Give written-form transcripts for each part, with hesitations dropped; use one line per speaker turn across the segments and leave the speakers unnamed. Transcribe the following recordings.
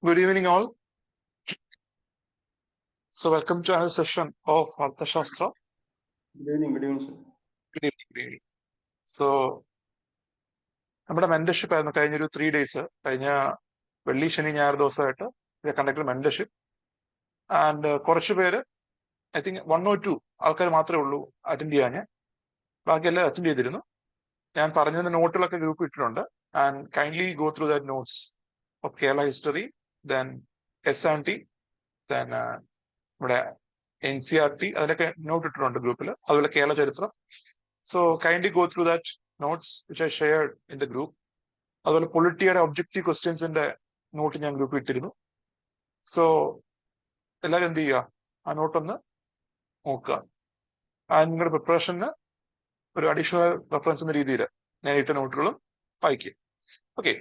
Good evening, all. So, welcome to another session of Arthashasthra.
Good evening, sir.
Good evening, good evening. So, നമ്മുടെ mentorship ആയിരുന്നു കഴിഞ്ഞൊരു 3 days. കഴിഞ്ഞ വെള്ളി ശനി ഞായർ ദിവസമായിട്ട് കണ്ടക്ടർ മെന്റർഷിപ്പ്. ആൻഡ് കുറച്ച് പേര് ഐ തിങ്ക് 1 or 2 ആൾക്കാർ മാത്രമേ ഉള്ളൂ അറ്റൻഡ് ചെയ്യാൻ. ബാക്കി എല്ലാം അറ്റൻഡ് ചെയ്തിരുന്നു. ഞാൻ പറഞ്ഞ നോട്ടുകളൊക്കെ ഗ്രൂപ്പ് ഇട്ടിട്ടുണ്ട്. And kindly go through that notes of Kerala history, then SNT, then നമ്മുടെ NCRT, അതിലൊക്കെ നോട്ട് ഇട്ടിട്ടുണ്ട് ഗ്രൂപ്പിൽ. അതുപോലെ കേരള ചരിത്രം. So kindly go through that notes which I shared in the group. അതുപോലെ പൊളിറ്റിയുടെ ഒബ്ജക്റ്റീവ് ക്വസ്റ്റ്യൻസിന്റെ നോട്ട് ഞാൻ ഗ്രൂപ്പിൽ ഇട്ടിരുന്നു. സോ എല്ലാവരും എന്ത് ചെയ്യുക, ആ നോട്ടൊന്ന് നോക്കുക. നിങ്ങളുടെ പ്രിപ്പറേഷന് ഒരു അഡീഷണൽ റെഫറൻസ് എന്ന രീതിയിൽ ഞാൻ ഇട്ട നോട്ടുകളും വായിക്കുക. ഓക്കെ.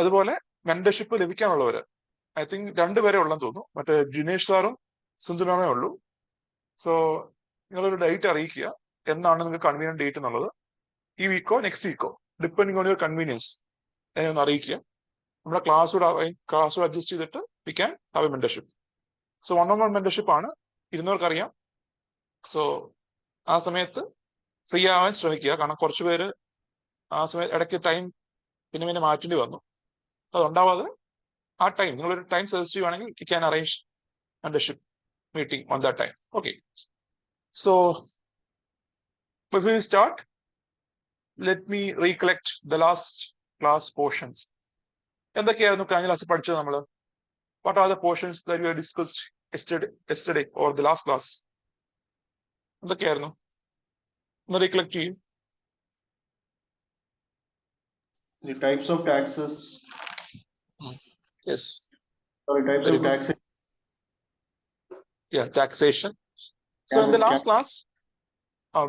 അതുപോലെ മെന്റർഷിപ്പ് ലഭിക്കാനുള്ളവര് ഐ തിങ്ക് 2 പേരെ ഉള്ളെന്ന് തോന്നുന്നു. മറ്റേ ജിനേഷ് സാറും സിന്ധുനാമേ ഉള്ളൂ. സോ നിങ്ങളൊരു ഡേറ്റ് അറിയിക്കുക, എന്നാണ് നിങ്ങൾക്ക് കൺവീനിയന്റ് ഡേറ്റ് എന്നുള്ളത്. ഈ വീക്കോ നെക്സ്റ്റ് വീക്കോ ഡിപ്പെൻഡിങ് ഓൺ യുവർ കൺവീനിയൻസ് എന്നെ ഒന്ന് അറിയിക്കുക. നമ്മുടെ ക്ലാസ്സോട് അഡ്ജസ്റ്റ് ചെയ്തിട്ട് we can have a mentorship. So 1-on-1 mentorship ആണ്, ഇരുന്നവർക്കറിയാം. സോ ആ സമയത്ത് ഫ്രീ ആവാൻ ശ്രമിക്കുക. കാരണം കുറച്ച് പേര് ആ സമയത്ത് ഇടയ്ക്ക് ടൈം പിന്നെ മാറ്റേണ്ടി വന്നു. അതുണ്ടാവാതെ ആ ടൈം നിങ്ങളൊരു ടൈം സജസ്റ്റ് ചെയ്യുവാണെങ്കിൽ you can arrange mentorship meeting on that time. Okay. So before we start, let me recollect the last class portions. എന്തൊക്കെയായിരുന്നു കഴിഞ്ഞ ക്ലാസ്സിൽ പഠിച്ചത് നമ്മൾ? What are the portions that we have discussed yesterday or the last class? എന്തൊക്കെയായിരുന്നു? ഒന്ന് recollect ചെയ്യും.
The types of taxes.
Yes.
Sorry, types of taxes.
Yeah, taxation. So in the last class,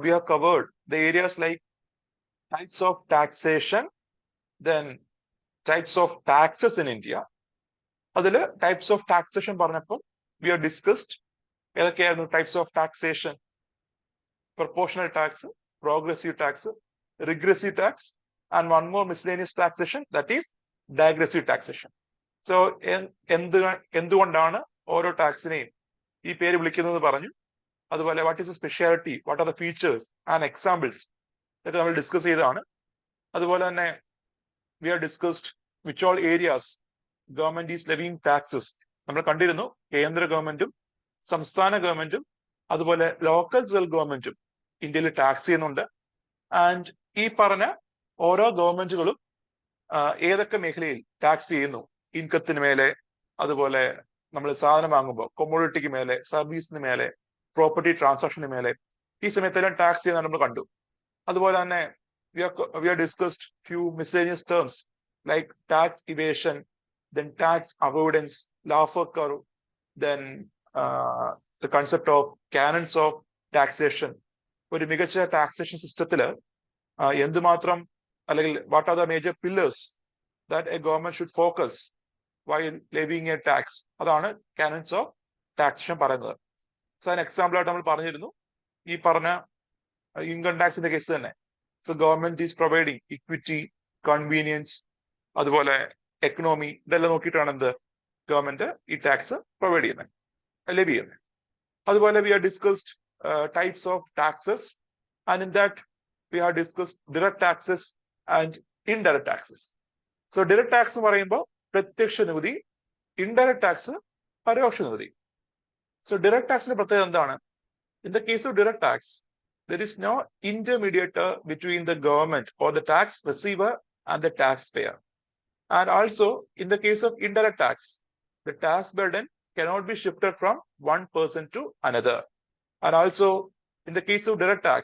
we have covered the areas like types of taxation, then types of taxes in India. അതിൽ types of taxation പറഞ്ഞപ്പോൾ we have discussed ഏതൊക്കെയായിരുന്നു types of taxation: proportional tax, progressive tax, regressive tax, and one more miscellaneous taxation, that is digressive taxation. So എന്തുകൊണ്ടാണ് ഓരോ ടാക്സിനെയും ഈ പേര് വിളിക്കുന്നത് പറഞ്ഞു. അതുപോലെ what is the speciality, what are the features and examples ഇതൊക്കെ നമ്മൾ discuss ചെയ്തതാണ്. അതുപോലെ തന്നെ we are discussed which all areas government is levying taxes. നമ്മൾ കണ്ടിരുന്നു കേന്ദ്ര ഗവൺമെന്റും സംസ്ഥാന ഗവൺമെന്റും അതുപോലെ ലോക്കൽ സെൽഫ് ഗവൺമെന്റും ഇന്ത്യയിൽ ടാക്സ് ചെയ്യുന്നുണ്ട്. ആൻഡ് ഈ പറഞ്ഞ ഓരോ ഗവൺമെന്റുകളും ഏതൊക്കെ മേഖലയിൽ ടാക്സ് ചെയ്യുന്നു, ഇൻകത്തിന് മേലെ, അതുപോലെ നമ്മൾ സാധനം വാങ്ങുമ്പോൾ കൊമോഡിറ്റിക്ക് മേലെ, സർവീസിന് മേലെ, പ്രോപ്പർട്ടി ട്രാൻസാക്ഷന് മേലെ, ഈ സമയത്തെല്ലാം ടാക്സ് ചെയ്യുന്ന നമ്മൾ കണ്ടു. അതുപോലെ തന്നെ we have discussed few miscellaneous terms like tax evasion, then tax avoidance, lawful curve, then the concept of canons of taxation. ഒരു മികച്ച ടാക്സേഷൻ സിസ്റ്റത്തില് എന്തുമാത്രം, അല്ലെങ്കിൽ what are the major pillars that a government should focus while levying a tax. അതാണ് canons of taxation പറയുന്നത്. So അതിന് example ആയിട്ട് നമ്മൾ പറഞ്ഞിരുന്നു ഈ പറഞ്ഞ ഇൻകം ടാക്സിന്റെ കേസ് തന്നെ. So government is providing equity, convenience, അതുപോലെ എക്കണോമി, ഇതെല്ലാം നോക്കിയിട്ടാണ് എന്ത് ഗവൺമെന്റ് ഈ ടാക്സ് പ്രൊവൈഡ് ചെയ്യുന്നത്, ലെവി ചെയ്യുന്നത്. അതുപോലെ we are discussed types of taxes, and in that we have discussed direct taxes and indirect taxes. So direct tax എന്ന് പറയുമ്പോൾ പ്രത്യക്ഷ നികുതി, ഇൻഡയറക്ട് ടാക്സ് പരോക്ഷ നികുതി. സോ ഡയറക്ട് ടാക്സിന്റെ പ്രത്യേകത എന്താണ്? In the case of direct tax, there is no intermediator between the government or the tax receiver and the taxpayer. And also, in the case of indirect tax, the tax burden cannot be shifted from one person to another. And also, in the case of direct tax,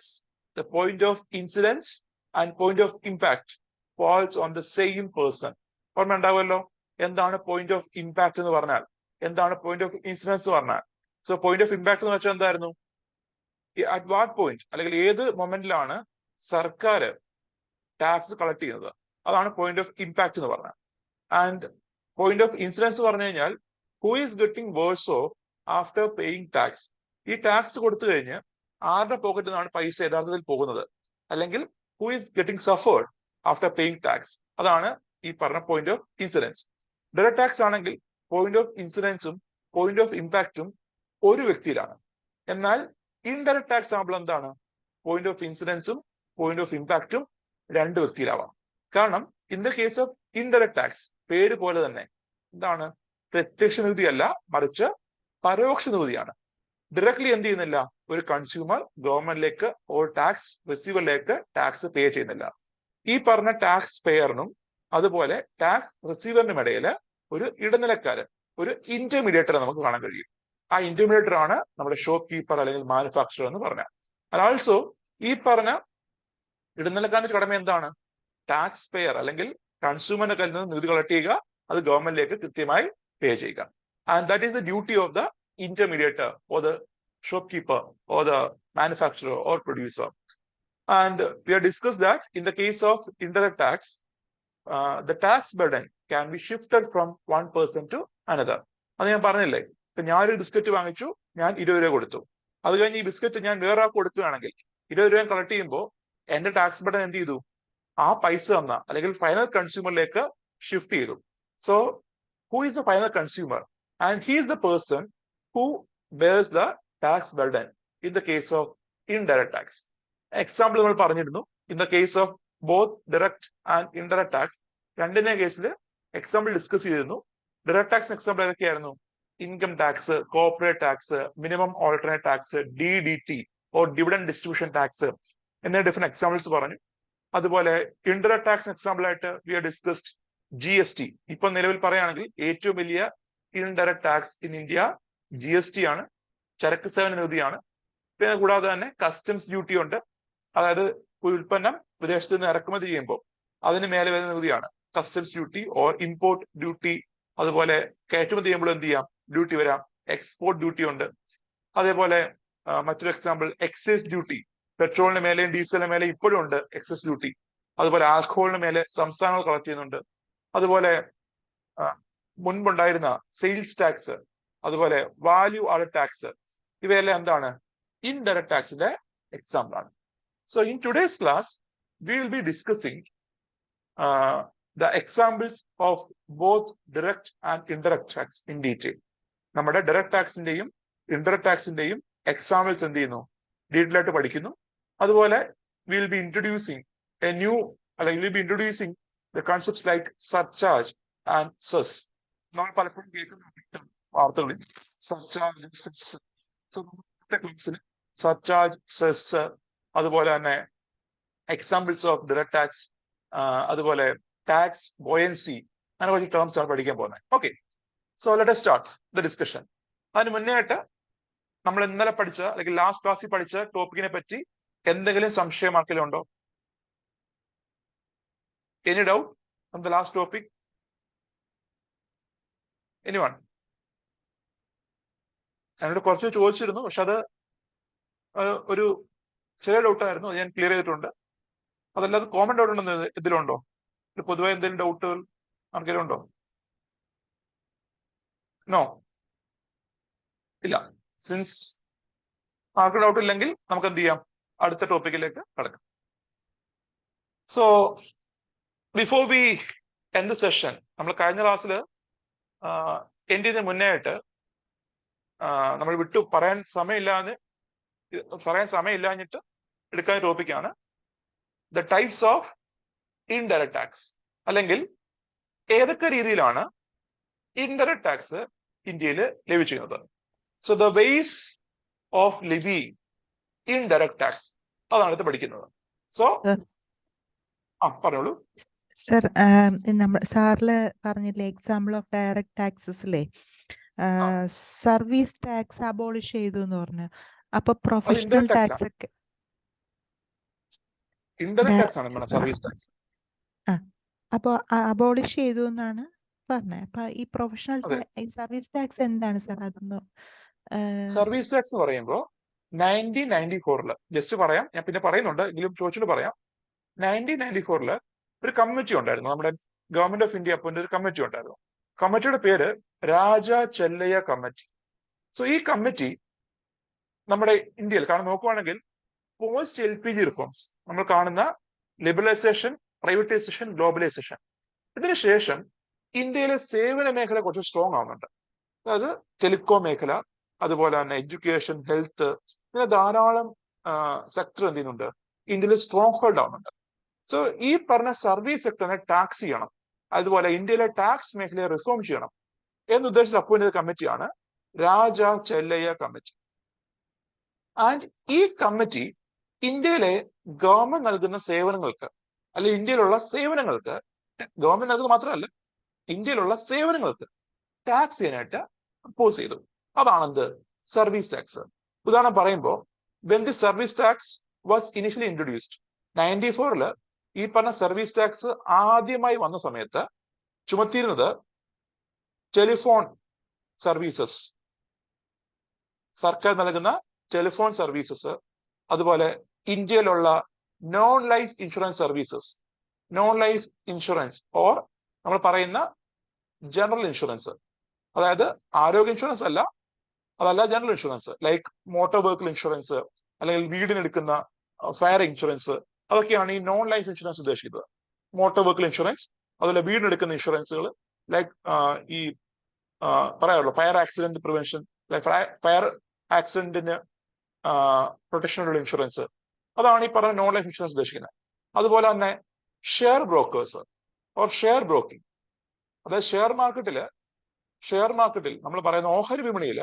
the point of incidence and point of impact falls on the same person. ഓർമ്മ ഉണ്ടാവുമല്ലോ എന്താണ് point of impact എന്ന് പറഞ്ഞാൽ, എന്താണ് point of incidents എന്ന് പറഞ്ഞാൽ. So point of impact എന്ന് വെച്ചാൽ എന്തായിരുന്നു? അറ്റ് വാട്ട് പോയിന്റ്, അല്ലെങ്കിൽ ഏത് മൊമെന്റിലാണ് സർക്കാർ ടാക്സ് കളക്ട് ചെയ്യുന്നത്, അതാണ് പോയിന്റ് ഓഫ് ഇമ്പാക്ട് എന്ന് പറഞ്ഞാൽ. ആൻഡ് പോയിന്റ് ഓഫ് ഇൻസിഡൻസ് പറഞ്ഞു കഴിഞ്ഞാൽ who is getting worse off after paying tax. ഈ ടാക്സ് കൊടുത്തു കഴിഞ്ഞ് ആരുടെ പോക്കറ്റിൽ നിന്നാണ് പൈസ യഥാർത്ഥത്തിൽ പോകുന്നത്, അല്ലെങ്കിൽ who is getting suffered after paying tax, അതാണ് ഈ പറഞ്ഞ point of incidence. Direct tax ആണെങ്കിൽ പോയിന്റ് ഓഫ് ഇൻസിഡൻസും പോയിന്റ് ഓഫ് ഇമ്പാക്റ്റും ഒരു വ്യക്തിയിലാണ്. എന്നാൽ ഇൻഡയറക്ട് ടാക്സ് ആകുമ്പോൾ എന്താണ്, പോയിന്റ് ഓഫ് ഇൻസിഡൻസും പോയിന്റ് ഓഫ് ഇമ്പാക്റ്റും രണ്ട് വ്യക്തിയിലാവാം. കാരണം in the case of indirect tax, പേര് പോലെ തന്നെ എന്താണ്, പ്രത്യക്ഷ നികുതിയല്ല, മറിച്ച് പരോക്ഷ നികുതിയാണ്. ഡയറക്ട്ലി എന്ത് ചെയ്യുന്നില്ല, ഒരു കൺസ്യൂമർ ഗവൺമെന്റിലേക്ക് ഒരു ടാക്സ് റിസീവറിലേക്ക് ടാക്സ് പേ ചെയ്യുന്നില്ല. ഈ പറഞ്ഞ ടാക്സ് പെയറിനും അതുപോലെ ടാക്സ് റിസീവറിനും ഇടയിൽ ഒരു ഇടനിലക്കാരൻ, ഒരു ഇന്റർമീഡിയേറ്റർ നമുക്ക് കാണാൻ കഴിയും. ആ ഇന്റർമീഡിയേറ്റർ ആണ് നമ്മുടെ ഷോപ്പ് കീപ്പർ അല്ലെങ്കിൽ മാനുഫാക്ചറർ എന്ന് പറഞ്ഞാൽ. ആൾസോ ഈ പറഞ്ഞ ഇടനിലക്കാരന്റെ കടമ എന്താണ്, ടാക്സ് പെയർ അല്ലെങ്കിൽ കൺസ്യൂമറിന്റെ കയ്യിൽ നിന്ന് നികുതി കളക്ട് ചെയ്യുക, അത് ഗവൺമെന്റിലേക്ക് കൃത്യമായി പേ ചെയ്യുക. And that is the duty of the intermediator or the shopkeeper or the manufacturer or producer. And we have discussed that in the case of indirect tax, the tax burden can be shifted from one person to another. അത് ഞാൻ പറഞ്ഞില്ലേ, ഇപ്പൊ ഞാനൊരു biscuit വാങ്ങിച്ചു, ഞാൻ 20 രൂപ കൊടുത്തു. അത് കഴിഞ്ഞ് ഈ ബിസ്ക്കറ്റ് ഞാൻ വേറെ ആൾക്ക് കൊടുക്കുകയാണെങ്കിൽ 20 രൂപ കളക്ട് ചെയ്യുമ്പോൾ എന്റെ ടാക്സ് ബർഡൻ എന്ത് ചെയ്തു, ആ പൈസ തന്ന അല്ലെങ്കിൽ ഫൈനൽ കൺസ്യൂമറിലേക്ക് ഷിഫ്റ്റ് ചെയ്തു. So who is the final consumer? And he is the person who bears the tax burden in the case of indirect tax. Example നമ്മൾ പറഞ്ഞിരുന്നു, in the case of both direct and indirect tax, രണ്ടിന്റെ കേസിൽ example discuss ചെയ്തിരുന്നു. Direct tax example ഏതൊക്കെയായിരുന്നു? Income tax, corporate tax, minimum alternate tax, DDT or dividend distribution tax എന്ന different examples പറഞ്ഞു. അതുപോലെ indirect tax example ആയിട്ട് we are discussed GST. ഇപ്പൊ നിലവിൽ പറയുകയാണെങ്കിൽ ഏറ്റവും വലിയ indirect tax in India GST ആണ്, ചരക്ക് സേവന നികുതിയാണ്. പിന്നെ കൂടാതെ തന്നെ കസ്റ്റംസ് ഡ്യൂട്ടി ഉണ്ട്, അതായത് ഒരു ഉൽപ്പന്നം വിദേശത്ത് നിന്ന് ഇറക്കുമതി ചെയ്യുമ്പോൾ അതിന് മേലെ വരുന്ന നികുതിയാണ് customs duty or import duty. അതുപോലെ കയറ്റുമതി ചെയ്യുമ്പോൾ എന്ത് ചെയ്യാം, ഡ്യൂട്ടി വരാം, എക്സ്പോർട്ട് ഡ്യൂട്ടി ഉണ്ട്. അതേപോലെ മറ്റൊരു എക്സാമ്പിൾ എക്സൈസ് ഡ്യൂട്ടി, പെട്രോളിന് മേലെയും ഡീസലിന് മേലെ ഇപ്പോഴും ഉണ്ട് എക്സൈസ് ഡ്യൂട്ടി. അതുപോലെ ആൽക്കഹോളിന് മേലെ സംസ്ഥാനങ്ങൾ കളക്ട് ചെയ്യുന്നുണ്ട്. അതുപോലെ മുൻപുണ്ടായിരുന്ന സെയിൽസ് ടാക്സ്, അതുപോലെ വാല്യൂ ആഡഡ് ടാക്സ്, ഇവയെല്ലാം എന്താണ്, ഇൻഡയറക്ട് ടാക്സിന്റെ എക്സാമ്പിൾ ആണ്. So in today's class we will be discussing the examples of both direct and indirect tax in detail. നമ്മുടെ ഡയറക്ട് ടാക്സിന്റെയും ഇൻഡയറക്ട് ടാക്സിന്റെയും എക്സാമ്പിൾസ് എന്ത് ചെയ്യുന്നു, ഡീറ്റെയിൽ ആയിട്ട് പഠിക്കുന്നു. അതുപോലെ we will be introducing a new, അല്ലെങ്കിൽ will be introducing the concepts like surcharge and cess. നമ്മൾ പലപ്പോഴും കേൾക്കുന്ന വാർത്തകളിൽ സർചാർജ്, സെസ്. സോ ക്ലാസ്സിന് സർചാർജ്, സെസ്, അതുപോലെ തന്നെ എക്സാമ്പിൾസ് ഓഫ് ഡയറക്ട് ടാക്സ്, അതുപോലെ ടാക്സ് ബോയൻസി, അങ്ങനെ കുറച്ച് ടേംസ് ആണ് പഠിക്കാൻ പോകുന്നത്. Okay, so let us start the discussion. അതിന് മുന്നേ ആയിട്ട് നമ്മൾ ഇന്നലെ പഠിച്ച അല്ലെങ്കിൽ ലാസ്റ്റ് ക്ലാസ്സിൽ പഠിച്ച ടോപ്പിക്കിനെ പറ്റി എന്തെങ്കിലും സംശയം ആർക്കെങ്കിലും ഉണ്ടോ? Any doubt from the last topic? Anyone? എന്നോട് കുറച്ച് ചോദിച്ചിരുന്നു, പക്ഷെ അത് ഒരു ചെറിയ ഡൗട്ടായിരുന്നു, അത് ഞാൻ ക്ലിയർ ചെയ്തിട്ടുണ്ട്. അതല്ലാതെ കോമൺ ഡൗട്ട് ഉണ്ടെന്ന് ഇതിലുണ്ടോ? പൊതുവായ എന്തെങ്കിലും ഡൗട്ടുകൾ ആർക്കെങ്കിലും ഉണ്ടോ? നോ, ഇല്ല. സിൻസ് ആർക്കും ഡൗട്ട് ഇല്ലെങ്കിൽ നമുക്ക് എന്ത് ചെയ്യാം, അടുത്ത ടോപ്പിക്കിലേക്ക് കടക്കാം. So before we end the session, നമ്മൾ കഴിഞ്ഞ ക്ലാസ്സിൽ എൻഡ് ചെയ്യുന്നതിന് മുന്നേ ആയിട്ട് നമ്മൾ വിട്ടു പറയാൻ സമയമില്ലാഞ്ഞിട്ട് എടുക്കുന്ന ടോപ്പിക്കാണ് the types of indirect tax, അല്ലെങ്കിൽ ഏതൊക്കെ രീതിയിലാണ് ഇൻഡയറക്ട് ടാക്സ് ഇന്ത്യയിൽ ലഭിച്ചിരുന്നത്. So the ways of living indirect tax, അതാണ് ഇത് പഠിക്കുന്നത്. സോ പറഞ്ഞോളൂ
സർ. സാറില് പറഞ്ഞില്ലേ എക്സാമ്പിൾ ഓഫ് ഡയറക്ട് ടാക്സസിലെ സർവീസ് ടാക്സ് അബോളിഷ് ചെയ്തു എന്ന് പറഞ്ഞു. അപ്പൊ പ്രൊഫഷണൽ ടാക്സ് ഒക്കെ
ഇൻഡയറക്ട് ടാക്സ് ആണ് സർവീസ് ടാക്സ്.
അപ്പൊ അബോളിഷ് ചെയ്തു എന്നാണ് പറഞ്ഞത്. അപ്പൊ ഈ പ്രൊഫഷണൽ സർവീസ് ടാക്സ് എന്താണ് സാർ? അതൊന്ന്
സർവീസ് ടാക്സ് എന്ന് പറയുമ്പോൾ 1994 ജസ്റ്റ് പറയാം, ഞാൻ പിന്നെ പറയുന്നുണ്ട് എങ്കിലും ചോദിച്ചിട്ട് പറയാം. 1994 ഒരു കമ്മിറ്റി ഉണ്ടായിരുന്നു, നമ്മുടെ ഗവൺമെന്റ് ഓഫ് ഇന്ത്യ അപ്പോയിന്റ് ഒരു കമ്മിറ്റി ഉണ്ടായിരുന്നു. കമ്മിറ്റിയുടെ പേര് രാജ ചെല്ലയ്യ കമ്മിറ്റി. സോ ഈ കമ്മിറ്റി നമ്മുടെ ഇന്ത്യയിൽ കാരണം നോക്കുവാണെങ്കിൽ പോസ്റ്റ് LPG റിഫോംസ് നമ്മൾ കാണുന്ന ലിബറലൈസേഷൻ, പ്രൈവറ്റൈസേഷൻ, ഗ്ലോബലൈസേഷൻ, ഇതിനുശേഷം ഇന്ത്യയിലെ സേവന മേഖല കുറച്ച് സ്ട്രോങ് ആവുന്നുണ്ട്. അതായത് ടെലികോം മേഖല, അതുപോലെ തന്നെ എഡ്യൂക്കേഷൻ, ഹെൽത്ത്, ഇങ്ങനെ ധാരാളം സെക്ടർ എന്ത് ചെയ്യുന്നുണ്ട്, ഇന്ത്യയിൽ സ്ട്രോങ് ഹോൾഡ് ആവുന്നുണ്ട്. സോ ഈ പറഞ്ഞ സർവീസ് സെക്ടറിനെ ടാക്സ് ചെയ്യണം, അതുപോലെ ഇന്ത്യയിലെ ടാക്സ് മേഖലയെ റിഫോം ചെയ്യണം എന്നുദ്ദേശിച്ച് അപ്പോയിന്റ് ചെയ്ത കമ്മിറ്റിയാണ് രാജ ചെല്ലയ്യ കമ്മിറ്റി. ആൻഡ് ഈ കമ്മിറ്റി ഇന്ത്യയിലെ ഗവൺമെന്റ് നൽകുന്ന സേവനങ്ങൾക്ക്, അല്ലെങ്കിൽ ഇന്ത്യയിലുള്ള സേവനങ്ങൾക്ക്, ഗവൺമെന്റ് നൽകുന്നത് മാത്രമല്ല ഇന്ത്യയിലുള്ള സേവനങ്ങൾക്ക് ടാക്സ് ചെയ്യാനായിട്ട് പ്രപ്പോസ് ചെയ്തു. അതാണെന്ത്, സർവീസ് ടാക്സ്. ഉദാഹരണം പറയുമ്പോൾ, when the service tax was initially introduced 94 ഈ പറഞ്ഞ സർവീസ് ടാക്സ് ആദ്യമായി വന്ന സമയത്ത് ചുമത്തിയിരുന്നത് ടെലിഫോൺ സർവീസസ്, സർക്കാർ നൽകുന്ന ടെലിഫോൺ സർവീസസ്, അതുപോലെ ഇന്ത്യയിലുള്ള non life insurance services, non life insurance or നമ്മൾ പറയുന്ന ജനറൽ ഇൻഷുറൻസ്, അതായത് ആരോഗ്യ ഇൻഷുറൻസ് അല്ല, അതല്ല general insurance, like motor vehicle insurance, അല്ലെങ്കിൽ വീടിനെടുക്കുന്ന ഫയർ ഇൻഷുറൻസ്, അതൊക്കെയാണ് ഈ നോൺ ലൈഫ് ഇൻഷുറൻസ് ഉദ്ദേശിക്കുന്നത്. മോട്ടോർ വെഹിക്കിൾ ഇൻഷുറൻസ്, അതുപോലെ വീടിനെടുക്കുന്ന ഇൻഷുറൻസുകൾ, ലൈക്ക് ഈ പറയാറുള്ളൂ ഫയർ ആക്സിഡന്റ് പ്രിവെൻഷൻ, ഫയർ ആക്സിഡന്റിന് പ്രൊട്ടക്ഷനുള്ള ഇൻഷുറൻസ്, അതാണ് ഈ പറഞ്ഞ നോൺ ലൈഫ് ഇൻഷുറൻസ് ഉദ്ദേശിക്കുന്നത്. അതുപോലെ തന്നെ share brokers or share broking, അതായത് ഷെയർ മാർക്കറ്റിൽ നമ്മൾ പറയുന്ന ഓഹരി വിപണിയിൽ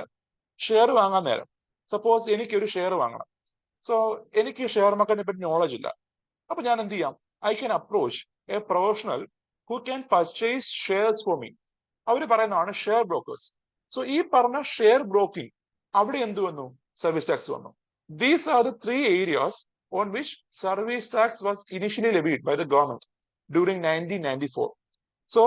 ഷെയർ വാങ്ങാൻ നേരം, സപ്പോസ് എനിക്കൊരു ഷെയർ വാങ്ങണം, സോ എനിക്ക് ഷെയർ മാർക്കറ്റിനെ പറ്റി നോളജ് ഇല്ല, അപ്പൊ ഞാൻ എന്ത് ചെയ്യാം, I can approach a professional who can purchase shares for me. അവർ പറയുന്നതാണ് ഷെയർ ബ്രോക്കേഴ്സ്. സോ ഈ പറഞ്ഞ ഷെയർ ബ്രോക്കിംഗ് അവിടെ എന്ത് വന്നു, സർവീസ് ടാക്സ് വന്നു. These are the 3 areas on which service tax was initially levied by the government during 1994. So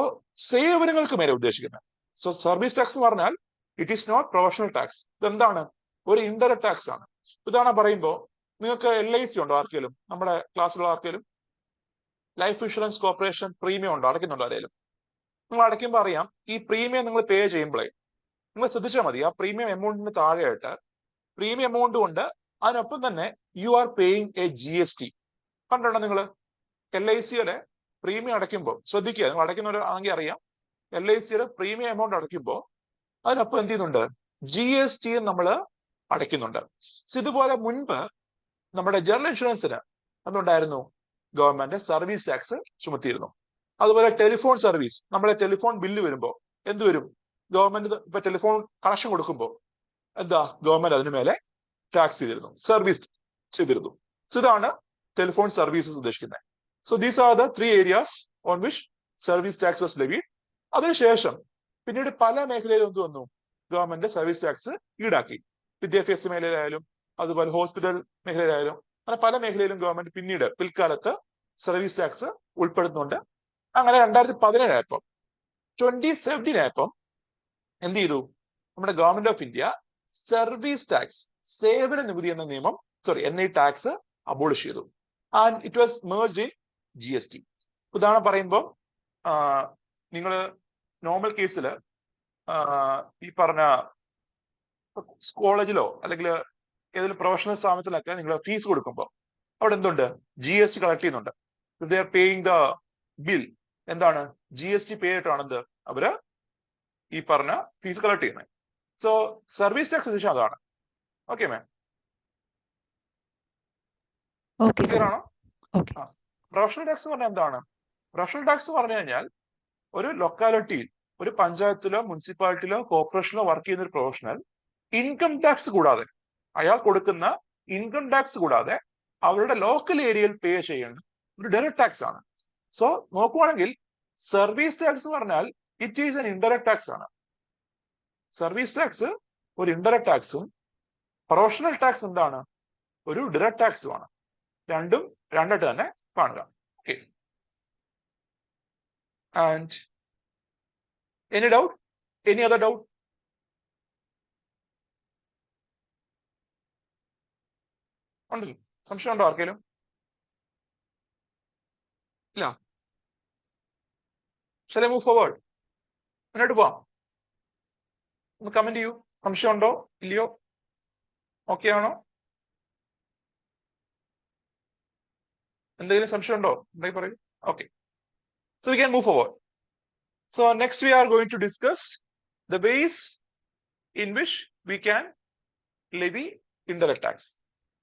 സേവനങ്ങൾക്ക് മേലെ ഉദ്ദേശിക്കുന്നത്. സോ സർവീസ് ടാക്സ് എന്ന് പറഞ്ഞാൽ it is not professional tax. ഇതെന്താണ്, ഒരു ഇൻഡയറക്ട് ടാക്സ് ആണ്. ഇതാണ് പറയുമ്പോൾ നിങ്ങൾക്ക് LIC ഉണ്ടോ ആർക്കെങ്കിലും, നമ്മുടെ ക്ലാസ്സിലുള്ള ആർക്കെങ്കിലും ലൈഫ് ഇൻഷുറൻസ് കോർപ്പറേഷൻ പ്രീമിയം ഉണ്ടോ, അടയ്ക്കുന്നുണ്ടോ ആരെങ്കിലും? നിങ്ങൾ അടയ്ക്കുമ്പോൾ അറിയാം, ഈ പ്രീമിയം നിങ്ങൾ പേ ചെയ്യുമ്പോഴേ നിങ്ങൾ ശ്രദ്ധിച്ചാൽ മതി, ആ പ്രീമിയം എമൗണ്ടിന് താഴെയായിട്ട് പ്രീമിയം എമൗണ്ട് കൊണ്ട് അതിനൊപ്പം തന്നെ you are paying A GST. കണ്ടോ നിങ്ങൾ LICയുടെ പ്രീമിയം അടയ്ക്കുമ്പോൾ ശ്രദ്ധിക്കുക, നിങ്ങൾ അടയ്ക്കുന്നവരാണെങ്കിൽ അറിയാം, LICയുടെ പ്രീമിയം എമൗണ്ട് അടയ്ക്കുമ്പോൾ അതിനൊപ്പം എന്ത് ചെയ്യുന്നുണ്ട്, GST നമ്മൾ അടയ്ക്കുന്നുണ്ട്. ഇതുപോലെ മുൻപ് നമ്മുടെ ജനറൽ ഇൻഷുറൻസിന് എന്തുണ്ടായിരുന്നു, ഗവൺമെന്റ് സർവീസ് ടാക്സ് ചുമത്തിയിരുന്നു. അതുപോലെ ടെലിഫോൺ സർവീസ്, നമ്മളെ ടെലിഫോൺ ബില്ല് വരുമ്പോൾ എന്ത് വരും, ഗവൺമെന്റ് ഇപ്പൊ ടെലിഫോൺ കണക്ഷൻ കൊടുക്കുമ്പോൾ എന്താ, ഗവൺമെന്റ് അതിന് മേലെ ടാക്സ് ചെയ്തിരുന്നു, സർവീസ് ചെയ്തിരുന്നു. ഇതാണ് ടെലിഫോൺ സർവീസസ് ഉദ്ദേശിക്കുന്നത്. So these are the 3 areas on which service tax was levied. അതിനുശേഷം പിന്നീട് പല മേഖലയിലും എന്ത് വന്നു, ഗവൺമെന്റ് സർവീസ് ടാക്സ് ഈടാക്കി. വിദ്യാഭ്യാസ മേഖലയിലായാലും അതുപോലെ ഹോസ്പിറ്റൽ മേഖലയിലായാലും അങ്ങനെ പല മേഖലയിലും ഗവൺമെന്റ് പിൽക്കാലത്ത് സർവീസ് ടാക്സ് ഉൾപ്പെടുത്തുന്നുണ്ട്. അങ്ങനെ 2017 2017 എന്ത് ചെയ്തു, നമ്മുടെ government of India service tax, സേവന നികുതി എന്ന നിയമം എന്ന ഈ ടാക്സ് അബോളിഷ് ചെയ്തു. And it was merged in GST. ഉദാഹരണം പറയുമ്പോൾ നിങ്ങൾ നോർമൽ കേസിൽ ഈ പറഞ്ഞ കോളേജിലോ അല്ലെങ്കിൽ ഏതെങ്കിലും പ്രൊഫഷണൽ സ്ഥാപനത്തിലൊക്കെ നിങ്ങൾ ഫീസ് കൊടുക്കുമ്പോൾ അവിടെ എന്തുണ്ട്, GST കളക്ട് ചെയ്യുന്നുണ്ട്. If they are paying the bill, എന്താണ്, GST പേ ആയിട്ടാണ് എന്ത് അവര് ഈ പറഞ്ഞ ഫീസ് കളക്ട് ചെയ്യുന്നത്. സോ സർവീസ് ടാക്സ് ഉദ്ദേശം അതാണ്. ഓക്കെ മാം, ക്ലിയർ ആണോ? പ്രൊഫഷണൽ ടാക്സ് എന്ന് പറഞ്ഞാൽ എന്താണ്? പ്രൊഫഷണൽ ടാക്സ് പറഞ്ഞു കഴിഞ്ഞാൽ ഒരു ലൊക്കാലിറ്റിയിൽ, ഒരു പഞ്ചായത്തിലോ മുനിസിപ്പാലിറ്റിയിലോ കോർപ്പറേഷനിലോ വർക്ക് ചെയ്യുന്ന ഒരു പ്രൊഫഷണൽ ഇൻകം ടാക്സ് കൂടാതെ, അയാൾ കൊടുക്കുന്ന ഇൻകം ടാക്സ് കൂടാതെ അവരുടെ ലോക്കൽ ഏരിയയിൽ പേ ചെയ്യേണ്ട ഒരു ഡയറക്ട് ടാക്സ് ആണ്. സോ നോക്കുവാണെങ്കിൽ സർവീസ് ടാക്സ് എന്ന് പറഞ്ഞാൽ it is N indirect tax ആണ്. സർവീസ് ടാക്സ് ഒരു ഇൻഡയറക്ട് ടാക്സും പ്രൊഫഷണൽ ടാക്സ് എന്താണ്, ഒരു ഡയറക്ട് ടാക്സും ആണ്. രണ്ടും രണ്ടായിട്ട് തന്നെ കാണുക. Okay, and any doubt, any other doubt? ഉണ്ടല്ലോ, സംശയം ഉണ്ടോ ആർക്കെങ്കിലും? ഇല്ല, shall I move forward? മുന്നോട്ട് പോവാം. ഒന്ന് കമന്റ് ചെയ്യൂ, സംശയം ഉണ്ടോ ഇല്ലയോ? ഓക്കെ ആണോ? എന്തെങ്കിലും സംശയം ഉണ്ടോ? എന്തായി പറയൂ. Okay, so we can move forward. So next we are going to discuss the ways in which we can levy indirect tax.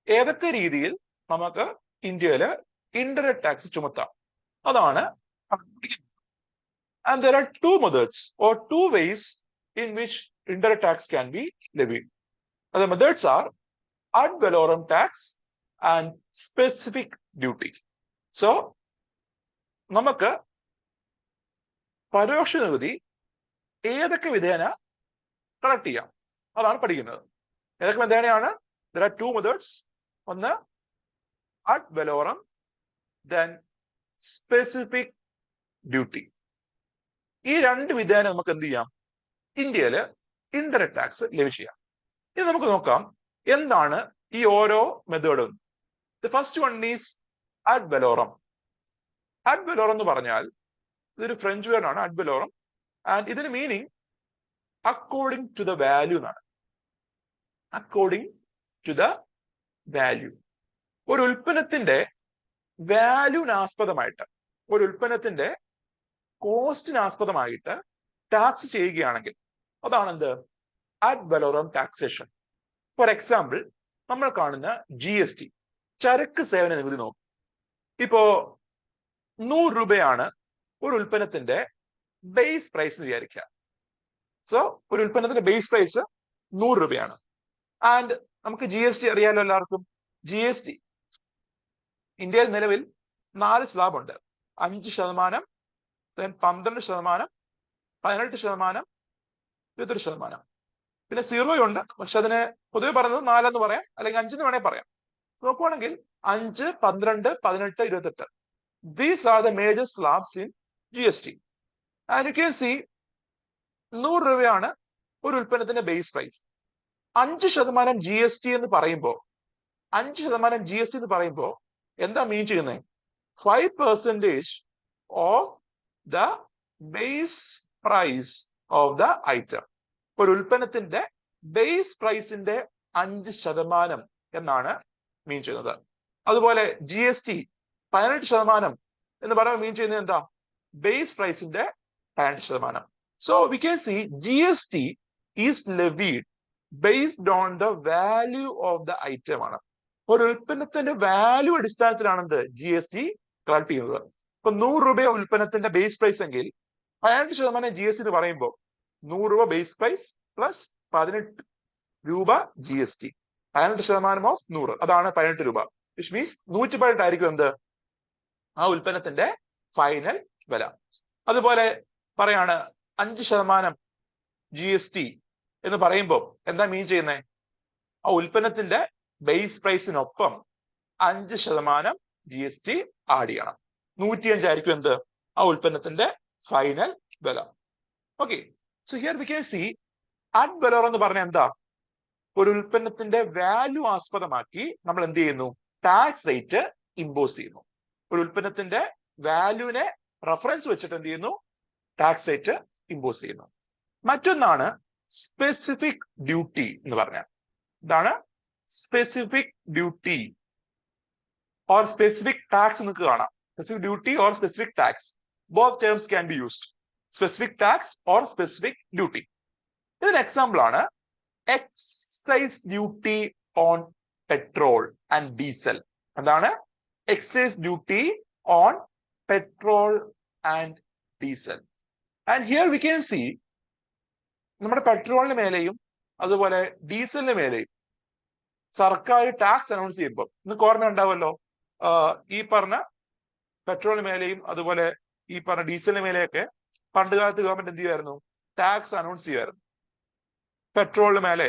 ഏതൊക്കെ രീതിയിൽ നമുക്ക് ഇന്ത്യയിൽ indirect tax ചുമത്താം അതാണ്. And there are two methods or two ways in which indirect tax can be levied. The methods are ad valorem tax and specific duty. So നമുക്ക് പരോക്ഷ നികുതി ഏതൊക്കെ വിധേന collect ചെയ്യാം അതാണ് പഠിക്കുന്നത്. ഏതൊക്കെ വിധേനയാണ്? There are two methods. ഒന്ന് ad valorem, then specific duty. ഈ രണ്ട് വിധേന നമുക്ക് എന്ത് ചെയ്യാം? ഇന്ത്യയിൽ ഇൻഡയറക്ട് ടാക്സ് ലെവി ചെയ്യാം. ഇത് നമുക്ക് നോക്കാം എന്താണ് ഈ ഓരോ മെത്തേഡും. The first one is ad valorem. Ad valorem എന്ന് പറഞ്ഞാൽ ഇതൊരു ഫ്രഞ്ച് വേർഡ് ആണ്, ad valorem, ആൻഡ് ഇതിന് meaning according to the value എന്നാണ്. According to the value. ഒരു ഉൽപ്പന്നത്തിന്റെ വാല്യൂനാസ്പദമായിട്ട്, ഒരു ഉൽപ്പന്നത്തിന്റെ കോസ്റ്റിനാസ്പദമായിട്ട് ടാക്സ് ചെയ്യുകയാണെങ്കിൽ അതാണ് എന്ത്? Ad valorem taxation. For example നമ്മൾ കാണുന്ന GST, ചരക്ക് സേവന നികുതി നോക്കും. ഇപ്പോ 100 രൂപയാണ് ഒരു ഉൽപ്പന്നത്തിന്റെ ബേസ് പ്രൈസ് എന്ന് വിചാരിക്കുക. സോ ഒരു ഉൽപ്പന്നത്തിന്റെ ബേസ് പ്രൈസ് 100 രൂപയാണ്. ആൻഡ് നമുക്ക് GST അറിയാലോ എല്ലാവർക്കും. GST ഇന്ത്യയിൽ നിലവിൽ 4 സ്ലാബ് ഉണ്ട്. 5%, 12%, 18%, 21%. പിന്നെ 0 ഉണ്ട്, പക്ഷെ അതിന് പൊതുവെ പറയുന്നത് 4 എന്ന് പറയാം, അല്ലെങ്കിൽ 5 എന്ന് വേണേൽ പറയാം. നോക്കുവാണെങ്കിൽ 5, 12, 18, 28. These are the major slabs in GST. And you can see 100 രൂപയാണ് ഒരു ഉൽപ്പന്നത്തിന്റെ ബേസ് പ്രൈസ്. 5% GST എന്ന് പറയുമ്പോൾ 5% GST എന്ന് പറയുമ്പോൾ എന്താ മീൻ ചെയ്യുന്നത്? 5% of the base price of the item. ഒരു ഉൽപ്പന്നത്തിന്റെ ബേസ് പ്രൈസിന്റെ 5% എന്നാണ് മീൻ ചെയ്യുന്നത്. അതുപോലെ GST 18% എന്ന് പറയുമ്പോൾ മീൻ ചെയ്യുന്നത് എന്താ? Base പ്രൈസിന്റെ 18%. So we can see GST is levied based on the value of the item ആണ്. ഒരു ഉൽപ്പന്നത്തിന്റെ വാല്യൂ അടിസ്ഥാനത്തിലാണ് എന്ത്? GST കളക്ട് ചെയ്യുന്നത്. ഇപ്പൊ 100 രൂപ ഉൽപ്പന്നത്തിന്റെ ബേസ് പ്രൈസ് എങ്കിൽ 18% GST എന്ന് പറയുമ്പോൾ 100 രൂപ ബേസ് പ്രൈസ് പ്ലസ് 18 രൂപ GST. 18% ഓഫ് 100 അതാണ് 18 രൂപ. വിച്ച് മീൻസ് 118 ആയിരിക്കും എന്ത്? ആ ഉൽപ്പന്നത്തിന്റെ ഫൈനൽ വില. അതുപോലെ പറയാണ് 5% GST എന്ന് പറയുമ്പോൾ എന്താ മീൻ ചെയ്യുന്നത്? ആ ഉൽപ്പന്നത്തിന്റെ ബേസ് പ്രൈസിനൊപ്പം 5% GST ആഡ് ചെയ്യണം. 105 ആയിരിക്കും എന്ത്? ആ ഉൽപ്പന്നത്തിന്റെ ഫൈനൽ വില. Okay, so here we can see ad valorem എന്ന് പറഞ്ഞാൽ എന്താ? ഒരു ഉൽപ്പന്നത്തിന്റെ വാല്യൂ ആസ്പദമാക്കി നമ്മൾ എന്ത് ചെയ്യുന്നു? ടാക്സ് റേറ്റ് ഇമ്പോസ് ചെയ്യുന്നു. ഒരു ഉൽപ്പന്നത്തിന്റെ വാല്യൂവിനെ റെഫറൻസ് വെച്ചിട്ട് എന്ത് ചെയ്യുന്നു? ടാക്സ് റേറ്റ് ഇമ്പോസ് ചെയ്യുന്നു. മറ്റൊന്നാണ് സ്പെസിഫിക് ഡ്യൂട്ടി എന്ന് പറഞ്ഞാൽ. ഇതാണ് specific duty or specific tax. നിങ്ങൾക്ക് കാണാം specific duty or specific tax. Both terms can be used. Specific tax or specific duty. ഇതിന് എക്സാമ്പിൾ ആണ് excise duty on petrol and diesel. എന്താണ്? Excise duty on petrol and diesel. And here we can see നമ്മുടെ പെട്രോളിന് മേലെയും അതുപോലെ ഡീസലിന് മേലെയും സർക്കാർ tax announce ചെയ്യുമ്പോൾ നിങ്ങൾക്ക് ഓർമ്മ ഉണ്ടാവുമല്ലോ, ഈ പറഞ്ഞ പെട്രോളിന് മേലെയും അതുപോലെ ഈ പറഞ്ഞ ഡീസലിന് മേലെയൊക്കെ പണ്ട് കാലത്ത് ഗവൺമെന്റ് എന്ത് ചെയ്യുമായിരുന്നു? ടാക്സ് അനൗൺസ് ചെയ്യുമായിരുന്നു. പെട്രോളിന് മേലെ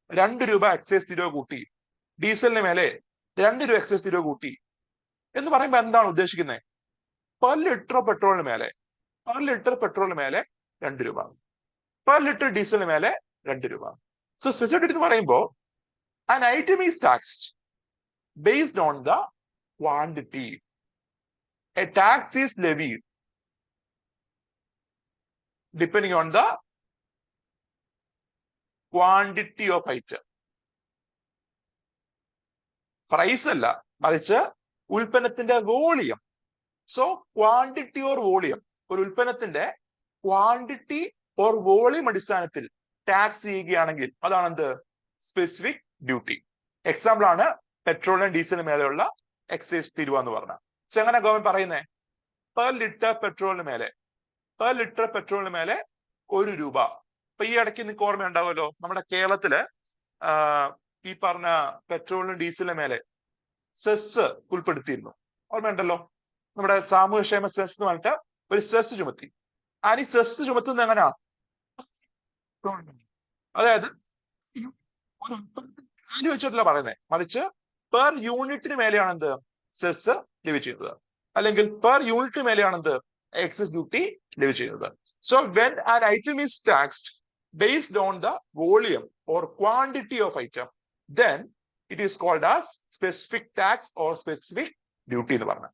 2 രൂപ എക്സൈസ് തീരുവ കൂട്ടി, ഡീസലിന് മേലെ 2 രൂപ എക്സൈസ് തീരുവ കൂട്ടി എന്ന് പറയുമ്പോൾ എന്താണ് ഉദ്ദേശിക്കുന്നത്? പെർ ലിറ്റർ പെട്രോളിന് മേലെ 2 രൂപ, പെർ ലിറ്റർ ഡീസലിന് മേലെ 2 രൂപ. സോ സ്പെസിഫിക് എന്ന് പറയുമ്പോൾ an item is taxed based on the quantity. A tax is levied depending on the quantity of item. Price അല്ല, മറിച്ച് ഉൽപ്പന്നത്തിന്റെ volume. So quantity or volume. ഒരു ഉൽപ്പന്നത്തിന്റെ ക്വാണ്ടിറ്റി ഓർ വോളിയം അടിസ്ഥാനത്തിൽ ടാക്സ് ചെയ്യുകയാണെങ്കിൽ അതാണ് എന്ത് സ്പെസിഫിക് ഡ്യൂട്ടി. എക്സാമ്പിൾ ആണ് പെട്രോളിനും ഡീസലിനും മേലെയുള്ള എക്സൈസ് തീരുവ എന്ന് പറഞ്ഞ. എങ്ങനെ ഗവൺമെന്റ് പറയുന്നേ? പെർ ലിറ്റർ പെട്രോളിന് മേലെ ₹1. ഇപ്പൊ ഈ ഇടയ്ക്ക് നിങ്ങൾക്ക് ഓർമ്മ ഉണ്ടാവുമല്ലോ, നമ്മുടെ കേരളത്തില് ഈ പറഞ്ഞ പെട്രോളിനും ഡീസലിനും മേലെ സെസ് ഉൾപ്പെടുത്തിയിരുന്നു. ഓർമ്മയുണ്ടല്ലോ, നമ്മുടെ സാമൂഹ്യക്ഷേമ സെസ് എന്ന് പറഞ്ഞിട്ട് ഒരു സെസ് ചുമത്തി. ഈ സെസ് ചുമത്തുന്നത് എങ്ങനെയാ? അതായത് ഒരു വാല്യൂ വെച്ചിട്ടല്ല പറയുന്നത്, മറിച്ച് പെർ യൂണിറ്റിന് മേലെയാണ് എന്ത് സെസ് ലഭിച്ചിരുന്നത്, അല്ലെങ്കിൽ പെർ യൂണിറ്റിന് മേലെയാണ് എന്ത് എക്സൈസ് ഡ്യൂട്ടി ലഭിച്ചിരുന്നത്. So when an item is taxed based on the volume or quantity of item, then it is called as specific tax or specific duty എന്ന് പറഞ്ഞ.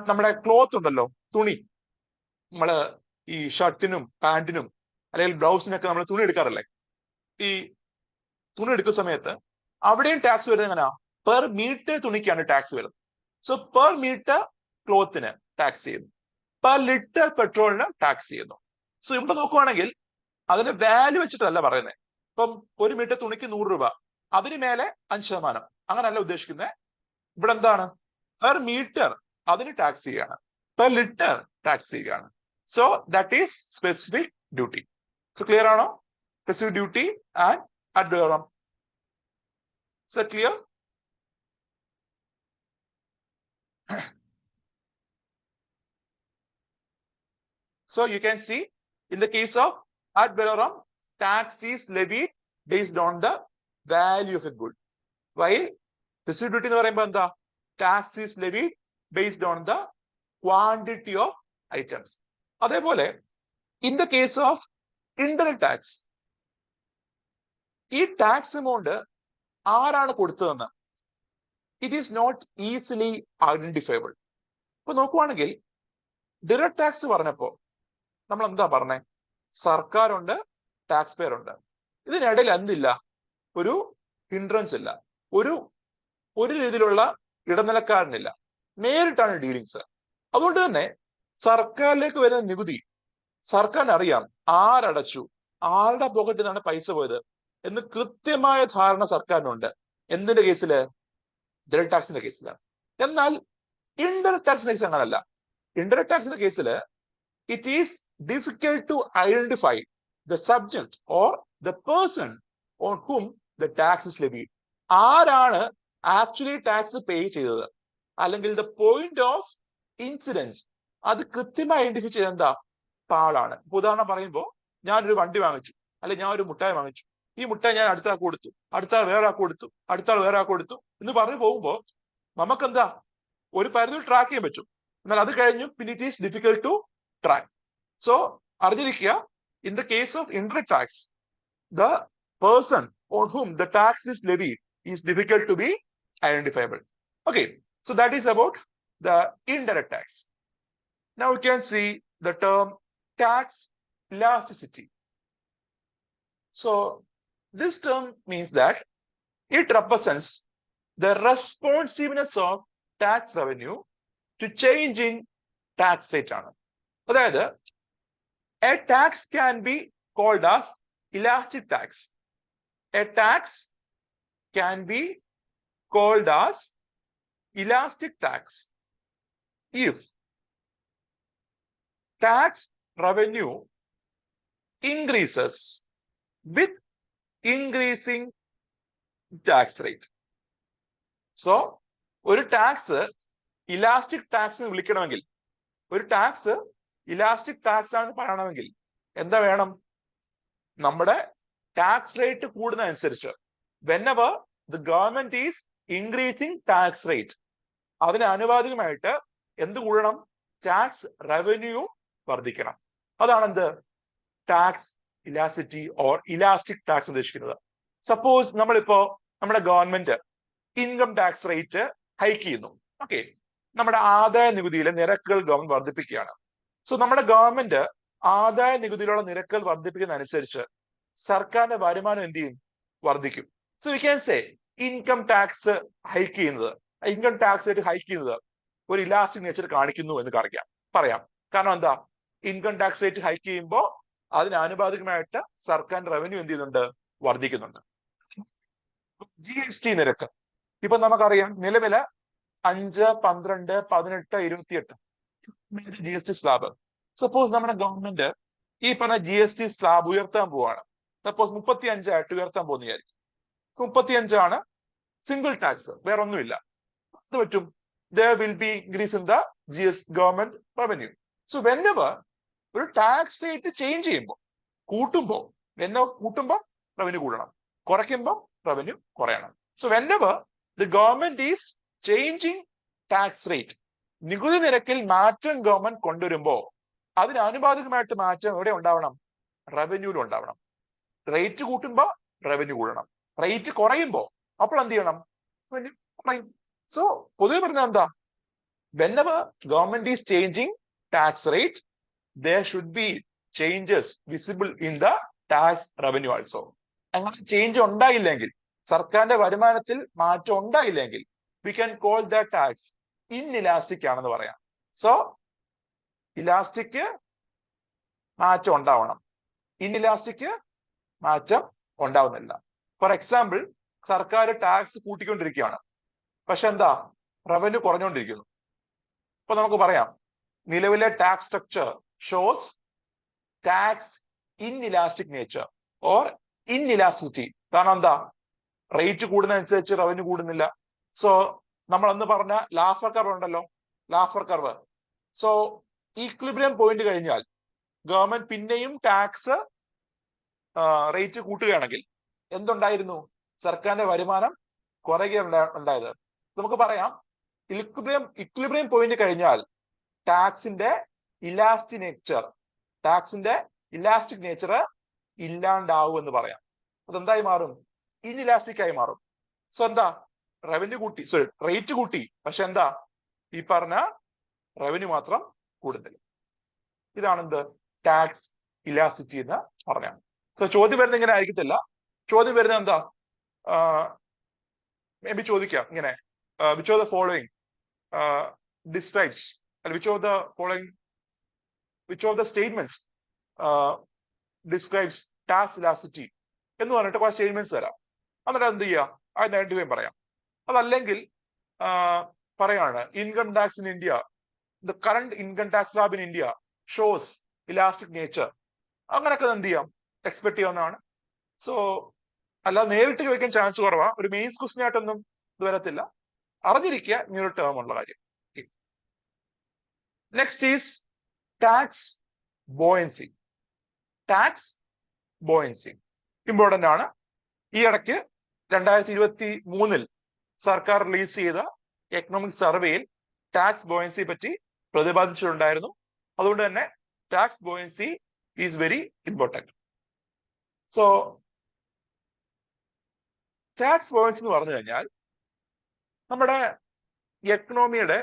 നമ്മുടെ ക്ലോത്ത് ഉണ്ടല്ലോ, തുണി, നമ്മള് ഈ ഷർട്ടിനും പാന്റിനും അല്ലെങ്കിൽ ബ്ലൗസിനൊക്കെ നമ്മൾ തുണി എടുക്കാറല്ലേ? ഈ തുണി എടുക്കുന്ന സമയത്ത് അവിടെയും ടാക്സ് വരുന്നത് എങ്ങനെയാ? പെർ മീറ്റർ തുണിക്കാണ് ടാക്സ് വരുന്നത്. സോ പെർ മീറ്റർ ക്ലോത്തിന് ടാക്സ് ചെയ്യുന്നു, പെർ ലിറ്റർ പെട്രോളിന് ടാക്സ് ചെയ്യുന്നു. സോ ഇവിടെ നോക്കുവാണെങ്കിൽ അതിന്റെ വാല്യൂ വെച്ചിട്ടല്ല പറയുന്നത്. ഇപ്പം 1 മീറ്റർ തുണിക്ക് ₹100, അതിന് മേലെ 5%, അങ്ങനല്ല ഉദ്ദേശിക്കുന്നത്. ഇവിടെ എന്താണ്? പെർ മീറ്റർ അതിന് ടാക്സ് ചെയ്യുകയാണ്, പെർ ലിറ്റർ ടാക്സ് ചെയ്യുകയാണ്. So that is specific duty. So clear ആണോ? Specific duty and ad valorem. Is that clear? So you can see in the case of ad valorem, tax is levied based on the value of a good, while specific duty എന്ന് പറയുമ്പോൾ എന്താ? Tax is levied based on the quantity of items. അതേപോലെ in the case of indirect tax, ഈ tax amount ആരാണ് കൊടുത്തതെന്ന് it is not easily identifiable. ഇപ്പൊ നോക്കുവാണെങ്കിൽ direct tax പറഞ്ഞപ്പോ നമ്മൾ എന്താ പറഞ്ഞേ? സർക്കാരുണ്ട്, ടാക്സ് പെയർ ഉണ്ട്. ഇതിനിടയിൽ എന്തില്ല? ഒരു ഹിൻഡ്രൻസ് ഇല്ല, ഒരു രീതിയിലുള്ള ഇടനിലക്കാരനില്ല, നേരിട്ടാണ് ഡീലിങ്സ്. അതുകൊണ്ട് തന്നെ സർക്കാരിലേക്ക് വരുന്ന നികുതി സർക്കാരിന് അറിയാം ആരടച്ചു, ആരുടെ പോക്കറ്റിൽ നിന്നാണ് പൈസ പോയത് എന്ന് കൃത്യമായ ധാരണ സർക്കാരിനുണ്ട്. എന്തിന്റെ കേസില്? ഡയറക്ട് ടാക്സിന്റെ കേസില്. എന്നാൽ ഇൻഡയറക്ട് ടാക്സിന്റെ കേസ് അങ്ങനല്ല. ഇൻഡയറക്ട് ടാക്സിന്റെ കേസില് it is difficult to identify the subject or the person on whom the tax is levied. ആരാണ് ആക്ച്വലി ടാക്സ് പേ ചെയ്തത്, അല്ലെങ്കിൽ ദ പോയിന്റ് ഓഫ് ഇൻസിഡൻസ് അത് കൃത്യമായി ഐഡന്റിഫൈ ചെയ്ത എന്താ ആളാണ്. ഉദാഹരണം പറയുമ്പോൾ, ഞാനൊരു വണ്ടി വാങ്ങിച്ചു, അല്ലെങ്കിൽ ഞാൻ ഒരു മുട്ടായി വാങ്ങിച്ചു. ഈ മുട്ടായി ഞാൻ അടുത്ത ആൾക്ക് കൊടുത്തു, അടുത്ത ആൾ വേറെ ആൾക്ക് കൊടുത്തു, അടുത്ത ആൾ വേറെ ആൾക്ക് കൊടുത്തു എന്ന് പറഞ്ഞു പോകുമ്പോൾ നമുക്കെന്താ ഒരു പരിധി ട്രാക്ക് ചെയ്യാൻ പറ്റും. എന്നാൽ അത് കഴിഞ്ഞു പിന്നെ it is difficult to track. So അറിഞ്ഞിരിക്കുക, in the case of indirect tax, the person on whom the tax is levied is difficult to be identifiable. Okay, so that is about the indirect tax. Now you can see the term tax elasticity. So this term means that it represents the responsiveness of tax revenue to change in tax rate. അതായത് a tax can be called as elastic tax. A tax can be called as elastic tax if tax revenue increases with increasing tax rate. So ഒരു tax elastic tax എന്ന് വിളിക്കണമെങ്കിൽ, ഒരു tax elastic tax ആണെന്ന് പറയണമെങ്കിൽ എന്താ വേണം? നമ്മുടെ tax rate കൂടുന്നതനുസരിച്ച് whenever the government is increasing tax rate, അതിന് ആനുപാതികമായിട്ട് എന്ത് കൂടണം? ടാക്സ് റവന്യൂ വർദ്ധിക്കണം. അതാണ് എന്ത് tax elasticity or elastic tax ഉദ്ദേശിക്കുന്നത്. സപ്പോസ് നമ്മളിപ്പോ നമ്മുടെ government income tax rate hike ചെയ്യുന്നു. ഓക്കെ, നമ്മുടെ ആദായ നികുതിയിലെ നിരക്കുകൾ ഗവൺമെന്റ് വർദ്ധിപ്പിക്കുകയാണ്. സോ നമ്മുടെ ഗവൺമെന്റ് ആദായ നികുതിയിലുള്ള നിരക്കുകൾ വർദ്ധിപ്പിക്കുന്നതനുസരിച്ച് സർക്കാരിന്റെ വരുമാനം എന്ത് ചെയ്യും? വർദ്ധിക്കും. So we can say income tax hike ചെയ്യുന്നത്, ഇൻകം ടാക്സ് റേറ്റ് ഹൈക്ക് ചെയ്യുന്നത് ഒരു ഇലാസ്റ്റിക് നേച്ചർ കാണിക്കുന്നു എന്ന് പറയാം. കാരണം എന്താ? ഇൻകം ടാക്സ് റേറ്റ് ഹൈക്ക് ചെയ്യുമ്പോൾ അതിന് ആനുപാതികമായിട്ട് സർക്കാരിന്റെ റവന്യൂ എന്ത് ചെയ്യുന്നുണ്ട്? വർദ്ധിക്കുന്നുണ്ട്. GST നിരക്ക് ഇപ്പൊ നമുക്കറിയാം നിലവില് 5, 12, 18, 28 GST സ്ലാബ്. സപ്പോസ് നമ്മുടെ ഗവൺമെന്റ് ഈ പറഞ്ഞ GST സ്ലാബ് ഉയർത്താൻ പോവാണ്. സപ്പോസ് 35 ആയിട്ട് ഉയർത്താൻ പോകുന്നതായിരിക്കും. 35 ആണ് സിംഗിൾ ടാക്സ്, വേറെ ഒന്നുമില്ല. അത് പറ്റും. There will be increase in the government revenue. So whenever ഒരു ടാക്സ് റേറ്റ് ചേഞ്ച് ചെയ്യുമ്പോൾ കൂട്ടുമ്പോൾ റവന്യൂ കൂടണം, കുറയ്ക്കുമ്പോൾ റവന്യൂ കുറയണം. So whenever the government is changing tax rate, നികുതി നിരക്കിൽ മാറ്റം ഗവൺമെന്റ് കൊണ്ടുവരുമ്പോൾ അതിന് ആനുപാതികമായിട്ട് മാറ്റം എവിടെ ഉണ്ടാവണം? റവന്യൂവിൽ ഉണ്ടാവണം. റേറ്റ് കൂട്ടുമ്പോൾ റവന്യൂ കൂടണം, റേറ്റ് കുറയുമ്പോൾ അപ്പോൾ എന്ത് ചെയ്യണം? റവന്യൂ കുറയും. സോ പൊതുവെ പറഞ്ഞാൽ എന്താ? whenever government is changing tax rate, there should be changes visible in the tax revenue also. അങ്ങനെ ചേഞ്ച് ഉണ്ടായില്ലെങ്കിൽ, സർക്കാരിന്റെ വരുമാനത്തിൽ മാറ്റം ഉണ്ടായില്ലെങ്കിൽ, we can call the tax inelastic ആണെന്ന് പറയാം. സോ ഇലാസ്റ്റിക് മാറ്റം ഉണ്ടാവണം, ഇൻഇലാസ്റ്റിക് മാറ്റം ഉണ്ടാവുന്നില്ല. ഫോർ എക്സാമ്പിൾ, സർക്കാർ ടാക്സ് കൂട്ടിക്കൊണ്ടിരിക്കുകയാണ്, പക്ഷെ എന്താ? റവന്യൂ കുറഞ്ഞുകൊണ്ടിരിക്കുന്നു. അപ്പൊ നമുക്ക് പറയാം നിലവിലെ tax structure shows tax inelastic nature or inelasticity. കാരണം എന്താ? റേറ്റ് കൂടുന്നതനുസരിച്ച് റവന്യൂ കൂടുന്നില്ല. സോ നമ്മൾ അന്ന് പറഞ്ഞ ലാഫർ കർവ് ഉണ്ടല്ലോ, Laffer curve. So equilibrium point കഴിഞ്ഞാൽ ഗവൺമെന്റ് പിന്നെയും ടാക്സ് റേറ്റ് കൂട്ടുകയാണെങ്കിൽ എന്തുണ്ടായിരുന്നു? സർക്കാരിന്റെ വരുമാനം കുറയുകയുണ്ടായത്. നമുക്ക് പറയാം ഇക്വിലിബ്രിയം പോയിന്റ് കഴിഞ്ഞാൽ ടാക്സിന്റെ ഇലാസ്റ്റിക് നേച്ചർ ഇല്ലാണ്ടാവും എന്ന് പറയാം. അതെന്തായി മാറും? ഇൻഇലാസ്റ്റിക് ആയി മാറും. സോ എന്താ? റേറ്റ് കൂട്ടി, പക്ഷെ എന്താ? ഈ പറഞ്ഞ റവന്യൂ മാത്രം കൂടുന്നില്ല. ഇതാണ് എന്ത്? ടാക്സ് ഇലാസ്റ്റിറ്റി എന്ന് പറഞ്ഞാൽ. സോ ചോദ്യം വരുന്നത് ഇങ്ങനെ ആയിരിക്കത്തില്ല. ചോദ്യം വരുന്നത് എന്താ? മേ ബി ചോദിക്കാം ഇങ്ങനെ, which of the following describes, and which of the statements describes tax elasticity എന്ന് പറഞ്ഞിട്ട് കുറച്ച് സ്റ്റേറ്റ്മെന്റ്സ് തരാം. എന്നിട്ട് എന്ത് ചെയ്യുക? അത് നേരിട്ട് പറയാം. അതല്ലെങ്കിൽ പറയാണ് income tax in India, the current income tax slab in India shows elastic nature. അങ്ങനെയൊക്കെ എന്ത് ചെയ്യാം? എക്സ്പെക്ട് ചെയ്യാവുന്നതാണ്. സോ അല്ലാതെ നേരിട്ട് ചോദിക്കാൻ ചാൻസ് കുറവാ. ഒരു മെയിൻസ് ക്വസ്റ്റ്യൻ ആയിട്ടൊന്നും ഇത് വരത്തില്ല. അറിഞ്ഞിരിക്കുക ഇങ്ങനൊരു ടേം ഉള്ള കാര്യം. Next is tax buoyancy. Tax buoyancy important ആണ്. ഈ ഇടയ്ക്ക് 2023 സർക്കാർ റിലീസ് ചെയ്ത എക്കണോമിക് സർവേയിൽ ടാക്സ് ബോയൻസി പറ്റി പ്രതിപാദിച്ചിട്ടുണ്ടായിരുന്നു. അതുകൊണ്ട് തന്നെ tax buoyancy is very important. So tax buoyancy എന്ന് പറഞ്ഞു കഴിഞ്ഞാൽ നമ്മുടെ എക്കണോമിയുടെ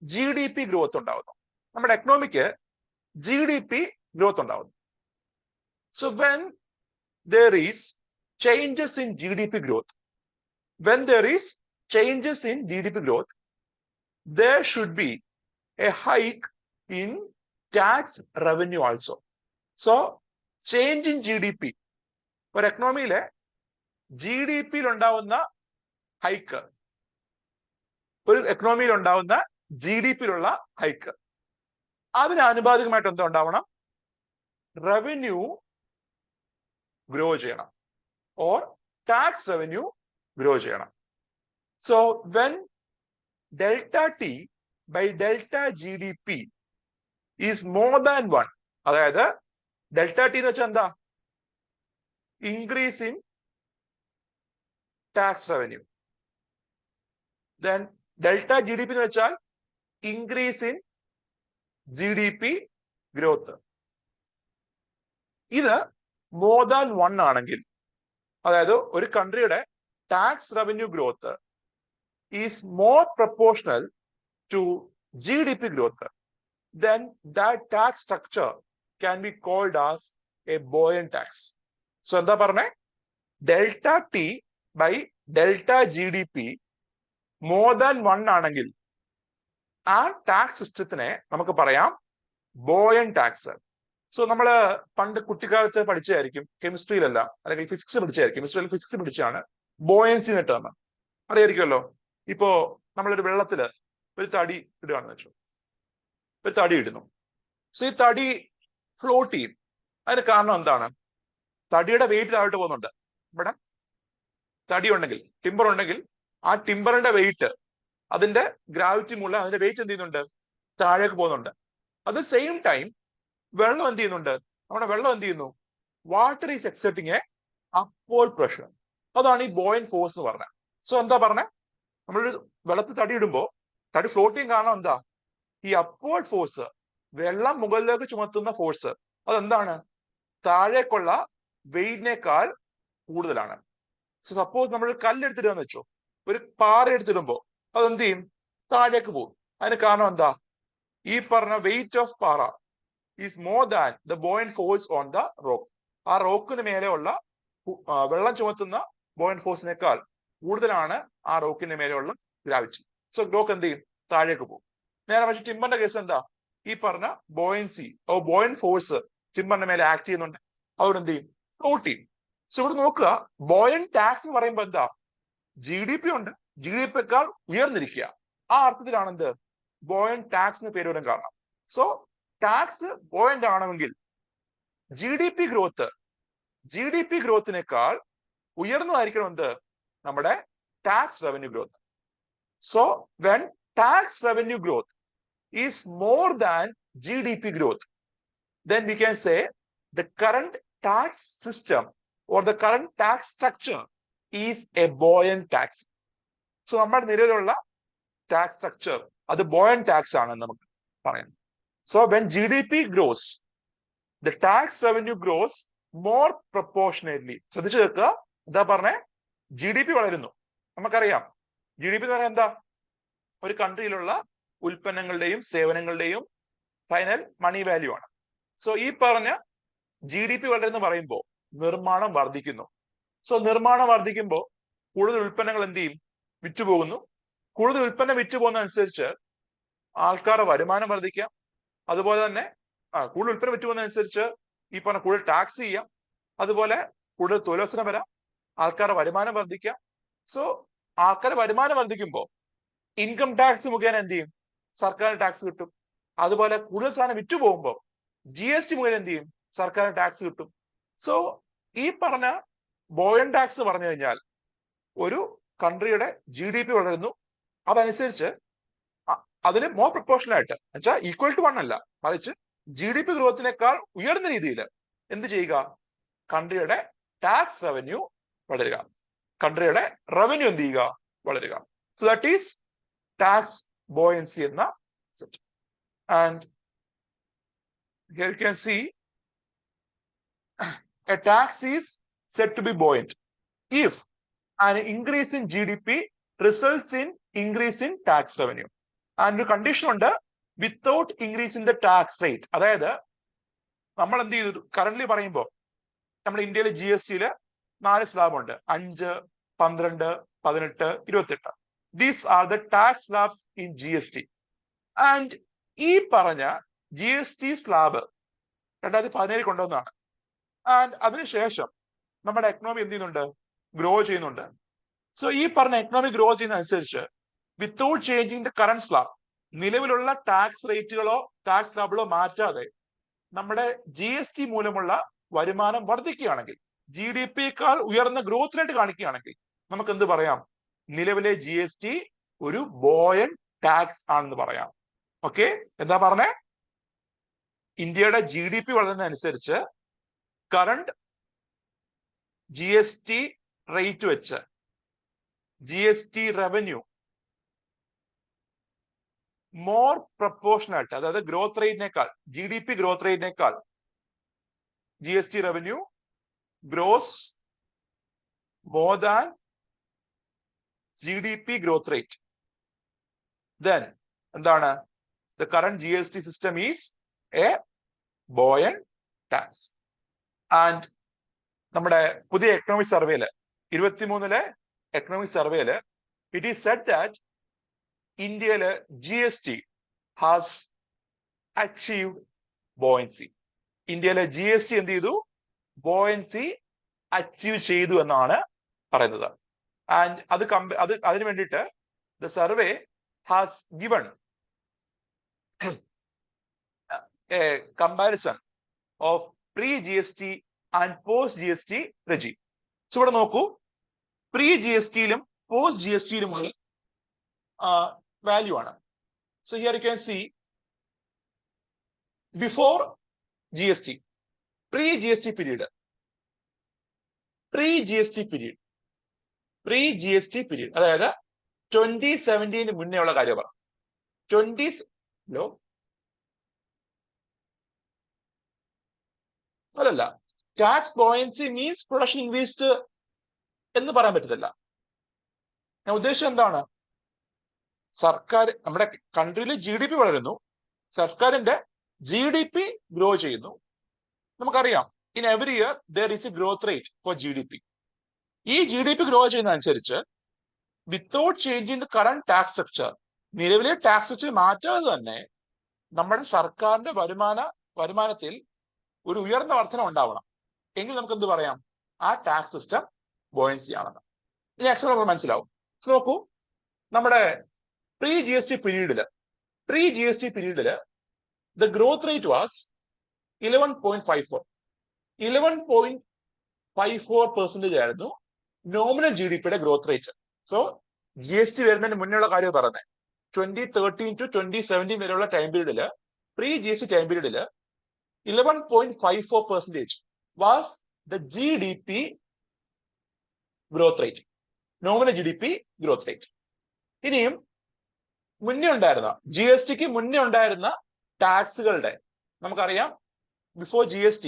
GDP ഗ്രോത്ത് ഉണ്ടാവുന്നു. നമ്മുടെ എക്കണോമിക്ക് GDP ഗ്രോത്ത് ഉണ്ടാവുന്നു. So when there is changes in GDP growth, there should be a hike in tax revenue also. So change in GDP, ഒരു എക്കണോമിയിലെ GDP ഉണ്ടാവുന്ന hike, ഒരു എക്കണോമിയിൽ ഉണ്ടാവുന്ന GDP ഹൈക്ക്, അതിന് ആനുപാതികമായിട്ട് എന്താ ഉണ്ടാവണം? റവന്യൂ ഗ്രോ ചെയ്യണം, ഓർ ടാക്സ് റവന്യൂ ഗ്രോ ചെയ്യണം. So when delta T by delta GDP is more than 1, അതായത് ഡെൽറ്റ ടി എന്ന് വെച്ചാൽ എന്താ? Increase in tax revenue. Then delta GDP എന്ന് വെച്ചാൽ ഇൻക്രീസ് ഇൻ GDP ഗ്രോത്ത്. ഇത് മോർ ദാൻ 1 ആണെങ്കിൽ, അതായത് ഒരു കൺട്രിയുടെ tax revenue growth is more proportional to GDP growth, then that tax structure can be called as a buoyant tax. So എന്താ പറഞ്ഞേ? Delta T by delta GDP more than 1 ആണെങ്കിൽ ആ tax സിസ്റ്റത്തിനെ നമുക്ക് പറയാം ബോയൻ ടാക്സ്. സോ നമ്മൾ പണ്ട് കുട്ടിക്കാലത്ത് പഠിച്ചായിരിക്കും, കെമിസ്ട്രിയിലല്ല അല്ലെങ്കിൽ ഫിസിക്സ് പഠിച്ചായിരിക്കും, കെമിസ്ട്രിയിൽ ഫിസിക്സ് പഠിച്ചാണ് ബോയൻസി എന്ന ടേം അറിയായിരിക്കുമല്ലോ. ഇപ്പോ നമ്മളൊരു വെള്ളത്തില് ഒരു തടി ഇടുകയാണെന്ന് വെച്ചു, ഒരു തടി ഇടുന്നു. സോ ഈ തടി ഫ്ലോട്ട് ചെയ്യും. അതിന് കാരണം എന്താണ്? തടിയുടെ വെയിറ്റ് താഴോട്ട് പോകുന്നുണ്ട്. ഇവിടെ തടി ഉണ്ടെങ്കിൽ, ടിമ്പർ ഉണ്ടെങ്കിൽ, ആ ടിമ്പറിന്റെ വെയിറ്റ്, അതിന്റെ ഗ്രാവിറ്റി മൂലം അതിന്റെ വെയിറ്റ് എന്ത് ചെയ്യുന്നുണ്ട്? താഴേക്ക് പോകുന്നുണ്ട്. അറ്റ് ദ സെയിം ടൈം വെള്ളം എന്ത് ചെയ്യുന്നുണ്ട്? നമ്മുടെ വെള്ളം എന്ത് ചെയ്യുന്നു? Water is exerting a upward pressure. അതാണ് ഈ ബോയൻ ഫോഴ്സ് എന്ന് പറഞ്ഞത്. സോ എന്താ പറഞ്ഞേ? നമ്മളൊരു വെള്ളത്തിൽ തടി ഇടുമ്പോ തടി ഫ്ലോട്ട് ചെയ്യാൻ കാരണം എന്താ? ഈ അപ്വേർഡ് ഫോഴ്സ്, വെള്ളം മുകളിലേക്ക് ചുമത്തുന്ന ഫോഴ്സ്, അതെന്താണ്? താഴേക്കുള്ള വെയിറ്റിനേക്കാൾ കൂടുതലാണ്. സോ സപ്പോസ് നമ്മൾ ഒരു കല്ലെടുത്തിടുകയെന്ന് വെച്ചോ, ഒരു പാറ എടുത്തിടുമ്പോ അതെന്ത് ചെയ്യും? താഴേക്ക് പോകും. അതിന് കാരണം എന്താ? ഈ പറഞ്ഞ വെയിറ്റ് ഓഫ് പാറ is more than the ബോയൻ force on the rock. ആ റോക്കിന് മേലെയുള്ള വെള്ളം ചുമത്തുന്ന ബോയൻ ഫോഴ്സിനേക്കാൾ കൂടുതലാണ് ആ റോക്കിന്റെ മേലെയുള്ള ഗ്രാവിറ്റി. സോ റോക്ക് എന്ത് ചെയ്യും? താഴേക്ക് പോകും. നേരെ പക്ഷെ ടിമ്പറിന്റെ കേസ് എന്താ? ഈ പറഞ്ഞ ബോയൻസി ബോയൻ ഫോഴ്സ് ടിമ്പറിന്റെ മേലെ ആക്ട് ചെയ്യുന്നുണ്ട്, അതുകൊണ്ട് എന്ത് ചെയ്യും? ഫ്ലോട്ട് ചെയ്യും. സോ ഇവിടെ നോക്കുക, ബോയൻ ടാക്സ് എന്ന് പറയുമ്പോൾ എന്താ? GDP ഉണ്ട്, GDPയേക്കാൾ ഉയർന്നിരിക്കുക. ആ അർത്ഥത്തിലാണ് എന്ത്? ബോയൻ ടാക്സ് എന്ന് പേര് വരാൻ കാരണം. സോ ടാക്സ് ബോയന്റ് ആണെങ്കിൽ ജി ഡി പി ഗ്രോത്തിനേക്കാൾ ഉയർന്നതായിരിക്കണം എന്ത്? നമ്മുടെ tax revenue growth. So when tax revenue growth is more than GDP growth, then we can say the current tax system or the current tax structure is a buoyant tax. So നമ്മുടെ നിലവിലുള്ള tax structure അത് ബോയൻ tax ആണെന്ന് നമുക്ക് പറയാം. So when GDP grows, the tax revenue grows more proportionately. ശ്രദ്ധിച്ചു കേൾക്കുക, എന്താ പറഞ്ഞേ? GDP വളരുന്നു. നമുക്കറിയാം GDP എന്ന് പറഞ്ഞാൽ എന്താ? ഒരു കൺട്രിയിലുള്ള ഉൽപ്പന്നങ്ങളുടെയും സേവനങ്ങളുടെയും ഫൈനൽ മണി വാല്യൂ ആണ്. സോ ഈ പറഞ്ഞ GDP വളരുന്നു പറയുമ്പോൾ നിർമ്മാണം വർദ്ധിക്കുന്നു. സോ നിർമ്മാണം വർദ്ധിക്കുമ്പോൾ കൂടുതൽ ഉൽപ്പന്നങ്ങൾ എന്ത് ചെയ്യും? വിറ്റുപോകുന്നു. കൂടുതൽ ഉൽപ്പന്നം വിറ്റുപോകുന്നതനുസരിച്ച് ആൾക്കാരുടെ വരുമാനം വർദ്ധിക്കാം. അതുപോലെ തന്നെ കൂടുതൽ ഉൽപ്പന്നം വിറ്റുപോകുന്നതനുസരിച്ച് ഈ പറഞ്ഞ കൂടുതൽ ടാക്സ് ചെയ്യാം. അതുപോലെ കൂടുതൽ തൊഴിലവസരം വരാം, ആൾക്കാരുടെ വരുമാനം വർദ്ധിക്കാം. സോ ആൾക്കാരുടെ വരുമാനം വർദ്ധിക്കുമ്പോൾ ഇൻകം ടാക്സ് മുഖേന എന്ത് ചെയ്യും? സർക്കാരിന് ടാക്സ് കിട്ടും. അതുപോലെ കൂടുതൽ സാധനം വിറ്റുപോകുമ്പോൾ GST മുഖേന എന്ത് ചെയ്യും? സർക്കാരിന് ടാക്സ് കിട്ടും. സോ ഈ പറഞ്ഞ ബോയൻ ടാക്സ് പറഞ്ഞു കഴിഞ്ഞാൽ ഒരു കൺട്രിയുടെ GDP വളരുന്നു, അതനുസരിച്ച് അതിന് മോർ പ്രൊപ്പോർഷണൽ ആയിട്ട്, എന്നുവെച്ചാൽ ഈക്വൽ ടു 1 അല്ല, മറിച്ച് GDP ഗ്രോത്തിനേക്കാൾ ഉയർന്ന രീതിയിൽ എന്ത് ചെയ്യുക? കൺട്രിയുടെ ടാക്സ് റവന്യൂ വളരുക, കൺട്രിയുടെ റവന്യൂ എന്ത് ചെയ്യുക? വളരുക. So that is tax buoyancy എന്ന set. And here you can see a tax is said to be buoyant if an increase in GDP results in increase in tax revenue. And ഒരു condition ഉണ്ട്, without increase in the tax rate. അതായത് നമ്മൾ എന്ത് ചെയ്തു? Current പറയുമ്പോൾ നമ്മുടെ ഇന്ത്യയിലെ GST 4 സ്ലാബുണ്ട്: 5, 12, 18, 28. These are the tax slabs in GST. And ഈ പറഞ്ഞ GST സ്ലാബ് 2017 കൊണ്ടുവന്നതാണ്. ആൻഡ് അതിനുശേഷം നമ്മുടെ എക്കണോമി എന്ത് ചെയ്യുന്നുണ്ട്? ഗ്രോ ചെയ്യുന്നുണ്ട്. സോ ഈ പറഞ്ഞ എക്കണോമി ഗ്രോ ചെയ്യുന്ന അനുസരിച്ച് without changing the current slab, നിലവിലുള്ള ടാക്സ് റേറ്റുകളോ ടാക്സ് സ്ലാബുകളോ മാറ്റാതെ നമ്മുടെ GST മൂലമുള്ള വരുമാനം വർദ്ധിക്കുകയാണെങ്കിൽ, GDPയേക്കാൾ ഉയർന്ന ഗ്രോത്ത് റേറ്റ് കാണിക്കുകയാണെങ്കിൽ നമുക്ക് എന്ത് പറയാം? നിലവിലെ GST ഒരു ബോയൻ ടാക്സ് ആണെന്ന് പറയാം. ഓക്കെ, എന്താ പറഞ്ഞേ? ഇന്ത്യയുടെ GDP വളരുന്നതനുസരിച്ച് കറണ്ട് GST റേറ്റ് വെച്ച് GST റവന്യൂ മോർ പ്രൊപ്പോർഷണൽ ആയിട്ട്, അതായത് ഗ്രോത്ത് റേറ്റിനേക്കാൾ, GDP ഗ്രോത്ത് റേറ്റിനേക്കാൾ GST revenue grows more than GDP growth rate, then എന്താണ്? The current GST system is a buoyant tax. And നമ്മുടെ പുതിയ എക്കണോമിക് സർവേയില് 23 എക്കണോമിക് സർവേയില് it is said that ഇന്ത്യയില് GST has achieved ബോയൻസി. ഇന്ത്യയിലെ GST എന്ത് ചെയ്തു? ബോയൻസി അച്ചീവ് ചെയ്തു എന്നാണ് പറയുന്നത്. ആൻഡ് അതിന് വേണ്ടിയിട്ട് the survey has given a comparison of pre-GST and post-GST regime. So ഇവിടെ നോക്കൂ, pre-GSTയിലും post-GSTയിലുമുള്ള വാല്യൂ ആണ്. So here you can see before GST, pre-GST period, pre-GST period അതായത് 2017 മുന്നേ ഉള്ള കാര്യം പറ. അല്ലല്ല, tax buoyancy means production invest എന്ന് പറയാൻ പറ്റത്തില്ല. ഞാൻ ഉദ്ദേശിച്ചത് എന്താണ്? സർക്കാർ, നമ്മുടെ കൺട്രിയിൽ GDP വളരുന്നു, സർക്കാരിന്റെ GDP ഗ്രോ ചെയ്യുന്നു. നമുക്കറിയാം, in every year there is a growth rate for GDP. ഈ GDP ഗ്രോ ചെയ്യുന്നതനുസരിച്ച് without changing the current tax structure, നിലവിലെ ടാക്സ് സ്ട്രക്ചർ മാറ്റാതെ തന്നെ നമ്മുടെ സർക്കാരിന്റെ വരുമാനത്തിൽ ഒരു ഉയർന്ന വർധന ഉണ്ടാവണം. എങ്കിൽ നമുക്ക് എന്ത് പറയാം? ആ ടാക്സ് സിസ്റ്റം ബോയൻസി ആണെന്ന്. ഈ എക്സാമ്പിൾ മനസ്സിലാവും. നോക്കൂ, നമ്മുടെ പ്രീ GST പീരീഡില് ദ ഗ്രോത്ത് റേറ്റ് വാസ് 11.54. 11.54% ആയിരുന്നു നോമിനൽ GDPയുടെ ഗ്രോത്ത് റേറ്റ്. സോ GST വരുന്നതിന് മുന്നേയുള്ള കാര്യം പറഞ്ഞത് 2013 to 2017 വരെയുള്ള ടൈം പീരീഡില്, പ്രീ GST ടൈം പീരീഡില് 11.54% was the GDP growth rate, nominal GDP growth rate. ഇനിയും മുന്നേ ഉണ്ടായിരുന്ന GSTക്ക് മുന്നേ ഉണ്ടായിരുന്ന ടാക്സുകളുടെ നമുക്കറിയാം, before GST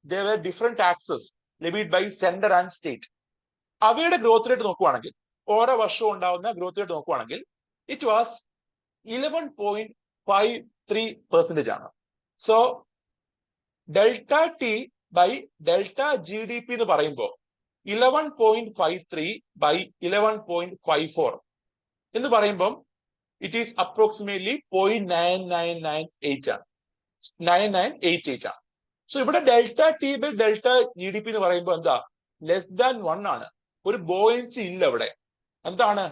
there were different taxes levied by center and state. അവയുടെ ഗ്രോത്ത് റേറ്റ് നോക്കുവാണെങ്കിൽ, ഓരോ വർഷവും ഉണ്ടാവുന്ന ഗ്രോത്ത് റേറ്റ് നോക്കുവാണെങ്കിൽ ഇറ്റ് വാസ് 11.53% ആണ്. So delta T by delta GDP എന്ന് പറയുമ്പോൾ 11.53 ബൈ 11.54 എന്ന് പറയുമ്പം ഇറ്റ് ഈസ് അപ്രോക്സിമേറ്റ്ലി 0.9998 ആണ്, 9988 ആണ്. സോ ഇവിടെ delta T by delta GDP എന്ന് പറയുമ്പോൾ എന്താ? ലെസ് ദാൻ 1 ആണ്. ഒരു ബോയൻസി ഇല്ല ഇവിടെ. എന്താണ്?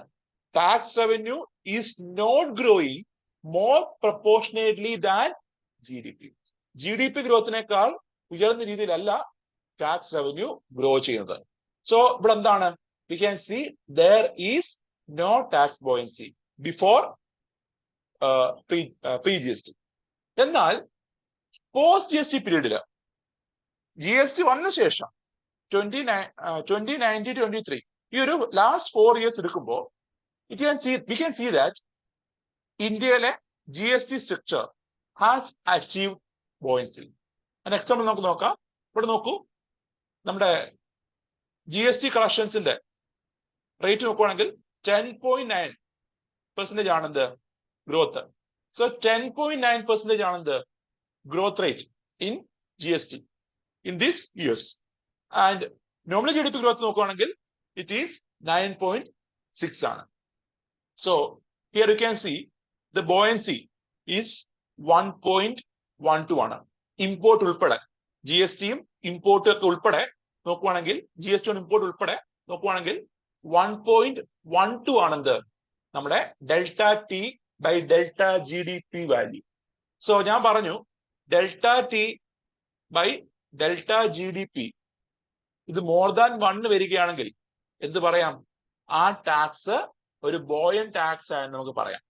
Tax revenue is not growing more proportionately than GDP ഗ്രോത്തിനേക്കാൾ ഉയർന്ന രീതിയിലല്ല ടാക്സ് റവന്യൂ ഗ്രോ ചെയ്യുന്നത്. സോ ഇവിടെ എന്താണ്? We can see there is no tax buoyancy before pre GST. എന്നാൽ പോസ്റ്റ് GST പീരീഡില് GST വന്ന ശേഷം 2019-23 ഈ ഒരു ലാസ്റ്റ് 4 years എടുക്കുമ്പോൾ വി ക്യാൻ സീ ദാറ്റ് ഇന്ത്യയിലെ GST structure has achieved buoyancy. Example നമുക്ക് നോക്കാം. ഇവിടെ നോക്കൂ, നമ്മുടെ GST കളക്ഷൻസിന്റെ റേറ്റ് നോക്കുവാണെങ്കിൽ 10.9% ആണെന്ത് ഗ്രോത്ത്. സോ 10.9% ആണെന്ത് growth rate in GST in this years. And nominal GDP growth നോക്കുവാണെങ്കിൽ ഇറ്റ് ഈസ് 9.6 ആണ്. So here you can see the buoyancy is 1.12 ആണ്. ഇമ്പോർട്ട് ഉൾപ്പെടെ, GSTയും ഇമ്പോർട്ട് ഒക്കെ ഉൾപ്പെടെ നോക്കുവാണെങ്കിൽ, GST ഇമ്പോർട്ട് ഉൾപ്പെടെ നോക്കുവാണെങ്കിൽ 1.12 ആണെന്ത് നമ്മുടെ delta T by delta GDP value. So ഞാൻ പറഞ്ഞു, delta T by delta GDP ഇത് മോർ ദാൻ 1 വരികയാണെങ്കിൽ എന്ത് പറയാം? ആ ടാക്സ് ഒരു ബോയൻ ടാക്സ് ആയെന്ന് നമുക്ക് പറയാം.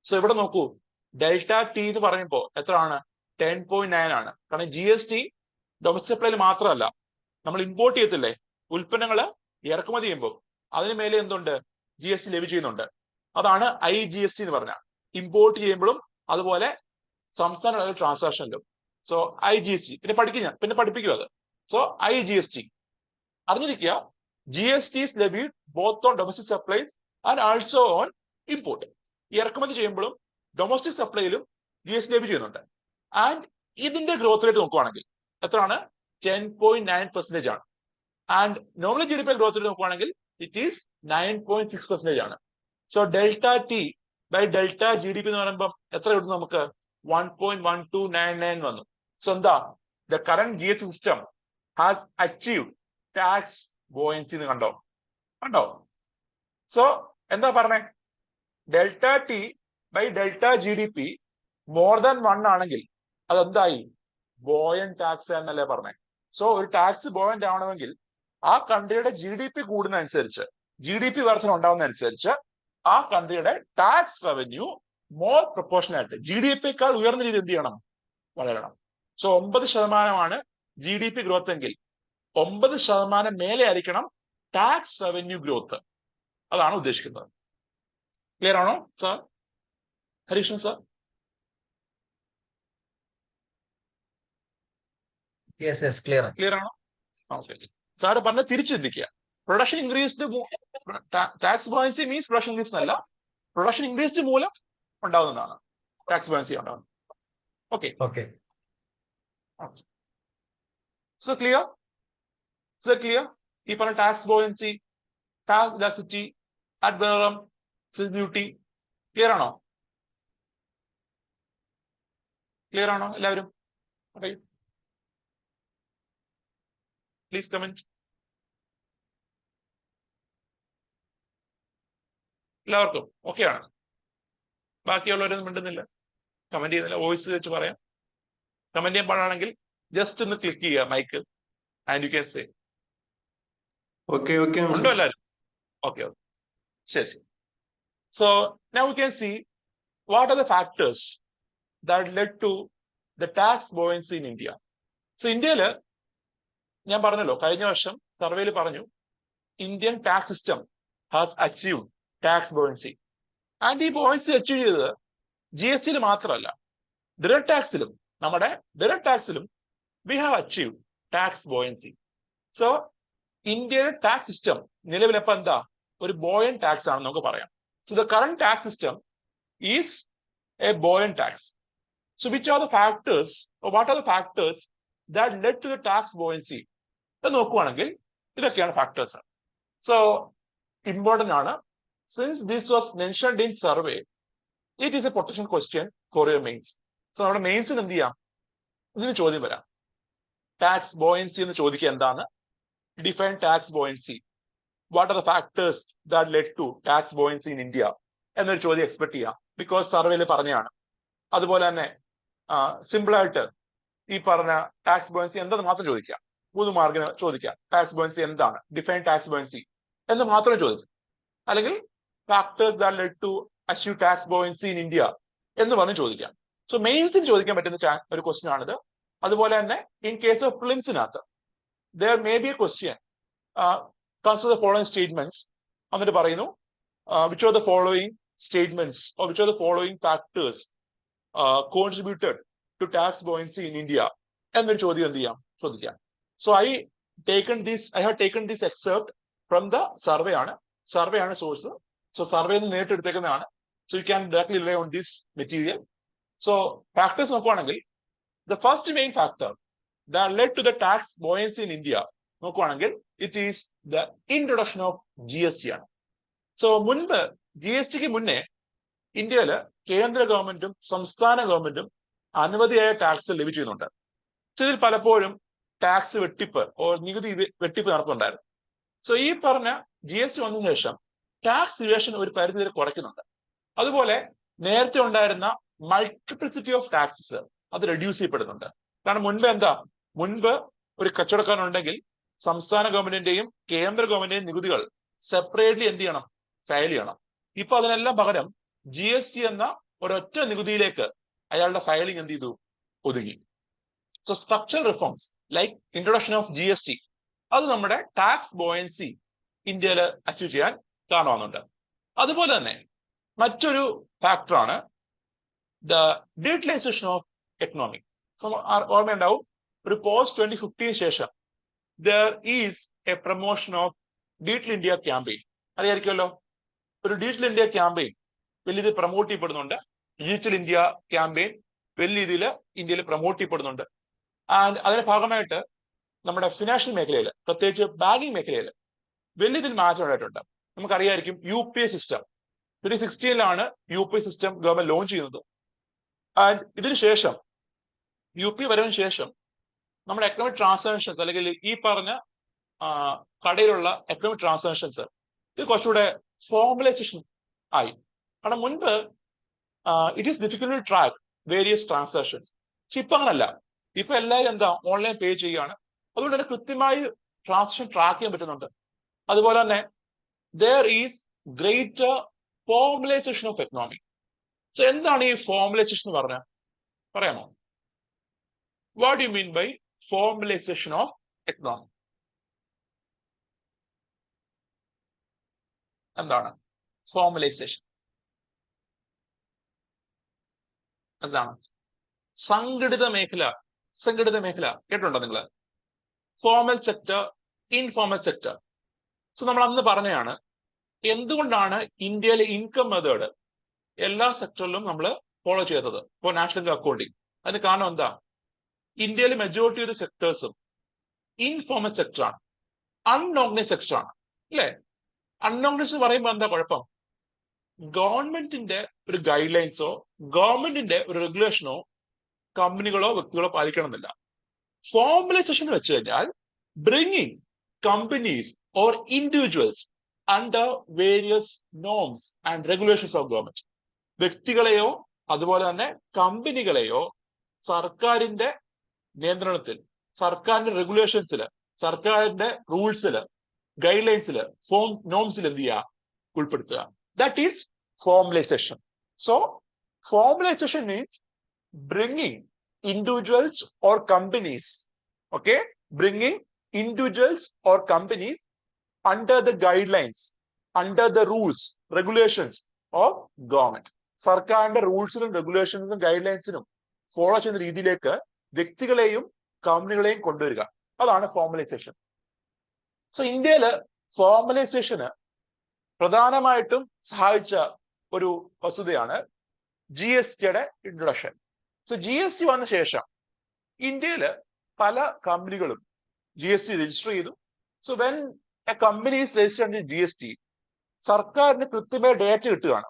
സോ ഇവിടെ നോക്കൂ, ഡെൽറ്റ ടി എന്ന് പറയുമ്പോൾ എത്ര ആണ്? 10.9 ആണ്. കാരണം GST ഡൊമസ്റ്റിക് സപ്ലൈയിൽ മാത്രമല്ല, നമ്മൾ ഇമ്പോർട്ട് ചെയ്യത്തില്ലേ ഉൽപ്പന്നങ്ങൾ ഇറക്കുമതി ചെയ്യുമ്പോൾ അതിന് മേലെ എന്തുണ്ട്? GST ലെവി ചെയ്യുന്നുണ്ട്. അതാണ് IGST എന്ന് പറഞ്ഞാൽ. ഇമ്പോർട്ട് ചെയ്യുമ്പോഴും അതുപോലെ സംസ്ഥാന ട്രാൻസാക്ഷനിലും. സോ IGST പിന്നെ പഠിപ്പിക്കുക അത്. സോ IGST അറിഞ്ഞിരിക്കുക, GST is levied both on domestic supplies and also on import. ഇറക്കുമതി ചെയ്യുമ്പോഴും ഡൊമസ്റ്റിക് സപ്ലൈയിലും GST ലെവി ചെയ്യുന്നുണ്ട്. ആൻഡ് ഇതിന്റെ ഗ്രോത്ത് റേറ്റ് നോക്കുവാണെങ്കിൽ എത്രയാണ്? 10.9% ആണ്. And nominal GDP growth rate നോക്കുവാണെങ്കിൽ ഇറ്റ് ഈസ് 9.6% ആണ്. So delta T by delta GDP എന്ന് പറയുമ്പോൾ എത്ര കിട്ടുന്നു നമുക്ക്? 1.1299 വന്നു. So the current GST system has achieved tax buoyancy എന്ന് കണ്ടോ? So എന്താ പറഞ്ഞേ? Delta T by delta GDP more than 1 ആണെങ്കിൽ അതെന്തായി? ബോയൻ ടാക്സ് എന്നല്ലേ പറഞ്ഞേ. സോ ഒരു ടാക്സ് ബോയന്റ് ആവണമെങ്കിൽ ആ കൺട്രിയുടെ GDP കൂടുന്നതനുസരിച്ച്, GDP വർധന ഉണ്ടാവുന്നതനുസരിച്ച് ആ കൺട്രിയുടെ ടാക്സ് റവന്യൂ മോർ പ്രൊപ്പോർഷനായിട്ട് GDP-യേക്കാൾ ഉയർന്ന രീതി എന്ത് ചെയ്യണം? വളരണം. സോ 9% GDP ഗ്രോത്ത് എങ്കിൽ 9% മേലെ ആയിരിക്കണം ടാക്സ് റവന്യൂ ഗ്രോത്ത്. അതാണ് ഉദ്ദേശിക്കുന്നത്. ക്ലിയർ ആണോ സാർ? ഹരീഷൻ സാർ? ക്ലിയർ ആണോ? ഓക്കെ. സാറ് പറഞ്ഞ തിരിച്ചു ചിന്തിക്കുക. Production increased, tax buoyancy means production increase എന്നല്ല, പ്രൊഡക്ഷൻ ഇൻക്രീസ്ഡ് മൂലം ഉണ്ടാവുന്നതാണ് ടാക്സ് ബോയൻസി ഉണ്ടാവുന്നത്. ഓക്കെ. So clear? ഈ പറഞ്ഞ tax buoyancy, tax elasticity, at valorem, duty, clear ആണോ? എല്ലാവരും? Okay, please comment. എല്ലാവർക്കും ഓക്കെ ആണ്? ബാക്കിയുള്ളവരൊന്നും മിണ്ടുന്നില്ല, കമന്റ് ചെയ്യുന്നില്ല. വോയിസ് വെച്ച് പറയാം. കമന്റ് ചെയ്യാൻ പാടാണെങ്കിൽ ജസ്റ്റ് ഒന്ന് ക്ലിക്ക് ചെയ്യുക mic and you can say. ഉണ്ടോ എല്ലാവരും? ഓക്കെ. ശരി. So now you can see what are the factors that led to the tax buoyancy in India. So ഇന്ത്യയില് ഞാൻ പറഞ്ഞല്ലോ, കഴിഞ്ഞ വർഷം സർവേയിൽ പറഞ്ഞു, Indian tax system has achieve tax buoyancy. And ഈ ബോയൻസി അച്ചീവ് ചെയ്തത് GST മാത്രമല്ല, ഡയറക്ട് ടാക്സിലും, നമ്മുടെ ഡയറക്ട് ടാക്സിലും we have achieve tax buoyancy. So ഇന്ത്യയുടെ ടാക്സ് സിസ്റ്റം നിലവിലിപ്പോ എന്താ? ഒരു ബോയൻ ടാക്സ് ആണെന്ന് നമുക്ക് പറയാം. So the current tax system is a buoyant tax. So which are the factors, what are the factors that led to the tax buoyancy എന്ന് നോക്കുവാണെങ്കിൽ ഇതൊക്കെയാണ് ഫാക്ടേഴ്സ്. സോ ഇമ്പോർട്ടന്റ് ആണ്. Since this was mentioned in survey, it is a potential question for your mains. So നമ്മുടെ മെയിൻസിന് എന്ത് ചെയ്യാം? ഇതിന് ചോദ്യം വരാം. ടാക്സ് ബോയൻസി എന്ന് ചോദിക്കുക എന്താണ്? Define tax buoyancy. What are the factors that led to tax buoyancy in India എന്നൊരു ചോദ്യം എക്സ്പെക്ട് ചെയ്യാം, ബിക്കോസ് സർവേയിൽ പറഞ്ഞതാണ്. അതുപോലെ തന്നെ സിമ്പിൾ ആയിട്ട് ഈ പറഞ്ഞ ടാക്സ് ബോയൻസി എന്താന്ന് മാത്രം ചോദിക്കാം. 3 മാർക്കിന് ചോദിക്കാം, ടാക്സ് ബോയൻസി എന്താണ്, ഡിഫൈൻ ടാക്സ് ബോയൻസി എന്ന് മാത്രം ചോദിക്കും. അല്ലെങ്കിൽ factors that led to achieve tax buoyancy in India എന്ന് പറഞ്ഞ് ചോദിക്കാം. സോ മെയിൻസിന് ചോദിക്കാൻ പറ്റുന്ന ഒരു ക്വസ്റ്റ്യൻ ആണിത്. അതുപോലെ തന്നെ ഇൻ കേസ് ഓഫ് പ്രിലിംസിനകത്ത് there may be a question, consider the following statements. എന്നിട്ട് പറയുന്നു, which are the following statements or which are the following factors contributed to tax buoyancy in India എന്നൊരു ചോദ്യം എന്ത് ചെയ്യാം? ചോദിക്കാം. So I have taken this excerpt from the survey ആണ്. Survey ആണ് source. So survey നേരിട്ട് എടുത്തേക്കുന്നതാണ്. So you can directly rely on this material. So factors നോക്കുവാണെങ്കിൽ the first main factor that led to the tax buoyancy in India നോക്കുവാണെങ്കിൽ it is the introduction of GST ആണ്. So മുൻപ് GSTക്ക് മുന്നേ ഇന്ത്യയിൽ കേന്ദ്ര ഗവൺമെന്റും സംസ്ഥാന ഗവൺമെന്റും അനവധിയായ ടാക്സ് ലഭ്യ ചെയ്യുന്നുണ്ട്. ഇതിൽ പലപ്പോഴും ടാക്സ് വെട്ടിപ്പ് നികുതി വെട്ടിപ്പ് നടക്കുന്നുണ്ടായിരുന്നു. സോ ഈ പറഞ്ഞ GST വന്നതിന് ശേഷം ടാക്സ് ഇവേഷൻ ഒരു പരിധി വരെ കുറയ്ക്കുന്നുണ്ട്. അതുപോലെ നേരത്തെ ഉണ്ടായിരുന്ന മൾട്ടിപ്ലിസിറ്റി ഓഫ് ടാക്സസ് അത് റെഡ്യൂസ് ചെയ്യപ്പെടുന്നുണ്ട്. കാരണം മുൻപ് ഒരു കച്ചവടക്കാരനുണ്ടെങ്കിൽ സംസ്ഥാന ഗവൺമെന്റിന്റെയും കേന്ദ്ര ഗവൺമെന്റിന്റെയും നികുതികൾ സെപ്പറേറ്റ്ലി എന്ത് ചെയ്യണം? ഫയൽ ചെയ്യണം. ഇപ്പൊ അതിനെല്ലാം പകരം GST എന്ന ഒരൊറ്റ നികുതിയിലേക്ക് അയാളുടെ ഫയലിംഗ് എന്ത് ചെയ്തു? ഒതുങ്ങി. So structural reforms like introduction of GST അത് നമ്മുടെ ടാക്സ് ബോയൻസി ഇന്ത്യയിൽ അച്ചീവ് ചെയ്യാൻ കാണുന്നുണ്ട്. അതുപോലെ തന്നെ മറ്റൊരു ഫാക്ടറാണ് ദ ഡിജിറ്റലൈസേഷൻ ഓഫ് എക്കണോമി. ഓർമ്മയുണ്ടാവും, ഒരു പോസ്റ്റ് 2015 ശേഷം there is a promotion of digital India campaign. അറിയായിരിക്കുമല്ലോ, ഒരു ഡിജിറ്റൽ ഇന്ത്യ ക്യാമ്പയിൻ വലിയ രീതിയിൽ പ്രൊമോട്ട് ചെയ്യപ്പെടുന്നുണ്ട്. ഡിജിറ്റൽ ഇന്ത്യ ക്യാമ്പയിൻ വലിയ രീതിയിൽ ഇന്ത്യയിൽ പ്രൊമോട്ട് ചെയ്യപ്പെടുന്നുണ്ട്. ആൻഡ് അതിന്റെ ഭാഗമായിട്ട് നമ്മുടെ ഫിനാൻഷ്യൽ മേഖലയിൽ, പ്രത്യേകിച്ച് ബാങ്കിങ് മേഖലയിൽ വലിയ രീതിയിൽ മാറ്റം ഉണ്ടായിട്ടുണ്ട്. നമുക്കറിയായിരിക്കും UPI system 2016 UPI system government launch ചെയ്യുന്നത്. ആൻഡ് ഇതിനുശേഷം UP വരവിന് ശേഷം നമ്മുടെ എക്കണോമിക് ട്രാൻസാക്ഷൻസ് അല്ലെങ്കിൽ ഈ പറഞ്ഞ കടയിലുള്ള എക്കണോമിക് ട്രാൻസാക്ഷൻസ് ഇത് കുറച്ചുകൂടെ ഫോർമലൈസേഷൻ ആയി. കാരണം മുൻപ് it is difficult to track various transactions. പക്ഷെ ഇപ്പൊ അങ്ങനല്ല. ഇപ്പൊ എല്ലാവരും എന്താ ഓൺലൈൻ പേ ചെയ്യുകയാണ്. അതുകൊണ്ട് തന്നെ കൃത്യമായി ട്രാൻസാക്ഷൻ ട്രാക്ക് ചെയ്യാൻ പറ്റുന്നുണ്ട്. അതുപോലെ തന്നെ there is greater formalization of economy. So എന്താണ് ഈ ഫോർമലൈസേഷൻ എന്ന് പറഞ്ഞാൽ പറയാമോ? What do you mean by formalization of economy? എന്താണ് ഫോർമലൈസേഷൻ? എന്താണ് സംഘടിത മേഖല? കേട്ടിട്ടുണ്ടോ നിങ്ങൾ? Formal sector, informal sector. So നമ്മൾ അന്ന് പറഞ്ഞതാണ് എന്തുകൊണ്ടാണ് ഇന്ത്യയിലെ ഇൻകം മെത്തേഡ് എല്ലാ സെക്ടറിലും നമ്മൾ ഫോളോ ചെയ്തത് ഫോർ നാഷണൽ ഇൻകം അക്കൗണ്ടിങ്. അതിന് കാരണം എന്താ? ഇന്ത്യയിലെ മെജോറിറ്റി ഓഫ് സെക്ടേഴ്സും ഇൻഫോർമൽ സെക്ടറാണ്, അൺഓർഗനൈസ് സെക്ടറാണ്, അല്ലേ? അൺഓർഗനൈസ് എന്ന് പറയുമ്പോൾ എന്താ കുഴപ്പം? ഗവൺമെന്റിന്റെ ഒരു ഗൈഡ് ലൈൻസോ ഗവൺമെന്റിന്റെ ഒരു റെഗുലേഷനോ കമ്പനികളോ വ്യക്തികളോ പാലിക്കണമെന്നില്ല. ഫോർമലൈസേഷൻ എന്ന് വെച്ച് കഴിഞ്ഞാൽ bringing companies or individuals under various norms and regulations of government. വ്യക്തികളെയോ അതുപോലെ തന്നെ കമ്പനികളെയോ സർക്കാരിന്റെ നിയന്ത്രണത്തിൽ, സർക്കാരിന്റെ റെഗുലേഷൻസിൽ, സർക്കാരിന്റെ റൂൾസിൽ, ഗൈഡ് ലൈൻസിൽ, നോംസിൽ എന്ത് ചെയ്യുക? ഉൾപ്പെടുത്തുക. That is formalisation. So formalisation means bringing individuals or companies, okay, bringing individuals or companies under the guidelines, under the rules, regulations of government. സർക്കാരിന്റെ റൂൾസിനും റെഗുലേഷൻസിനും ഗൈഡ് ലൈൻസിനും ഫോളോ ചെയ്യുന്ന രീതിയിലേക്ക് വ്യക്തികളെയും കമ്പനികളെയും കൊണ്ടുവരിക. അതാണ് ഫോർമലൈസേഷൻ. സോ ഇന്ത്യയില് ഫോർമലൈസേഷന് പ്രധാനമായിട്ടും സഹായിച്ച ഒരു വസ്തുതയാണ് GSTയുടെ ഇൻട്രൊഡക്ഷൻ. സോ GST വന്ന ശേഷം ഇന്ത്യയില് പല കമ്പനികളും GST രജിസ്റ്റർ ചെയ്തു. So when A company is registered under GST, സർക്കാരിന് കൃത്യമായ ഡേറ്റ കിട്ടുകയാണ്.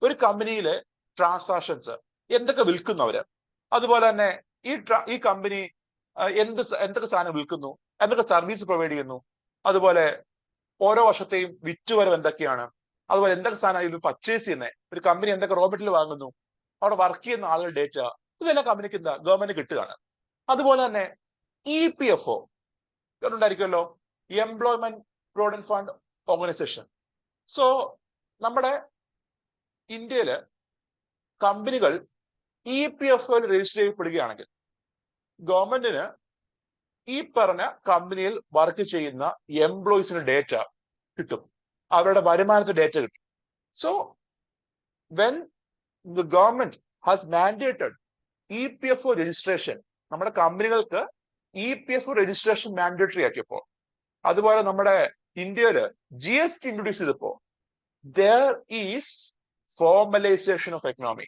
ഒരു കമ്പനിയിലെ ട്രാൻസാക്ഷൻസ് എന്തൊക്കെ വിൽക്കുന്നു അവര്, അതുപോലെ തന്നെ ഈ കമ്പനി എന്തൊക്കെ സാധനം വിൽക്കുന്നു, എന്തൊക്കെ സർവീസ് പ്രൊവൈഡ് ചെയ്യുന്നു, അതുപോലെ ഓരോ വർഷത്തെയും വിറ്റുവരവ് എന്തൊക്കെയാണ്, അതുപോലെ എന്തൊക്കെ സാധനം ഇത് പർച്ചേസ് ചെയ്യുന്നത്, ഒരു കമ്പനി എന്തൊക്കെ റോ മെറ്റീരിയൽ വാങ്ങുന്നു, അവിടെ വർക്ക് ചെയ്യുന്ന ആളുകളുടെ ഡേറ്റ, ഇതെല്ലാം കമ്പനിക്ക് എന്താ ഗവൺമെന്റ് കിട്ടുകയാണ്. അതുപോലെ തന്നെ EPFO ഉണ്ടായിരിക്കുമല്ലോ, employment provident fund organisation. So നമ്മുടെ ഇന്ത്യയില് കമ്പനികൾ EPFOയിൽ രജിസ്റ്റർ ചെയ്യപ്പെടുകയാണെങ്കിൽ ഗവൺമെന്റിന് ഈ പറഞ്ഞ കമ്പനിയിൽ വർക്ക് ചെയ്യുന്ന എംപ്ലോയീസിന് ഡേറ്റ കിട്ടും, അവരുടെ വരുമാനത്തിന് ഡേറ്റ കിട്ടും. So when the government has mandated EPFO registration, നമ്മുടെ കമ്പനികൾക്ക് EPFO രജിസ്ട്രേഷൻ മാൻഡേറ്ററി ആക്കിയപ്പോൾ, അതുപോലെ നമ്മുടെ ഇന്ത്യയില് GST ഇൻട്രൊഡ്യൂസ് ചെയ്തപ്പോ there is formalization of economy.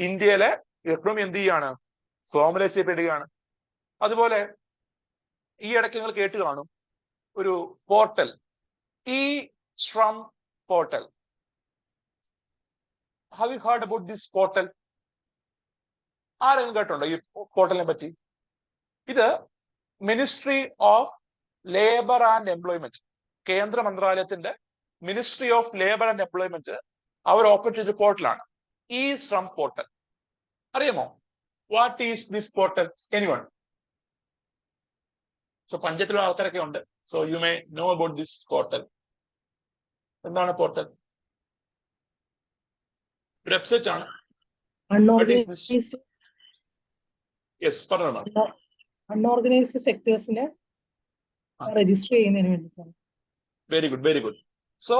ഇന്ത്യയിലെ എക്കണോമി എന്ത് ചെയ്യാണ്? ഫോർമലൈസ് ചെയ്യപ്പെടുകയാണ്. അതുപോലെ ഈ ഇടയ്ക്ക് നിങ്ങൾ കേട്ട് കാണും ഒരു portal, e-Shram portal. Have you heard about this portal? ആരെങ്കിലും കേട്ടുണ്ടോ ഈ പോർട്ടലിനെ പറ്റി? ഇത് ministry of labour and employment, കേന്ദ്ര മന്ത്രാലയത്തിന്റെ ministry of labour and employment അവർ ഓപ്പൺ ചെയ്ത പോർട്ടലാണ് e-Shram പോർട്ടൽ. അറിയാമോ? What is this portal? Anyone? So പഞ്ചായത്തിലുള്ള ആൾക്കാരൊക്കെ ഉണ്ട്. So you may know about this portal. എന്താണ് പോർട്ടൽ? വെബ്സൈറ്റ് ആണ്.
അൺഓർഗനൈസ്ഡ് സെക്ടേഴ്സിനെ രജിസ്റ്റർ ചെയ്യുന്നതിന് വേണ്ടിയിട്ടാണ്.
Very good, very good. So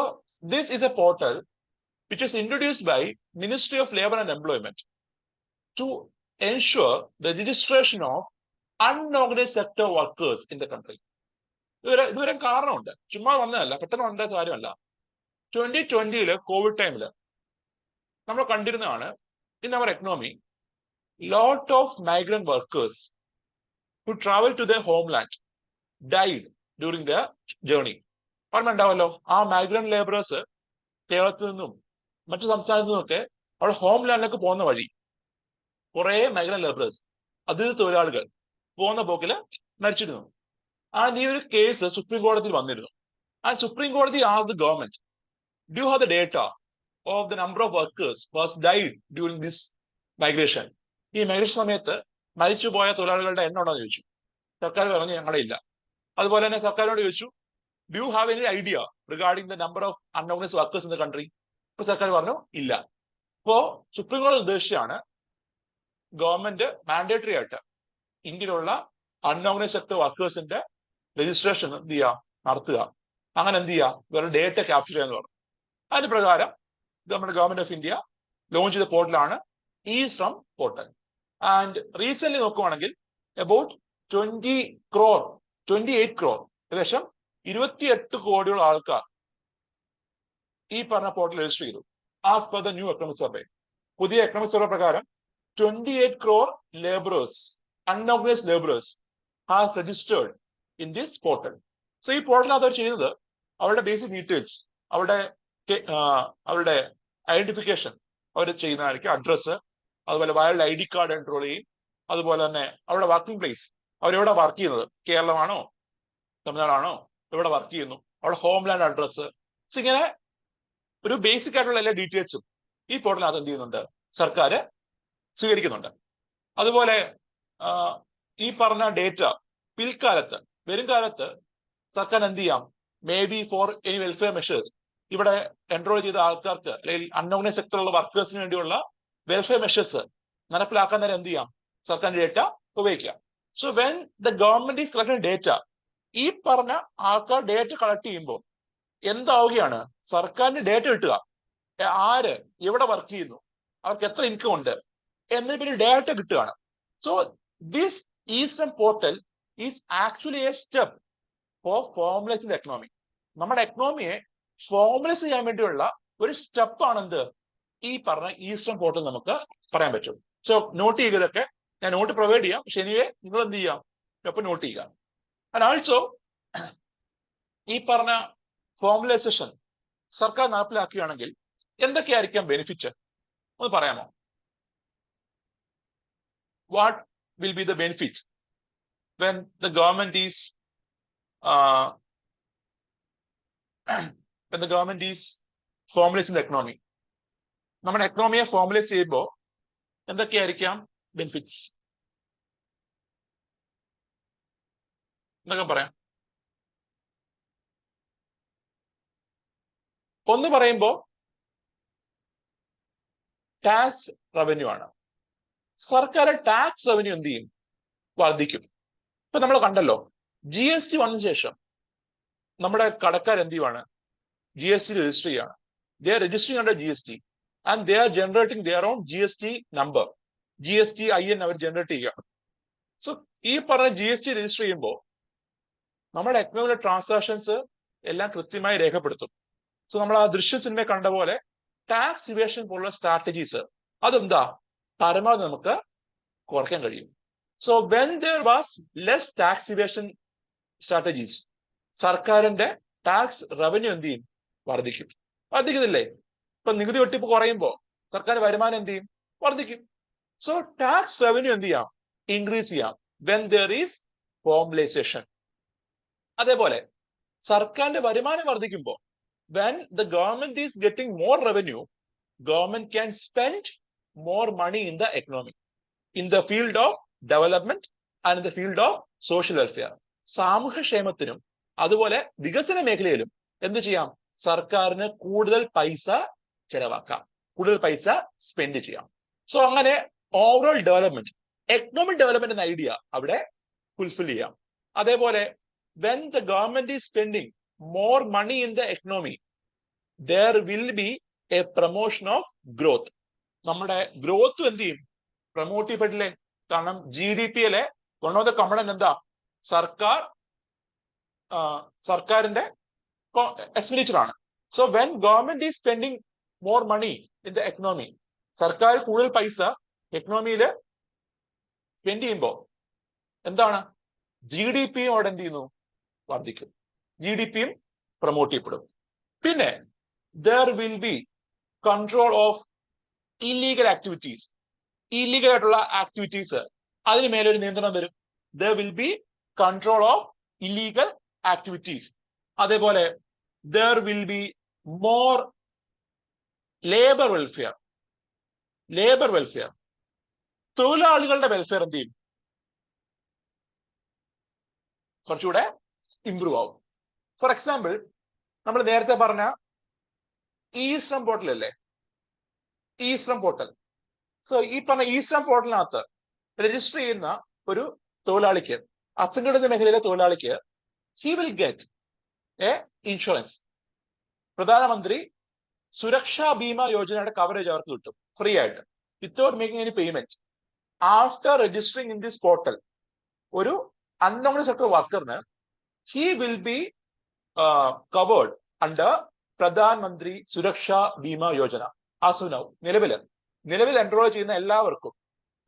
this is a portal which is introduced by Ministry of Labour and Employment to ensure the registration of unorganized sector workers in the country. ഇതുവരെ കാരണമുണ്ട്, ചുമ്മാ വന്നതല്ല, പെട്ടെന്ന് വന്ന കാര്യമല്ല. 2020 കോവിഡ് ടൈമില് നമ്മൾ കണ്ടിരുന്നതാണ് in our economy lot of migrant workers who travel to their homeland died during their journey. ഓർമ്മ ഉണ്ടാവല്ലോ, ആ മൈഗ്രന്റ് ലേബറേഴ്സ് കേരളത്തിൽ നിന്നും മറ്റു സംസ്ഥാനത്തു നിന്നൊക്കെ അവിടെ ഹോംലാൻഡിലേക്ക് പോകുന്ന വഴി കുറെ മൈഗ്രന്റ് ലേബറേഴ്സ് അതിഥി തൊഴിലാളികൾ പോകുന്ന പോക്കില് മരിച്ചിരുന്നു. ആൻഡ് ഈ ഒരു കേസ് സുപ്രീം കോടതിയിൽ വന്നിരുന്നു. ആൻഡ് സുപ്രീം കോടതി asked the government, do you have the data of the number of workers was died during this migration? ഈ മൈഗ്രേഷൻ സമയത്ത് മരിച്ചുപോയ തൊഴിലാളികളുടെ എണ്ണം ഉണ്ടോ എന്ന് ചോദിച്ചു. സർക്കാർ പറഞ്ഞു ഞങ്ങളുടെ ഇല്ല. അതുപോലെ തന്നെ സർക്കാരിനോട് ചോദിച്ചു, do you have any idea regarding the number of unorganised workers in the country? അപ്പൊ സർക്കാർ പറഞ്ഞു ഇല്ല. അപ്പോ സുപ്രീം കോടതി ഉദ്ദേശിച്ചാണ് ഗവൺമെന്റ് മാൻഡേറ്ററി ആയിട്ട് ഇന്ത്യയിലുള്ള അൺഓർഗനൈസ്ഡ് സെക്ടർ വർക്കേഴ്സിന്റെ രജിസ്ട്രേഷൻ എന്ത് ചെയ്യുക, നടത്തുക. അങ്ങനെ എന്ത് ചെയ്യുക, വേറെ ഡേറ്റ ക്യാപ്ചർ ചെയ്യാന്ന് പറഞ്ഞു. അതിന് പ്രകാരം നമ്മുടെ ഗവൺമെന്റ് ഓഫ് ഇന്ത്യ ലോഞ്ച് ചെയ്ത പോർട്ടലാണ് e Shram portal. And recent നോക്കുവാണെങ്കിൽ അബൌട്ട് 28 crore ഏകദേശം 28 കോടിയോളം ആൾക്കാർ ഈ പറഞ്ഞ പോർട്ടൽ രജിസ്റ്റർ ചെയ്തു. As per the new economic survey. പുതിയ എക്കണോമിക് സർവേ പ്രകാരം 28 crore laborers, unorganized laborers has registered in this portal. So ഈ പോർട്ടലിനകത്ത് അവർ ചെയ്യുന്നത് അവരുടെ ബേസിക് ഡീറ്റെയിൽസ്, അവരുടെ ഐഡന്റിഫിക്കേഷൻ അവർ ചെയ്യുന്നതായിരിക്കും. അഡ്രസ്സ്, അതുപോലെ വാലിഡ് ID കാർഡ് എൻറോൾ ചെയ്യും. അതുപോലെ തന്നെ അവരുടെ വർക്കിംഗ് പ്ലേസ്, അവരെവിടെ വർക്ക് ചെയ്യുന്നത്, കേരളമാണോ തമിഴ്നാടാണോ, എവിടെ വർക്ക് ചെയ്യുന്നു, അവരുടെ ഹോംലാൻഡ് അഡ്രസ്സ്. സോ ഇങ്ങനെ ഒരു ബേസിക് ആയിട്ടുള്ള എല്ലാ ഡീറ്റെയിൽസും ഈ പോർട്ടലിനകത്ത് എന്ത് ചെയ്യുന്നുണ്ട്, സർക്കാർ സ്വീകരിക്കുന്നുണ്ട്. അതുപോലെ ഈ പറഞ്ഞ ഡേറ്റ പിൽക്കാലത്ത്, വരും കാലത്ത് സർക്കാർ എന്ത് ചെയ്യാം, may be for any welfare measures, ഇവിടെ എൻറോൾ ചെയ്ത ആൾക്കാർക്ക് അല്ലെങ്കിൽ അൺഓർഗനൈസ്ഡ് സെക്ടറിലുള്ള വർക്കേഴ്സിന് വേണ്ടിയുള്ള വെൽഫെയർ മെഷേഴ്സ് നടപ്പിലാക്കാൻ നേരം എന്ത് ചെയ്യാം, സർക്കാരിന്റെ ഡേറ്റ ഉപയോഗിക്കാം. So when the government is collecting data, ഈ പറഞ്ഞ ആൾക്കാർ ഡേറ്റ കളക്ട് ചെയ്യുമ്പോൾ എന്താവുകയാണ്, സർക്കാരിന് ഡേറ്റ കിട്ടുക, ആര് എവിടെ വർക്ക് ചെയ്യുന്നു, അവർക്ക് എത്ര ഇൻകം ഉണ്ട് എന്നതിന് പിന്നെ ഡേറ്റ കിട്ടുകയാണ്. So this eastern portal is actually a step for formalising the economy. നമ്മുടെ എക്കണോമിയെ ഫോർമലൈസ് ചെയ്യാൻ വേണ്ടിയുള്ള ഒരു സ്റ്റെപ്പാണ് എന്ത്, ഈ പറഞ്ഞ ഈസ്റ്റേൺ പോർട്ടൽ നമുക്ക് പറയാൻ പറ്റും. സോ നോട്ട് ചെയ്യുക, ഇതൊക്കെ ഞാൻ നോട്ട് പ്രൊവൈഡ് ചെയ്യാം, പക്ഷെ എനിവേ നിങ്ങൾ എന്ത് ചെയ്യാം, അപ്പൊ നോട്ട് ചെയ്യുക. ആൻഡ് ആൾസോ ഈ പറഞ്ഞ ഫോർമലൈസേഷൻ സർക്കാർ നടപ്പിലാക്കുകയാണെങ്കിൽ എന്തൊക്കെയായിരിക്കാം ബെനിഫിറ്റ് ഒന്ന് പറയാമോ? What will be the benefit when the government is formalizing the economy? നമ്മുടെ എക്കണോമിയെ ഫോർമലൈസ് ചെയ്യുമ്പോൾ എന്തൊക്കെയായിരിക്കാം ബെനിഫിറ്റ്സ് എന്നൊക്കെ പറയാം. ഒന്ന് പറയുമ്പോൾ ടാക്സ് റവന്യൂ ആണ്. സർക്കാർ ടാക്സ് റവന്യൂ എന്ത് ചെയ്യും, വർദ്ധിക്കും. ഇപ്പൊ നമ്മൾ കണ്ടല്ലോ, GST വന്നതിന് ശേഷം നമ്മുടെ കടക്കാർ എന്ത് ചെയ്യുവാണ്, GST രജിസ്റ്റർ ചെയ്യാണ്. They are registering under GST and they are generating their own GST number, GSTIN അവർ ജനറേറ്റ് ചെയ്യുകയാണ്. സോ ഈ പറഞ്ഞ GST രജിസ്റ്റർ ചെയ്യുമ്പോൾ നമ്മുടെ എക്കണോമിയിലെ ട്രാൻസാക്ഷൻസ് എല്ലാം കൃത്യമായി രേഖപ്പെടുത്തും. സോ നമ്മൾ ആ ദൃശ്യ സിനിമ കണ്ട പോലെ ടാക്സ് ഇവേഷൻ പോലുള്ള സ്ട്രാറ്റജീസ് അതെന്താ പരമാവധി നമുക്ക് കുറയ്ക്കാൻ കഴിയും. So when there was less tax evasion strategies, സർക്കാരിന്റെ ടാക്സ് റവന്യൂ എന്ത് ചെയ്യും, വർദ്ധിക്കും. വർദ്ധിക്കുന്നില്ലേ? ഇപ്പൊ നികുതി വെട്ടിപ്പ് കുറയുമ്പോൾ സർക്കാർ വരുമാനം എന്ത് ചെയ്യും, വർദ്ധിക്കും. സോ ടാക്സ് റവന്യൂ എന്ത് ചെയ്യാം, ഇൻക്രീസ് ചെയ്യാം വെൻ ദർ ഈസ് ഫോർമലൈസേഷൻ. അതേപോലെ സർക്കാരിന്റെ വരുമാനം വർദ്ധിക്കുമ്പോൾ, when the government is getting more revenue, government can spend more money in the economy, in the field of development and in the field of social welfare. സാമൂഹ്യക്ഷേമത്തിനും അതുപോലെ വികസന മേഖലയിലും എന്ത് ചെയ്യാം, സർക്കാരിന് കൂടുതൽ പൈസ ചെലവാക്കാം, കൂടുതൽ പൈസ സ്പെൻഡ് ചെയ്യാം. സോ അങ്ങനെ ഓവറോൾ ഡെവലപ്മെന്റ്, എക്കണോമിക് ഡെവലപ്മെന്റ് എന്ന ഐഡിയ അവിടെ ഫുൾഫിൽ ചെയ്യാം. അതേപോലെ when the government is spending more money in the economy, there will be a promotion of growth. നമ്മുടെ ഗ്രോത്ത് എന്ത് ചെയ്യും, പ്രൊമോട്ട് ചെയ്യപ്പെട്ടില്ലേ? കാരണം GDP-യിലെ വൺ ഓഫ് ദ കമ്പണന്റ് എന്താ, സർക്കാരിന്റെ എക്സ്പെൻഡിച്ചർ ആണ്. So when government is spending more money in the economy, സർക്കാർ കൂടുതൽ പൈസ എക്കണോമിയിൽ സ്പെൻഡ് ചെയ്യുമ്പോൾ എന്താണ്, GDP-യോടെ എന്ത് ചെയ്യുന്നു, വർദ്ധിക്കും. GDP-യും പ്രൊമോട്ട് ചെയ്യപ്പെടും. പിന്നെ there will be control of illegal activities. Illegal ആയിട്ടുള്ള ആക്ടിവിറ്റീസ് അതിന് മേലൊരു നിയന്ത്രണം വരും. There will be control of illegal activities. അതേപോലെ there will be more labor welfare. തൊഴിലാളികളുടെ വെൽഫെയർ എന്ത് ചെയ്യും? കുറച്ചുകൂടെ ഇംപ്രൂവ് ആവും. ഫോർ എക്സാമ്പിൾ, നമ്മൾ നേരത്തെ പറഞ്ഞ ഈസ്റ്റേൺ പോർട്ടൽ അല്ലേ, ഈസ്റ്റേൺ പോർട്ടൽ. സോ ഈ പറഞ്ഞ ഈസ്റ്റേൺ പോർട്ടലിനകത്ത് രജിസ്റ്റർ ചെയ്യുന്ന ഒരു തൊഴിലാളിക്ക്, അസംഘടിത മേഖലയിലെ തൊഴിലാളിക്ക്, he will get a insurance. Pradhanmantri Suraksha Bima യോജനയുടെ കവറേജ് അവർക്ക് കിട്ടും ഫ്രീ ആയിട്ട്, without making any payment. After registering in this portal, ഒരു അൺനോൺ സെക്ടർ വർക്കറിന് he will be covered under Pradhanmantri Suraksha Bima Yojana. As of now, നിലവിൽ എൻറോൾ ചെയ്യുന്ന എല്ലാവർക്കും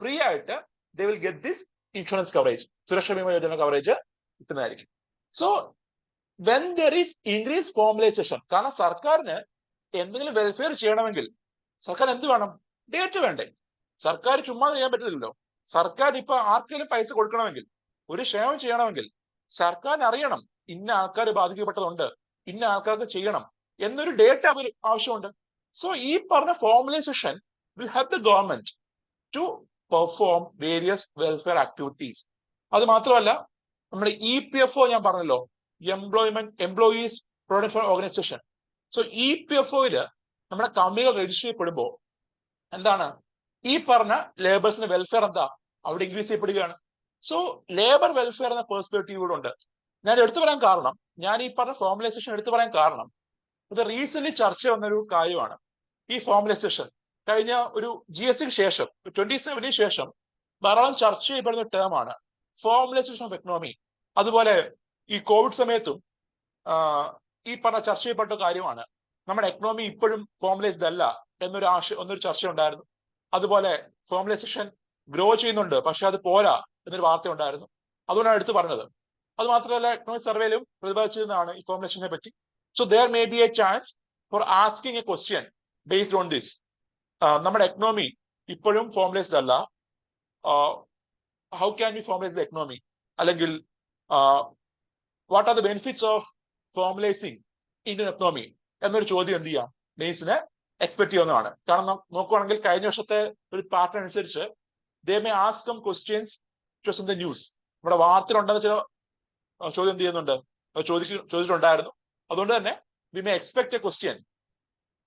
ഫ്രീ ആയിട്ട് they will get this insurance coverage, Suraksha Bima Yojana coverage കിട്ടുന്നതായിരിക്കും. So when there is increased formalization, കാരണം സർക്കാരിന് എന്തെങ്കിലും വെൽഫെയർ ചെയ്യണമെങ്കിൽ സർക്കാർ എന്ത് വേണം? ഡേറ്റ വേണ്ടേ? സർക്കാർ ചുമ്മാ ചെയ്യാൻ പറ്റില്ലല്ലോ. സർക്കാർ ഇപ്പൊ ആർക്കെങ്കിലും പൈസ കൊടുക്കണമെങ്കിൽ, ഒരു ക്ഷേമം ചെയ്യണമെങ്കിൽ സർക്കാരിന് അറിയണം ഇന്ന ആൾക്കാർ ബാധിക്കപ്പെട്ടതുണ്ട്, ഇന്ന ആൾക്കാർക്ക് ചെയ്യണം എന്നൊരു ഡേറ്റ ആവശ്യമുണ്ട്. സോ ഈ പറഞ്ഞ formalisation will help the government to perform various welfare activities. അത് മാത്രമല്ല, നമ്മുടെ EPFO ഞാൻ പറഞ്ഞല്ലോ, employees provident fund organisation. So EPFOയില് നമ്മുടെ കമ്പനികൾ രജിസ്റ്റർ ചെയ്യപ്പെടുമ്പോൾ എന്താണ് ഈ പറഞ്ഞ ലേബേഴ്സിന്റെ വെൽഫെയർ എന്താ അവിടെ ഇൻക്രീസ് ചെയ്യപ്പെടുകയാണ്. സോ ലേബർ വെൽഫെയർ എന്ന പെർസ്പെക്റ്റീവ് കൂടെ ഉണ്ട്. ഞാൻ എടുത്തു പറയാൻ കാരണം, ഞാൻ ഈ പറഞ്ഞ ഫോർമലൈസേഷൻ എടുത്തു പറയാൻ കാരണം, ഇത് റീസെന്റ് ചർച്ച വന്നൊരു കാര്യമാണ്. ഈ ഫോർമലൈസേഷൻ കഴിഞ്ഞ ഒരു GSTക്ക് ശേഷം, 2017 ശേഷം ധാരാളം ചർച്ച ചെയ്യപ്പെടുന്ന ടേം ആണ് ഫോർമലൈസേഷൻ ഓഫ് എക്കണോമി. അതുപോലെ ഈ കോവിഡ് സമയത്തും ഈ പറഞ്ഞ ചർച്ച ചെയ്യപ്പെട്ട കാര്യമാണ്. നമ്മുടെ എക്കണോമി ഇപ്പോഴും ഫോർമലൈസ്ഡ് അല്ല എന്നൊരു ചർച്ച ഉണ്ടായിരുന്നു. അതുപോലെ ഫോർമലൈസേഷൻ ഗ്രോ ചെയ്യുന്നുണ്ട്, പക്ഷെ അത് പോരാ എന്നൊരു വാർത്ത ഉണ്ടായിരുന്നു. അതുകൊണ്ടാണ് എടുത്തു പറഞ്ഞത്. അത് മാത്രമല്ല, എക്കണോമിക് സർവേയിലും പ്രതിപാദിച്ചിരുന്നതാണ് ഈ ഫോർമലൈസേഷനെ പറ്റി. So there may be a chance for asking a question based on this. നമ്മുടെ എക്കണോമി ഇപ്പോഴും ഫോർമലൈസ്ഡ് അല്ല, how can we formalise the economy, അല്ലെങ്കിൽ what are the benefits of formalising Indian economy എന്നൊരു ചോദ്യം എന്ത് ചെയ്യാം, മെയിൻസിനെ എക്സ്പെക്ട് ചെയ്യുന്നതാണ്. കാരണം നോക്കുവാണെങ്കിൽ കഴിഞ്ഞ വർഷത്തെ ഒരു പാറ്റേൺ അനുസരിച്ച് they may ask some questions in the news. നമ്മുടെ വാർത്തയിലുണ്ടെന്ന് ചില ചോദ്യം എന്ത് ചെയ്യുന്നുണ്ട്, ചോദിച്ചിട്ടുണ്ടായിരുന്നു. അതുകൊണ്ട് തന്നെ we may expect a question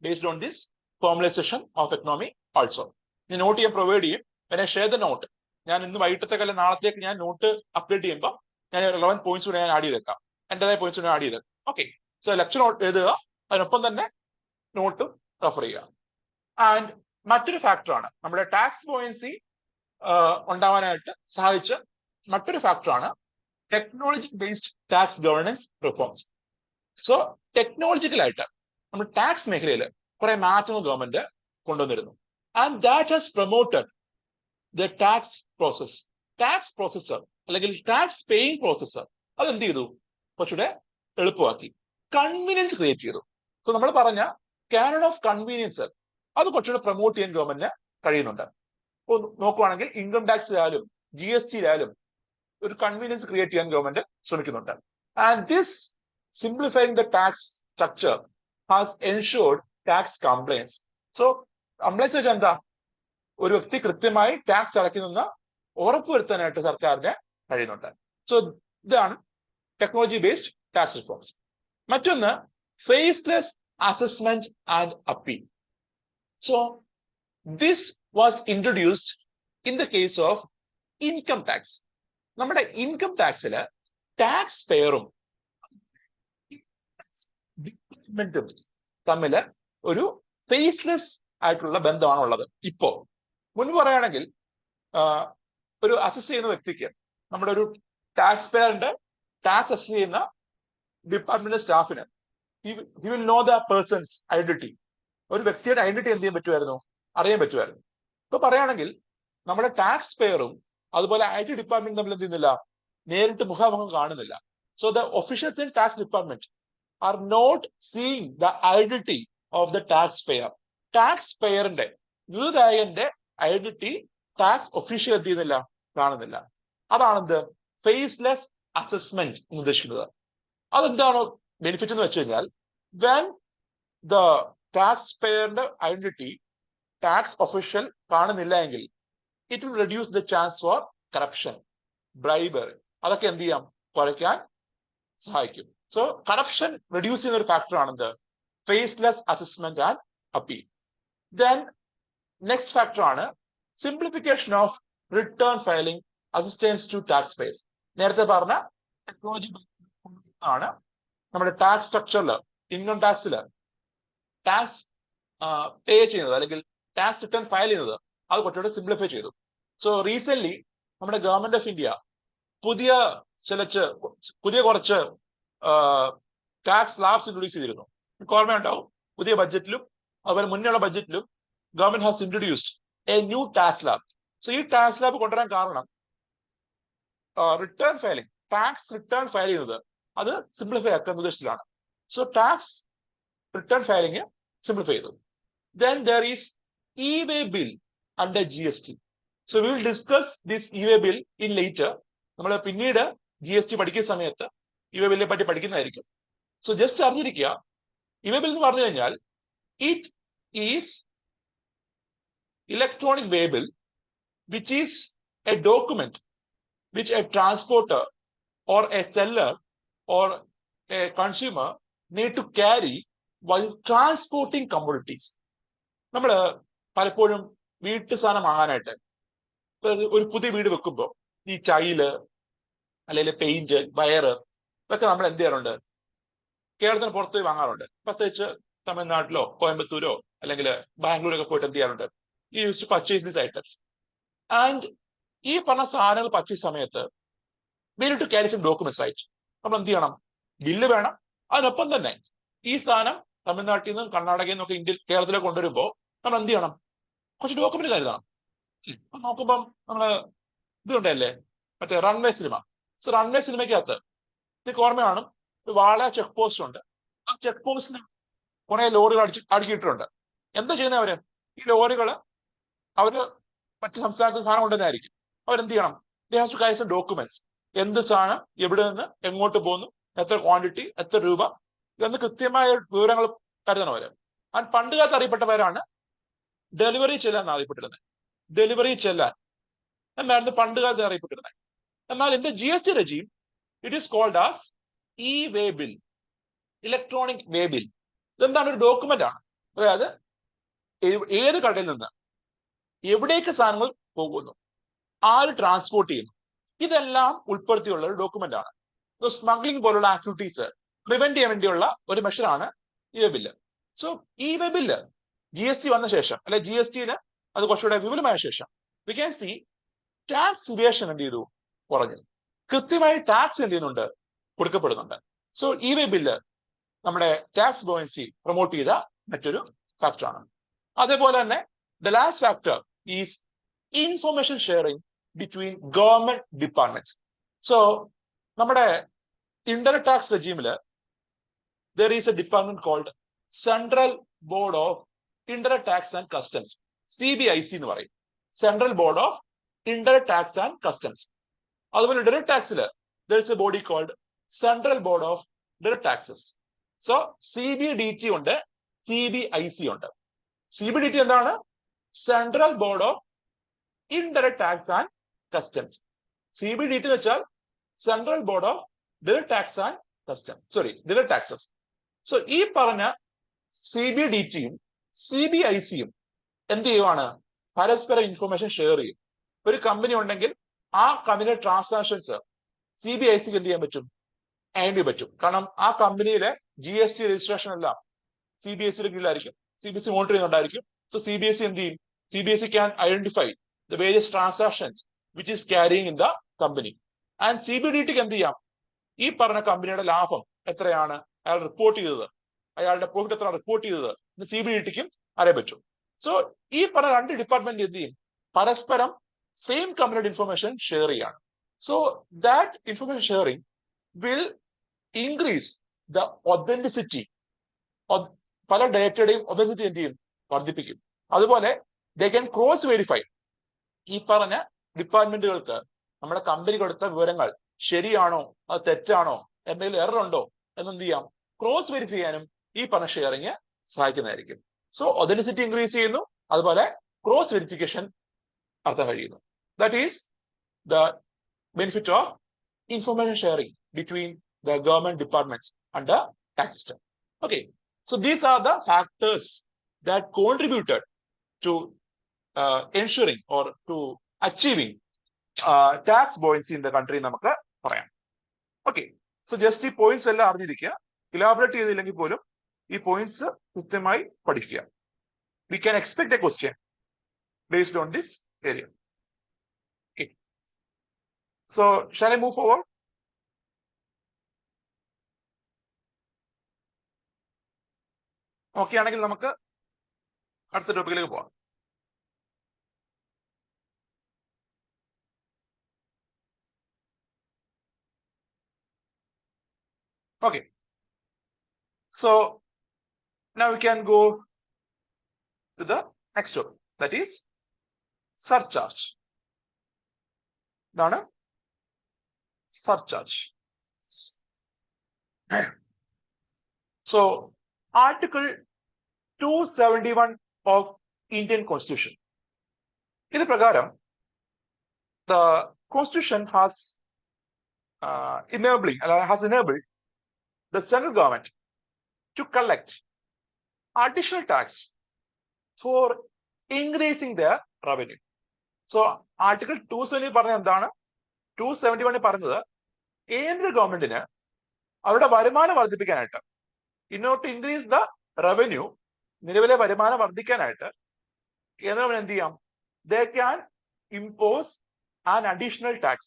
based on this formalisation of economy also. ഞാൻ നോട്ട് ചെയ്യാൻ പ്രൊവൈഡ് ചെയ്യും. പിന്നെ ഷെയർ ദ നോട്ട്. ഞാൻ ഇന്ന് വൈകിട്ടത്തേക്ക് അല്ലെങ്കിൽ നാളത്തേക്ക് ഞാൻ നോട്ട് അപ്ഡേറ്റ് ചെയ്യുമ്പോൾ ഞാൻ 11 പോയിന്റ്സ് കൂടെ ഞാൻ ആഡ് ചെയ്തേക്കാം, എന്റേതായ പോയിന്റ്സ് കൂടെ ആഡ് ചെയ്തേക്കാം. ഓക്കെ, സോ ലെക്ചർ നോട്ട് എഴുതുക, അതിനൊപ്പം തന്നെ നോട്ടും റെഫർ ചെയ്യുക. ആൻഡ് മറ്റൊരു ഫാക്ടറാണ് നമ്മുടെ ടാക്സ് ബോയൻസി ഉണ്ടാവാനായിട്ട് സഹായിച്ച മറ്റൊരു ഫാക്ടറാണ് technology based tax governance reforms. So ടെക്നോളജിക്കലായിട്ട് നമ്മുടെ ടാക്സ് മേഖലയിൽ കുറെ മാറ്റങ്ങൾ ഗവൺമെന്റ് കൊണ്ടുവന്നിരുന്നു. And that has promoted the tax process. Tax processor അല്ലെങ്കിൽ ടാക്സ് പേയിങ് പ്രോസസ്സർ അതെന്ത് ചെയ്തു, കുറച്ചുകൂടെ എളുപ്പമാക്കി, കൺവീനിയൻസ് ക്രിയേറ്റ് ചെയ്തു. സോ നമ്മൾ പറഞ്ഞ കാനൺ ഓഫ് കൺവീനിയൻസ് അത് കുറച്ചുകൂടെ പ്രൊമോട്ട് ചെയ്യാൻ ഗവൺമെന്റിന് കഴിയുന്നുണ്ട്. ഇപ്പോൾ നോക്കുവാണെങ്കിൽ ഇൻകം ടാക്സിലായാലും GSTയിലായാലും ഒരു കൺവീനിയൻസ് ക്രിയേറ്റ് ചെയ്യാൻ ഗവൺമെന്റ് ശ്രമിക്കുന്നുണ്ട്. And this simplifying the tax structure has ensured tax compliance. So compliance വെച്ചാൽ എന്താ, ഒരു വ്യക്തി കൃത്യമായി ടാക്സ് അടയ്ക്കുന്ന ഉറപ്പുവരുത്താനായിട്ട് സർക്കാരിന് കഴിയുന്നുണ്ട്. സോ ഇതാണ് ടെക്നോളജി ബേസ്ഡ് ടാക്സ് റിഫോംസ്. മറ്റൊന്ന് faceless assessment and appeal. So this was introduced in the case of income tax. നമ്മുടെ ഇൻകം ടാക്സില് ടാക്സ് പെയറും ഡിപ്പാർട്ട്മെന്റും തമ്മില് ഒരു ഫേസ്ലെസ് ആയിട്ടുള്ള ബന്ധമാണ് ഉള്ളത്. ഇപ്പോ മുൻപ് പറയുകയാണെങ്കിൽ ഒരു അസസ് ചെയ്യുന്ന വ്യക്തിക്ക് നമ്മുടെ ഒരു ടാക്സ് പെയറിന്റെ ടാക്സ് അസസ് ചെയ്യുന്ന department സ്റ്റാഫിന് he will know the person's identity. ഒരു വ്യക്തിയുടെ ഐഡന്റിറ്റി എന്ത് ചെയ്യാൻ പറ്റുമായിരുന്നു, അറിയാൻ പറ്റുമായിരുന്നു. ഇപ്പൊ പറയുകയാണെങ്കിൽ നമ്മുടെ ടാക്സ് പെയറും അതുപോലെ IT ഡിപ്പാർട്ട്മെന്റ് തമ്മിൽ എന്ത് ചെയ്യുന്നില്ല, നേരിട്ട് മുഖാമുഖം കാണുന്നില്ല. So the officials in tax department are not seeing the identity of the tax payer. Tax പെയറിന്റെ നികുതിദായകന്റെ ഐഡന്റിറ്റി ടാക്സ് ഒഫീഷ്യൽ എന്ത് ചെയ്യുന്നില്ല, കാണുന്നില്ല. അതാണ് എന്ത് ഫേസ്ലെസ് അസസ്മെന്റ് എന്ന് ഉദ്ദേശിക്കുന്നത്. അതെന്താണ് ബെനിഫിറ്റ് എന്ന് വെച്ച് കഴിഞ്ഞാൽ വെൻ ദ ടാക്സ് പേയറിന്റെ ഐഡന്റിറ്റി ടാക്സ് ഒഫീഷ്യൽ കാണുന്നില്ല എങ്കിൽ it will reduce the chance for corruption, bribery, അതൊക്കെ എന്ത് ചെയ്യാം കുറയ്ക്കാൻ സഹായിക്കും. സോ കറപ്ഷൻ റെഡ്യൂസ് ചെയ്യുന്ന ഒരു ഫാക്ടറാണ് എന്ത് faceless assessment and appeal. Then next factor ആണ് simplification of return filing assistance to tax payers. നേരത്തെ പറഞ്ഞ ടെക്നോളജി ആണ് നമ്മുടെ ടാക്സ് സ്ട്രക്ചറിൽ ഇൻകം ടാക്സിൽ ടാക്സ് പേ ചെയ്യുന്നത് അല്ലെങ്കിൽ ടാക്സ് റിട്ടേൺ ഫയൽ ചെയ്യുന്നത് അത് കുറച്ചുകൂടെ സിംപ്ലിഫൈ ചെയ്തു. സോ റീസെന്റ് നമ്മുടെ ഗവൺമെന്റ് ഓഫ് ഇന്ത്യ പുതിയ കുറച്ച് ടാക്സ് സ്ലാബ്സ് ഇൻട്രൊഡ്യൂസ് ചെയ്തിരുന്നു. ഓർമ്മയുണ്ടാവും, പുതിയ ബഡ്ജറ്റിലും അതുപോലെ മുന്നേയുള്ള ബഡ്ജറ്റിലും government has introduced a new tax slab. So ഈ ടാക്സ് സ്ലാബ് കൊണ്ടുവരാൻ കാരണം return filing, tax return file ചെയ്യുന്നത് അത് സിംപ്ലിഫൈ ആക്കാൻ ഉദ്ദേശത്തിലാണ്. So tax return filing simplify ചെയ്തു. Then there is e-way bill under GST. So we will discuss this e-way bill in later. നമ്മൾ പിന്നീട് GST പഠിക്കുന്ന സമയത്ത് e-way bill പറ്റി പഠിക്കുന്നതായിരിക്കും. സോ ജസ്റ്റ് അറിഞ്ഞിരിക്കുക, e-way bill എന്ന് പറഞ്ഞു കഴിഞ്ഞാൽ it is electronic way bill which is a document which a transporter or a seller or a consumer need to carry while transporting commodities. നമ്മൾ പലപ്പോഴും വീട്ടു സാധനം വാങ്ങാനായിട്ട് ഒരു പുതിയ വീട് വെക്കുമ്പോൾ ഈ ടൈല് അല്ലെങ്കിൽ പെയിന്റ്, വയറ് ഇതൊക്കെ നമ്മൾ എന്ത് ചെയ്യാറുണ്ട്, കേരളത്തിന് പുറത്ത് പോയി വാങ്ങാറുണ്ട്. പ്രത്യേകിച്ച് തമിഴ്നാട്ടിലോ കോയമ്പത്തൂരോ അല്ലെങ്കിൽ ബാംഗ്ലൂരൊക്കെ പോയിട്ട് എന്ത് ചെയ്യാറുണ്ട്, ഈ use to purchase these items. And ഈ പറഞ്ഞ സാധനങ്ങൾ പർച്ചേസ് സമയത്ത് we need to carry some documents, right? നമ്മൾ എന്ത് ചെയ്യണം, ബില്ല് വേണം. അതിനൊപ്പം തന്നെ ഈ സാധനം തമിഴ്നാട്ടിൽ നിന്നും കർണാടകയിൽ നിന്നൊക്കെ കേരളത്തിലേക്ക് കൊണ്ടുവരുമ്പോൾ നമ്മൾ എന്ത് ചെയ്യണം, കുറച്ച് ഡോക്യുമെന്റ് കരുതണം. നോക്കുമ്പം നമ്മള് ഇതുണ്ടല്ലേ മറ്റേ റൺവേ സിനിമ. സോ റൺവേ സിനിമയ്ക്കകത്ത് എനിക്ക് ഓർമ്മയാണ്, വാള ചെക്ക് പോസ്റ്റ് ഉണ്ട്. ആ ചെക്ക് പോസ്റ്റിന് കുറെ ലോറികൾ അടുക്കിയിട്ടുണ്ട്. എന്താ ചെയ്യുന്നവര്, ഈ ലോറികള് അവര് മറ്റു സംസ്ഥാനത്ത് സാധനം കൊണ്ടുവന്നായിരിക്കും. അവരെന്ത് ചെയ്യണം, they have to carry some documents. എന്ത് സാധനം എവിടെ നിന്ന് എങ്ങോട്ട് പോകുന്നു, എത്ര ക്വാണ്ടിറ്റി, എത്ര രൂപ എന്ന് കൃത്യമായ വിവരങ്ങൾ കരുതണം അവര്. ആൻഡ് പണ്ട് കാലത്ത് അറിയപ്പെട്ടവരാണ് ഡെലിവറി ചെല്ലാൻ അറിയപ്പെട്ടിരുന്നത്. ഡെലിവറി ചെല്ലാൻ എന്നായിരുന്നു പണ്ട് കാലത്ത് അറിയപ്പെട്ടിരുന്നത്. എന്നാൽ in the GST regime it is called as e-way bill, electronic way bill. ഇതെന്താണ്, ഒരു ഡോക്യുമെന്റ് ആണ്. അതായത് ഏത് കടയിൽ നിന്ന് എവിടേക്ക് സാധനങ്ങൾ പോകുന്നു, ആര് ട്രാൻസ്പോർട്ട് ചെയ്യുന്നു, ഇതെല്ലാം ഉൾപ്പെടുത്തിയുള്ള ഒരു ഡോക്യുമെന്റ് ആണ്. സ്മഗ്ലിംഗ് പോലുള്ള ആക്ടിവിറ്റീസ് പ്രിവെന്റ് ചെയ്യാൻ വേണ്ടിയുള്ള ഒരു മെഷറാണ് e-way bill. So e-way bill GST വന്ന ശേഷം അല്ലെ GSTയിൽ അത് കുറച്ചുകൂടെ വിപുലമായ ശേഷം we can see tax evasion എന്ത് ചെയ്തു, കുറഞ്ഞു. കൃത്യമായി ടാക്സ് എന്ത് ചെയ്യുന്നുണ്ട്, കൊടുക്കപ്പെടുന്നുണ്ട്. സോ e-way ബില്ല് നമ്മുടെ ടാക്സ് ബോയൻസി പ്രൊമോട്ട് ചെയ്ത മറ്റൊരു ഫാക്ടറാണ്. അതേപോലെ തന്നെ the last factor is information sharing between government departments. So നമ്മുടെ ഇൻഡയറക്ട് ടാക്സ് റെജീമില് there is a department called Central Board of Indirect Tax and Customs, CBIC എന്ന് പറയും. Central Board of Indirect Tax and Customs. അതുപോലെ direct ടാക്സില് there is a body called Central Board of Direct Taxes. So CBDT ഉണ്ട്, CBIC ഉണ്ട്. CBDT എന്താണ്, Central Board of Indirect Tax and Customs. CBDT എന്ന് വെച്ചാൽ Central Board of Direct Tax and Customs, Direct Taxes. So ഈ പറഞ്ഞ CBDTയും CBICയും എന്ത് ചെയ്യുവാണ്, പരസ്പരം ഇൻഫർമേഷൻ ഷെയർ ചെയ്യും. ഒരു കമ്പനി ഉണ്ടെങ്കിൽ ആ കമ്പനിയുടെ ട്രാൻസാക്ഷൻസ് CBICക്ക് എന്ത് ചെയ്യാൻ പറ്റും, ഐഡന്റിഫൈ പറ്റും. കാരണം ആ കമ്പനിയിലെ GST രജിസ്ട്രേഷൻ എല്ലാം CBICയുടെ കീഴിലായിരിക്കും, CBIC മോണിറ്റർ ചെയ്യുന്നുണ്ടായിരിക്കും. സോ CBIC എന്ത് ചെയ്യും, CBIC can identify the various transactions which is carrying in the company. And CBDTക്ക് എന്ത് ചെയ്യാം, ഈ പറഞ്ഞ കമ്പനിയുടെ ലാഭം എത്രയാണ് അയാൾ റിപ്പോർട്ട് ചെയ്തത്, അയാളുടെ പ്രോഫിറ്റ് എത്ര റിപ്പോർട്ട് ചെയ്തത് എന്ന് CBDTക്കും അറിയാൻ പറ്റും. സോ ഈ പറഞ്ഞ രണ്ട് ഡിപ്പാർട്ട്മെന്റ് എന്ത് ചെയ്യും, പരസ്പരം സെയിം കമ്പനിയുടെ ഇൻഫർമേഷൻ ഷെയർ ചെയ്യാണ്. So that information sharing will increase the authenticity. പല ഡേറ്റയുടെയും ഒതന്റിസിറ്റി എന്ത് ചെയ്യും, വർദ്ധിപ്പിക്കും. അതുപോലെ ദേ ക്യാൻ ക്രോസ് വെരിഫൈ ഈ പറഞ്ഞ ഡിപ്പാർട്ട്മെന്റുകൾക്ക് നമ്മുടെ കമ്പനി കൊടുത്ത വിവരങ്ങൾ ശരിയാണോ അത് തെറ്റാണോ എന്തെങ്കിലും എറർ ഉണ്ടോ എന്നെന്ത് ചെയ്യാം ക്രോസ് വെരിഫൈ ചെയ്യാനും ഈ പറഞ്ഞ ഷെയറിങ് സഹായിക്കുന്നതായിരിക്കും. സോ ഒതന്റിസിറ്റി ഇൻക്രീസ് ചെയ്യുന്നു, അതുപോലെ ക്രോസ് വെരിഫിക്കേഷൻ നടത്താൻ കഴിയുന്നു. That is the benefit of information sharing between the government departments and the tax system. Okay, so these are the factors that contributed to ensuring or to achieving tax buoyancy in the country. നമുക്ക് പറയാം. Okay, so just ഈ points എല്ലാം അറിഞ്ഞിരിക്കുക. Elaborate ചെയ്തില്ലെങ്കിൽ പോലും ഈ points കൃത്യമായി പഠിക്കുക. We can expect a question based on this area. Okay, so shall I move forward? Okay ആണെങ്കിൽ നമുക്ക് അടുത്ത ടോപ്പിക്കിലേക്ക് പോവാം. Okay, so now we can go to the next topic, that is surcharge. എന്താണ് surcharge? So Article 271 of Indian Constitution. ഇത് പ്രകാരം the Constitution has enabled the central government to collect additional tax for increasing their revenue. So Article 270 പറഞ്ഞ എന്താണ്? 271 പറഞ്ഞത് കേന്ദ്ര ഗവൺമെന്റിന് അവരുടെ വരുമാനം വർദ്ധിപ്പിക്കാനായിട്ട്, in order to increase the revenue, നിലവിലെ വരുമാനം വർദ്ധിക്കാനായിട്ട് കേന്ദ്ര ഗവൺമെന്റ് എന്ത് ചെയ്യാം? They can impose an additional tax.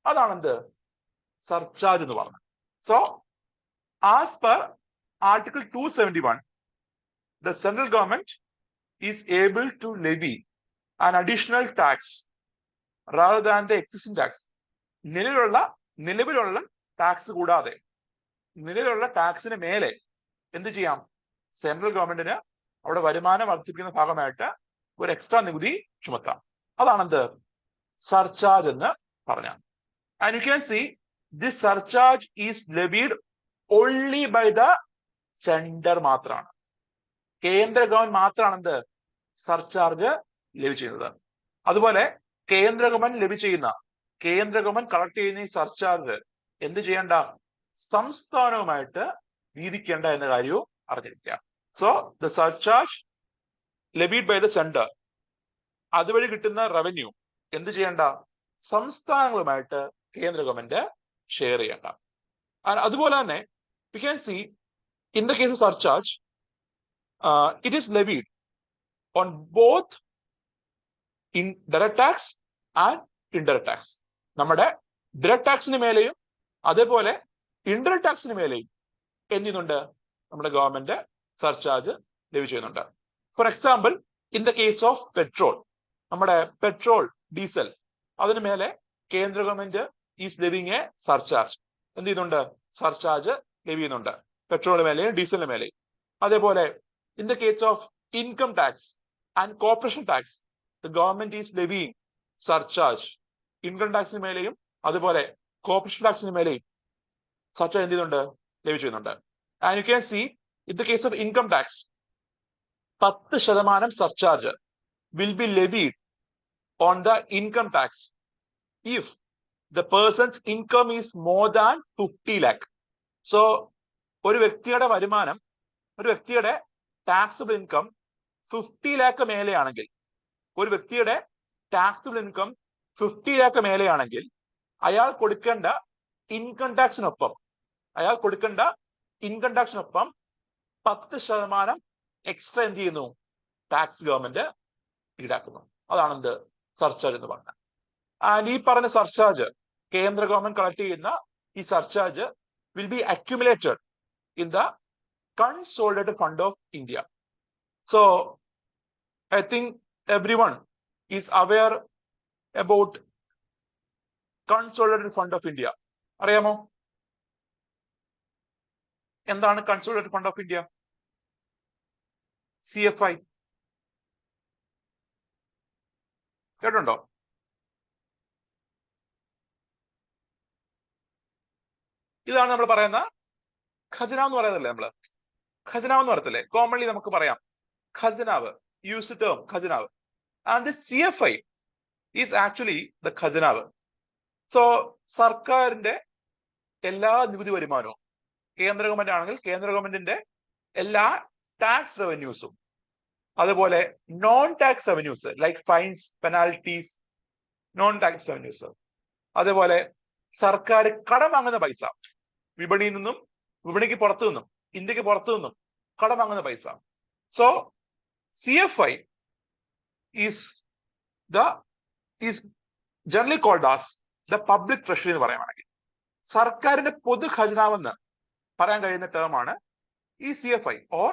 അതാണ് എന്ത്? സർചാർജ് എന്ന് പറഞ്ഞത്. So as per Article 271, the central government is able to levy an additional tax rather than the existing tax. നിലവിലുള്ള ടാക്സ് കൂടാതെ നിലവിലുള്ള ടാക്സിന് മേലെ എന്ത് ചെയ്യാം? സെൻട്രൽ ഗവൺമെന്റിന് അവിടെ വരുമാനം വർദ്ധിപ്പിക്കുന്ന ഭാഗമായിട്ട് ഒരു എക്സ്ട്രാ നികുതി ചുമത്താം. അതാണെന്ത്? സർചാർജ് എന്ന് പറഞ്ഞാൽ. And you can see this surcharge is levied only by the centre മാത്രമാണ്. കേന്ദ്ര ഗവൺമെന്റ് മാത്രമാണ് എന്ത്? സർചാർജ് ലഭ്യ ചെയ്യുന്നത്. അതുപോലെ കേന്ദ്ര ഗവൺമെന്റ് കളക്ട് ചെയ്യുന്ന ഈ സർചാർജ് എന്ത് ചെയ്യേണ്ട? സംസ്ഥാനവുമായിട്ട് വീതിക്കേണ്ട എന്ന കാര്യവും അറിഞ്ഞിരിക്കുക. So the surcharge levied by the centre, അതുവഴി കിട്ടുന്ന റവന്യൂ എന്ത് ചെയ്യേണ്ട? സംസ്ഥാനങ്ങളുമായിട്ട് കേന്ദ്ര ഗവൺമെന്റ് ഷെയർ ചെയ്യേണ്ട. അതുപോലെ തന്നെ we can see in the case of surcharge, it is levied on both in direct tax and indirect tax. നമ്മുടെ direct taxന് മേലെയും അതേപോലെ indirect taxന് മേലെയും എന്ത് ചെയ്യുന്നുണ്ട്? നമ്മുടെ ഗവൺമെന്റ് സർചാർജ് ലഭ്യ ചെയ്യുന്നുണ്ട്. For example, in the case of petrol, നമ്മുടെ പെട്രോൾ ഡീസൽ അതിന് മേലെ കേന്ദ്ര ഗവൺമെന്റ് ഈസ് ലെവിങ് എ സർചാർജ്. എന്ത് ചെയ്യുന്നുണ്ട്? സർചാർജ് ലഭ്യ ചെയ്യുന്നുണ്ട് പെട്രോളിന് മേലെയും ഡീസലിന് മേലെയും. അതേപോലെ in the case of income tax and corporation tax, the government is levying surcharge. Income ടാക്സിന് മേലെയും അതുപോലെ കോർപ്പറേഷൻ ടാക്സിന് മേലെയും സർചാർജ് എന്ത് ചെയ്യുന്നുണ്ട്? ലഭ്യ ചെയ്യുന്നുണ്ട്. And you can see in the case of income tax 10% surcharge will be levied on the income tax if the person's income is more than 50 lakh. So ഒരു വ്യക്തിയുടെ വരുമാനം, ഒരു വ്യക്തിയുടെ ടാക്സബിൾ ഇൻകം 50 lakh മേലെയാണെങ്കിൽ, ഒരു വ്യക്തിയുടെ ടാക്സബിൾ ഇൻകം 50 lakh മേലെയാണെങ്കിൽ അയാൾ കൊടുക്കേണ്ട income ടാക്സിനൊപ്പം 10% extra എന്ത് ചെയ്യുന്നു? ടാക്സ് ഗവൺമെന്റ് ഈടാക്കുന്നു. അതാണെന്ത്? സർചാർജ് എന്ന് പറഞ്ഞത്. ആൻഡ് ഈ പറഞ്ഞ സർചാർജ് കേന്ദ്ര ഗവൺമെന്റ് കളക്ട് ചെയ്യുന്ന ഈ surcharge will B accumulated in the consolidated fund of India. So I think everyone is aware about consolidated fund of India. അറിയാമോ എന്താണ് consolidated fund of India? CFI കേട്ടുണ്ടോ? ഇതാണ് നമ്മൾ പറയുന്ന ഖജനാവ് എന്ന് പറയുന്നതല്ലേ നമ്മള്. ഖജനാവ് എന്ന് പറയത്തില്ലേ, കോമൺലി നമുക്ക് പറയാം ഖജനാവ്, യൂസ് ടേം ഖജനാവ്. And the CFI is actually the ഖജനാവ്. സോ സർക്കാരിന്റെ എല്ലാ നികുതി വരുമാനവും, കേന്ദ്ര ഗവൺമെന്റ് ആണെങ്കിൽ കേന്ദ്ര ഗവൺമെന്റിന്റെ എല്ലാ ടാക്സ് റവന്യൂസും, അതുപോലെ non tax revenues like finds, penalties, non tax revenues, അതേപോലെ സർക്കാർ കടം വാങ്ങുന്ന പൈസ, വിപണിയിൽ നിന്നും, വിപണിക്ക് പുറത്തു നിന്നും, ഇന്ത്യക്ക് പുറത്തു നിന്നും കടം വാങ്ങുന്ന പൈസ. So CFI is generally called as the public treasury എന്ന് പറയാനാണെങ്കിൽ. സർക്കാരിന്റെ പൊതു ഖജനാവെന്ന് പറയാൻ കഴിയുന്ന ടേമാണ് ഈ CFI or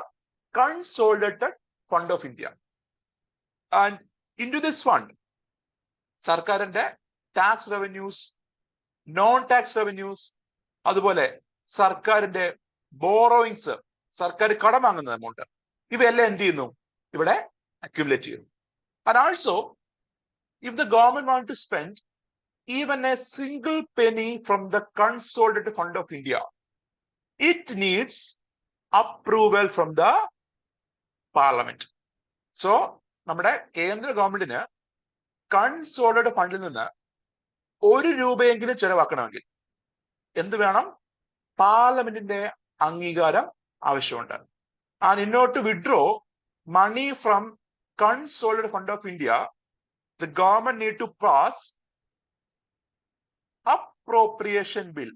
consolidated fund of India. And into this fund സർക്കാരിന്റെ tax revenues, non tax revenues, അതുപോലെ സർക്കാരിന്റെ ബോറോയിങ്സ്, സർക്കാർ കടം വാങ്ങുന്ന എമൗണ്ട്, ഇവയെല്ലാം എന്ത് ചെയ്യുന്നു, ഇവിടെ അക്യുമുലേറ്റ് ചെയ്യുന്നു. And also if the government want to spend even a single penny from the consolidated fund of India, it needs approval from the parliament. So നമ്മുടെ കേന്ദ്ര ഗവൺമെന്റിന് കൺസോളിഡേറ്റഡ് ഫണ്ടിൽ നിന്ന് 1 രൂപയെങ്കിലും ചെലവാക്കണമെങ്കിൽ എന്ത് വേണം? പാർലമെന്റിന്റെ അംഗീകാരം ആവശ്യമുണ്ട്. And in order to withdraw money from consolidated fund of India, the government need to pass appropriation bill.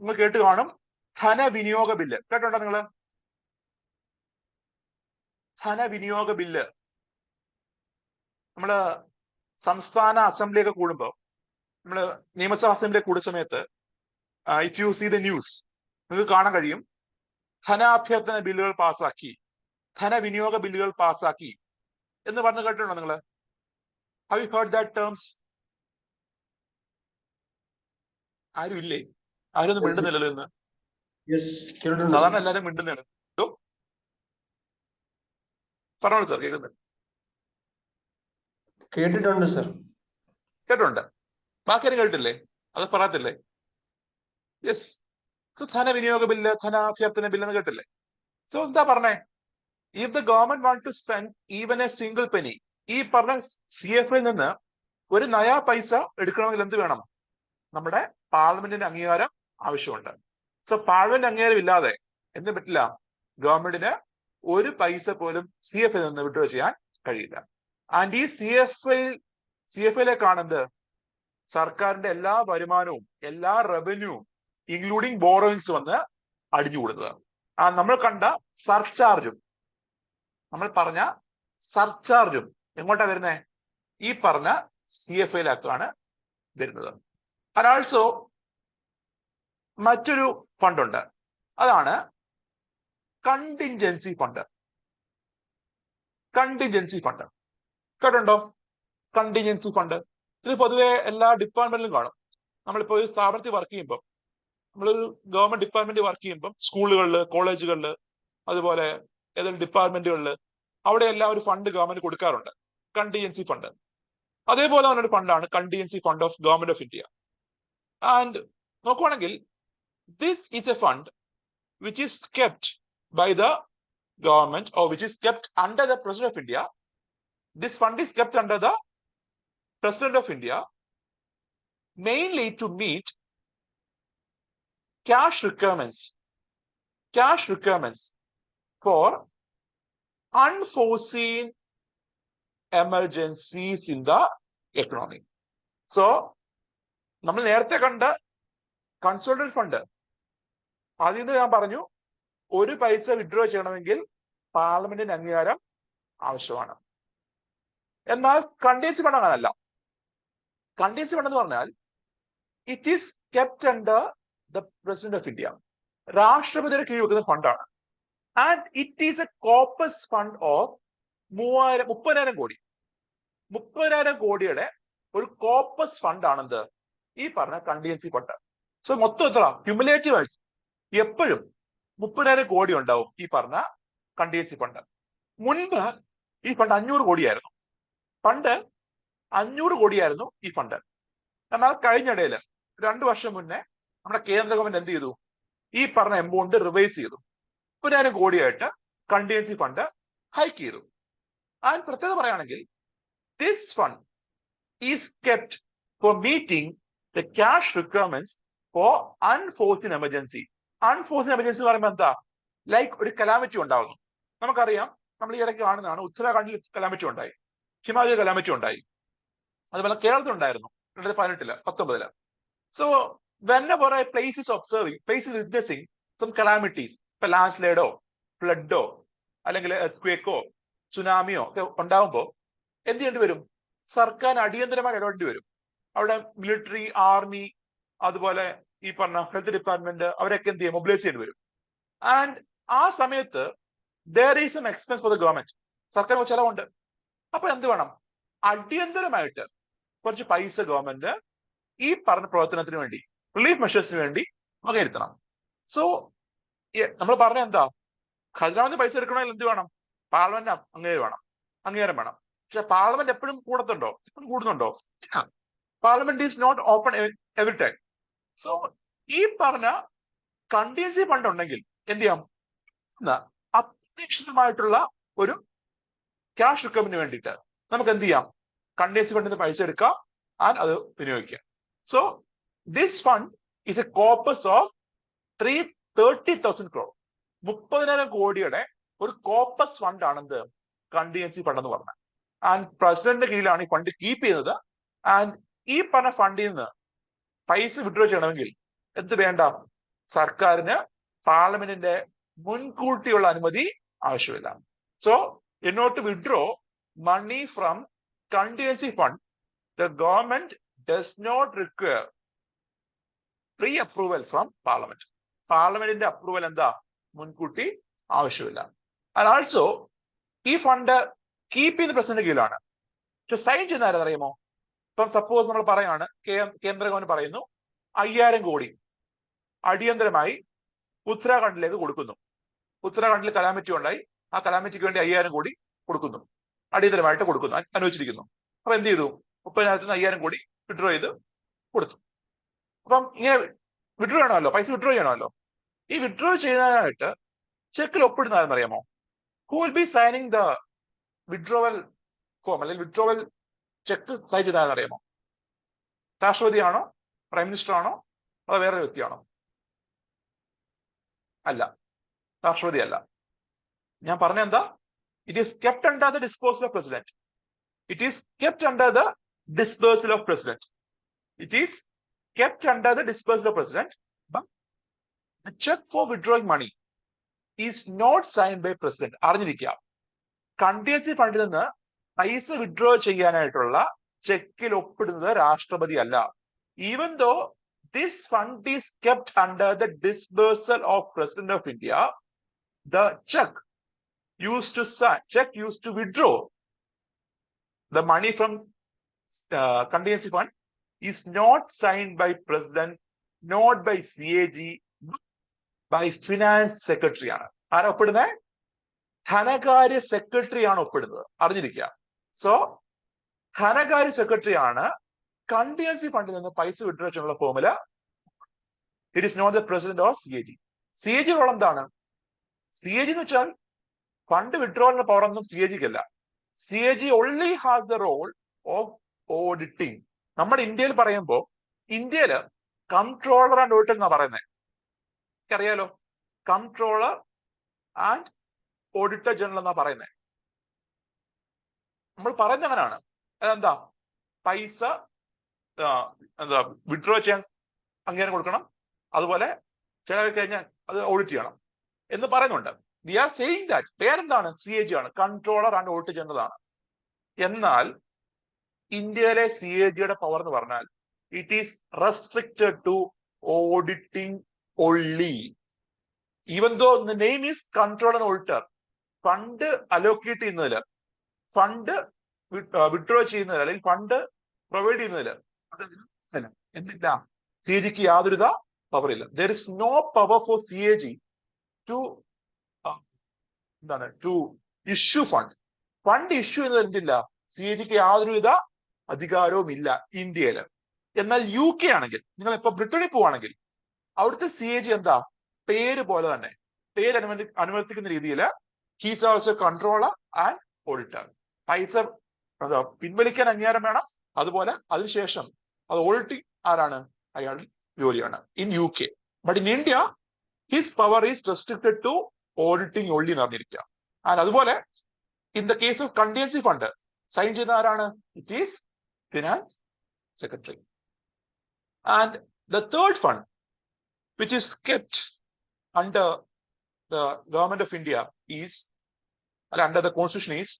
നിങ്ങൾ കേട്ട് കാണും, ധനവിനിയോഗ ബില്ല്. കേട്ടുണ്ടോ നിങ്ങള്? ധനവിനിയോഗ ബില്ല് നമ്മള് സംസ്ഥാന അസംബ്ലിയൊക്കെ കൂടുമ്പോ, നമ്മള് നിയമസഭാ അസംബ്ലി കൂടുന്ന സമയത്ത് if you see the news, നിങ്ങൾക്ക് കാണാൻ കഴിയും ധനാഭ്യർത്ഥന ബില്ലുകൾ പാസ്സാക്കി, ധനവിനിയോഗ ബില്ലുകൾ പാസ്സാക്കി എന്ന് പറഞ്ഞു കേട്ടിട്ടുണ്ടോ നിങ്ങള്? Have you heard that terms? ആരും ഇല്ലേ? ആരും ഒന്നും മിണ്ടുന്നില്ലല്ലോ ഇന്ന്. സാധാരണ എല്ലാരും മിണ്ടുന്നതാണ്. പറഞ്ഞോളൂ സാർ, കേൾക്കുന്നുണ്ട്.
കേട്ടിട്ടുണ്ട് സർ.
കേട്ടിട്ടുണ്ട്. ബാക്കി ആരും കേട്ടില്ലേ? അത് പറയത്തില്ലേ? യെസ്. സോ ധനവിനിയോഗ ബില്ല്, ധനാഭ്യർത്ഥന ബില്ല് എന്ന് കേട്ടില്ലേ? സോ എന്താ പറഞ്ഞേ? If the government want to spend even a single penny, ഈ പറഞ്ഞ CFI നിന്ന് 1 നയാ പൈസ എടുക്കണമെങ്കിൽ എന്ത് വേണം? നമ്മുടെ പാർലമെന്റിന്റെ അംഗീകാരം ആവശ്യമുണ്ട്. സോ പാർലമെന്റ് അംഗീകാരം ഇല്ലാതെ എന്ത് പറ്റില്ല? ഗവൺമെന്റിന് 1 പൈസ പോലും CFI നിന്ന് വിഡ്രോ ചെയ്യാൻ കഴിയില്ല. ആൻഡ് ഈ CFIയിലേക്കാണ് എന്ത്? സർക്കാരിന്റെ എല്ലാ വരുമാനവും, എല്ലാ റവന്യൂവും ഇൻക്ലൂഡിങ് ബോറോയിങ്സ് വന്ന് അടിഞ്ഞുകൂടുന്നത്. നമ്മൾ കണ്ട സർചാർജും, നമ്മൾ പറഞ്ഞ സർചാർജും എങ്ങോട്ടാ വരുന്നേ? ഈ പറഞ്ഞ CFIയിലേക്കാണ് വരുന്നത്. And also മറ്റൊരു ഫണ്ടുണ്ട്, അതാണ് കണ്ടിൻജൻസി ഫണ്ട്. കണ്ടിൻജൻസി ഫണ്ട് കേട്ടുണ്ടോ? കണ്ടിൻജൻസി ഫണ്ട് ഇത് പൊതുവെ എല്ലാ ഡിപ്പാർട്ട്മെന്റിലും കാണും. നമ്മളിപ്പോ ഒരു സ്ഥാപനത്തിൽ വർക്ക് ചെയ്യുമ്പോൾ, നമ്മളൊരു ഗവൺമെന്റ് ഡിപ്പാർട്ട്മെന്റ് വർക്ക് ചെയ്യുമ്പോൾ, സ്കൂളുകളിൽ, കോളേജുകളിൽ, അതുപോലെ ഏതെങ്കിലും ഡിപ്പാർട്ട്മെന്റുകളിൽ, അവിടെ എല്ലാം ഒരു ഫണ്ട് ഗവൺമെന്റ് കൊടുക്കാറുണ്ട്, കണ്ടിൻജൻസി ഫണ്ട്. അതേപോലെ തന്നെ ഒരു ഫണ്ടാണ് contingency fund of government of India. And നോക്കുവാണെങ്കിൽ this is a fund which is kept by the government or which is kept under the President of India. This fund is kept under the President of India mainly to meet cash requirements for unforeseen emergencies in the economy. So നമ്മൾ നേരത്തെ കണ്ട consolidated fund, അതിൽ നിന്ന് ഞാൻ പറഞ്ഞു 1 പൈസ withdraw ചെയ്യണമെങ്കിൽ പാർലമെന്റിന്റെ അംഗീകാരം ആവശ്യമാണ്. എന്നാൽ കണ്ടിൻജൻസി ഫണ്ട് അങ്ങനല്ല. കണ്ടിൻജൻസി ഫണ്ട് എന്ന് പറഞ്ഞാൽ it is kept under the president of India, രാഷ്ട്രപതിയുടെ കീഴിൽ വെക്കുന്ന ഫണ്ടാണ്. And it is a corpus fund of 30,000 കോടി. 30,000 കോടിയുടെ ഒരു കോർപ്പസ് ഫണ്ട് ആണെന്ത്? ഈ പറഞ്ഞ കണ്ടിൻജൻസി ഫണ്ട്. സോ മൊത്തം എത്ര? ക്യുമുലേറ്റീവ് ആയിട്ട് എപ്പോഴും 30,000 കോടി ഉണ്ടാവും ഈ പറഞ്ഞ കണ്ടിൻജൻസി ഫണ്ട്. മുൻപ് ഈ ഫണ്ട് 500 കോടിയായിരുന്നു. ഫണ്ട് 500 കോടിയായിരുന്നു ഈ ഫണ്ട്. എന്നാൽ കഴിഞ്ഞിടയിൽ 2 വർഷം മുന്നേ നമ്മുടെ കേന്ദ്ര ഗവൺമെന്റ് എന്ത് ചെയ്തു? ഈ പറഞ്ഞ എമൗണ്ട് റിവൈസ് ചെയ്തു. 30,000 കോടിയായിട്ട് കണ്ടിജൻസി ഫണ്ട് ഹൈക്ക് ചെയ്തു. ആൻഡ് പ്രത്യേകത പറയുകയാണെങ്കിൽ this fund is kept for meeting the cash requirements for unforeseen emergency. Unforeseen emergency എന്ന് പറയുമ്പോൾ എന്താ? ലൈക്ക് ഒരു കലാമിറ്റി ഉണ്ടാകുന്നു. നമുക്കറിയാം, നമ്മൾ ഈ ഇടയ്ക്ക് കാണുന്നതാണ്, ഉത്തരാഖണ്ഡിൽ കലാമിറ്റി ഉണ്ടായി, ഹിമാലയ കലാമിറ്റി ഉണ്ടായി, അതുപോലെ കേരളത്തിൽ ഉണ്ടായിരുന്നു 2018-19. So whenever a place is observing, place is witnessing some calamities, ഇപ്പൊ ലാൻഡ് സ്ലൈഡോ ഫ്ലഡോ അല്ലെങ്കിൽ എർത്ത്ക്വേക്കോ സുനാമിയോ ഒക്കെ ഉണ്ടാകുമ്പോൾ എന്ത് ചെയ്യേണ്ടി വരും? സർക്കാർ അടിയന്തരമായി ഇടപെടേണ്ടി വരും. അവിടെ മിലിറ്ററി, ആർമി, അതുപോലെ ഈ പറഞ്ഞ ഹെൽത്ത് ഡിപ്പാർട്ട്മെന്റ് അവരൊക്കെ എന്ത് ചെയ്യും? മൊബിലൈസ് ചെയ്യേണ്ടി വരും. ആൻഡ് ആ സമയത്ത് there is an expense for the government. സർക്കാർ ചെലവുണ്ട്. അപ്പൊ എന്ത് വേണം? അടിയന്തരമായിട്ട് കുറച്ച് പൈസ ഗവൺമെന്റ് ഈ പറഞ്ഞ പ്രവർത്തനത്തിന് വേണ്ടി, റിലീഫ് മെഷേഴ്സിന് വേണ്ടി വകയിരുത്തണം. സോ നമ്മൾ പറഞ്ഞ എന്താ? ഖജനാവിന് പൈസ എടുക്കണമെങ്കിൽ എന്ത് വേണം? പാർലമെന്റ് അംഗീകാരം വേണം. പക്ഷെ പാർലമെന്റ് എപ്പോഴും കൂടത്തുണ്ടോ? എപ്പോഴും കൂടുന്നുണ്ടോ? Parliament is not open every time. So ഈ പറഞ്ഞ കണ്ടിജൻസി ഫണ്ട് ഉണ്ടെങ്കിൽ എന്ത് ചെയ്യാം? അപ്രതീക്ഷിതമായിട്ടുള്ള ഒരു ക്യാഷ് റിക്കവറിന് വേണ്ടിയിട്ട് നമുക്ക് എന്ത് ചെയ്യാം? കണ്ടിജൻസി ഫണ്ടിൽ നിന്ന് പൈസ എടുക്കാം ആൻഡ് അത് വിനിയോഗിക്കാം. So this fund is a corpus of 30,000 crore. 30,000 കോടിയുടെ ഒരു കോർപ്പസ് ഫണ്ട് ആണെന്ത്? കണ്ടിജൻസി ഫണ്ട് എന്ന് പറഞ്ഞത്. ആൻഡ് പ്രസിഡന്റിന്റെ കീഴിലാണ് ഈ ഫണ്ട് കീപ്പ് ചെയ്യുന്നത്. ആൻഡ് ഈ പറഞ്ഞ ഫണ്ടിൽ നിന്ന് പൈസ വിഡ്രോ ചെയ്യണമെങ്കിൽ എന്ത് വേണ്ട? സർക്കാരിന് പാർലമെന്റിന്റെ മുൻകൂട്ടിയുള്ള അനുമതി ആവശ്യമില്ല. So in order to withdraw money from contingency fund, the government does not require pre-approval from parliament. പാർലമെന്റിന്റെ അപ്രൂവൽ എന്താ? മുൻകൂട്ടി ആവശ്യമില്ല. ആൻഡ് ആൾസോ ഈ ഫണ്ട് കീപ്പ് ചെയ്യുന്ന പ്രസിഡന്റ് കീഴിലാണ്. പക്ഷെ സൈൻ ചെയ്യുന്ന ആരെന്നറിയാമോ? ഇപ്പം സപ്പോസ് നമ്മൾ പറയാണ്, കേന്ദ്ര ഗവൺമെന്റ് പറയുന്നു 5,000 കോടി അടിയന്തരമായി ഉത്തരാഖണ്ഡിലേക്ക് കൊടുക്കുന്നു. ഉത്തരാഖണ്ഡിൽ കലാമിറ്റി ഉണ്ടായി, ആ കലാമിറ്റിക്ക് വേണ്ടി 5,000 കോടി കൊടുക്കുന്നു, അടിയന്തരമായിട്ട് കൊടുക്കുന്നു, അനുവദിച്ചിരിക്കുന്നു. അപ്പൊ എന്ത് ചെയ്തു? 30,000 5,000 കോടി വിഡ്രോ ചെയ്ത് കൊടുത്തു. അപ്പം ഇങ്ങനെ വിഡ്രോ ചെയ്യണമല്ലോ, പൈസ വിഡ്രോ ചെയ്യണമല്ലോ. ഈ വിഡ്രോ ചെയ്യാനായിട്ട് ചെക്കിൽ ഒപ്പിടുന്ന ആരെന്നറിയാമോ? Who will be signing the withdrawal form, അല്ലെങ്കിൽ വിഡ്രോവൽ ചെക്ക് സൈൻ ചെയ്താണെന്നറിയാമോ? രാഷ്ട്രപതിയാണോ, പ്രൈം മിനിസ്റ്റർ ആണോ, അതോ വേറൊരു വ്യക്തിയാണോ? അല്ല, രാഷ്ട്രപതി അല്ല. ഞാൻ പറഞ്ഞ എന്താ? It is kept under the disposal of president. It is kept under the dispersal of president. It is kept under the dispersal of president, but the check for withdrawing money is not signed by president. അറിഞ്ഞിരിക്കുക, contingency ഫണ്ടിൽ നിന്ന് പൈസ withdraw ചെയ്യാനായിട്ടുള്ള ചെക്കിൽ ഒപ്പിടുന്നത് രാഷ്ട്രപതി അല്ല. Even though this fund is kept under the dispersal of president of India, the check used to withdraw the money from contingency fund is not signed by president, not by CAG, but by finance secretary ആണ്. ആരാ ഒപ്പിടുന്നത്? ധനകാര്യ secretary ആണ് ഒപ്പിടുന്നത്. അറിഞ്ഞിരിക്കുക. So ധനകാര്യ secretary ആണ് contingency ഫണ്ടിൽ നിന്ന് പൈസ വിഡ്രോ ചെയ്യാനുള്ള formula. It is not the president of CAG. CAG role എന്താണ്? CAG എന്ന് വെച്ചാൽ ഫണ്ട് വിഡ്രോളിന്റെ പവർ ഒന്നും CAG അല്ല. CAG only has the role of auditing. നമ്മുടെ ഇന്ത്യയിൽ പറയുമ്പോൾ ഇന്ത്യയില് കൺട്രോളർ ആൻഡ് ഓഡിറ്റർ എന്നാ പറയുന്നത്. അറിയാലോ, കൺട്രോളർ ആൻഡ് ഓഡിറ്റർ ജനറൽ എന്നാ പറയുന്നത്. നമ്മൾ പറയുന്നത് അങ്ങനെയാണ്. അതെന്താ? പൈസ എന്താ വിഡ്രോ ചെയ്യാൻ അംഗീകാരം കൊടുക്കണം, അതുപോലെ ചെലവ് കഴിഞ്ഞാൽ അത് ഓഡിറ്റ് ചെയ്യണം എന്ന് പറയുന്നുണ്ട്. വി ആർ സെയിങ് ദാറ്റ് പേരെന്താണ്? CAG ആണ്, കൺട്രോളർ ആൻഡ് ഓഡിറ്റർ ജനറൽ ആണ്. എന്നാൽ ഇന്ത്യയിലെ CAGയുടെ പവർ എന്ന് പറഞ്ഞാൽ it is restricted to auditing only. Even though the name is control and auditor, fund allocate ചെയ്യുന്നതില്, ഫണ്ട് വിഡ്രോ ചെയ്യുന്നതിൽ, അല്ലെങ്കിൽ ഫണ്ട് പ്രൊവൈഡ് ചെയ്യുന്നതിൽ എന്തില്ല? CAGക്ക് യാതൊരുവിധ പവറില്ല. There is no power for CAG to issue fund. Fund issue ചെയ്യുന്നത് എന്തില്ല? CAGക്ക് യാതൊരുവിധ അധികാരവും ഇല്ല ഇന്ത്യയില്. എന്നാൽ UK ആണെങ്കിൽ, നിങ്ങൾ ഇപ്പൊ ബ്രിട്ടനിൽ പോവാണെങ്കിൽ അവിടുത്തെ CAG എന്താ? പേര് പോലെ തന്നെ, പേര് അനുവർത്തിക്കുന്ന രീതിയിൽ he's also controller and auditor. പൈസ പിൻവലിക്കാൻ അംഗീകാരം വേണം, അതുപോലെ അതിനുശേഷം അത് ഓഡിറ്റിംഗ് ആരാണ്? അയാളുടെ ജോലിയാണ് in UK. But in India his power is restricted to auditing only എന്ന് പറഞ്ഞിരിക്കുക. ആൻഡ് അതുപോലെ in the case of contingency fund sign ചെയ്യുന്ന ആരാണ്? It is finance secretary. And the third fund which is kept under the government of India is, or under the constitution is,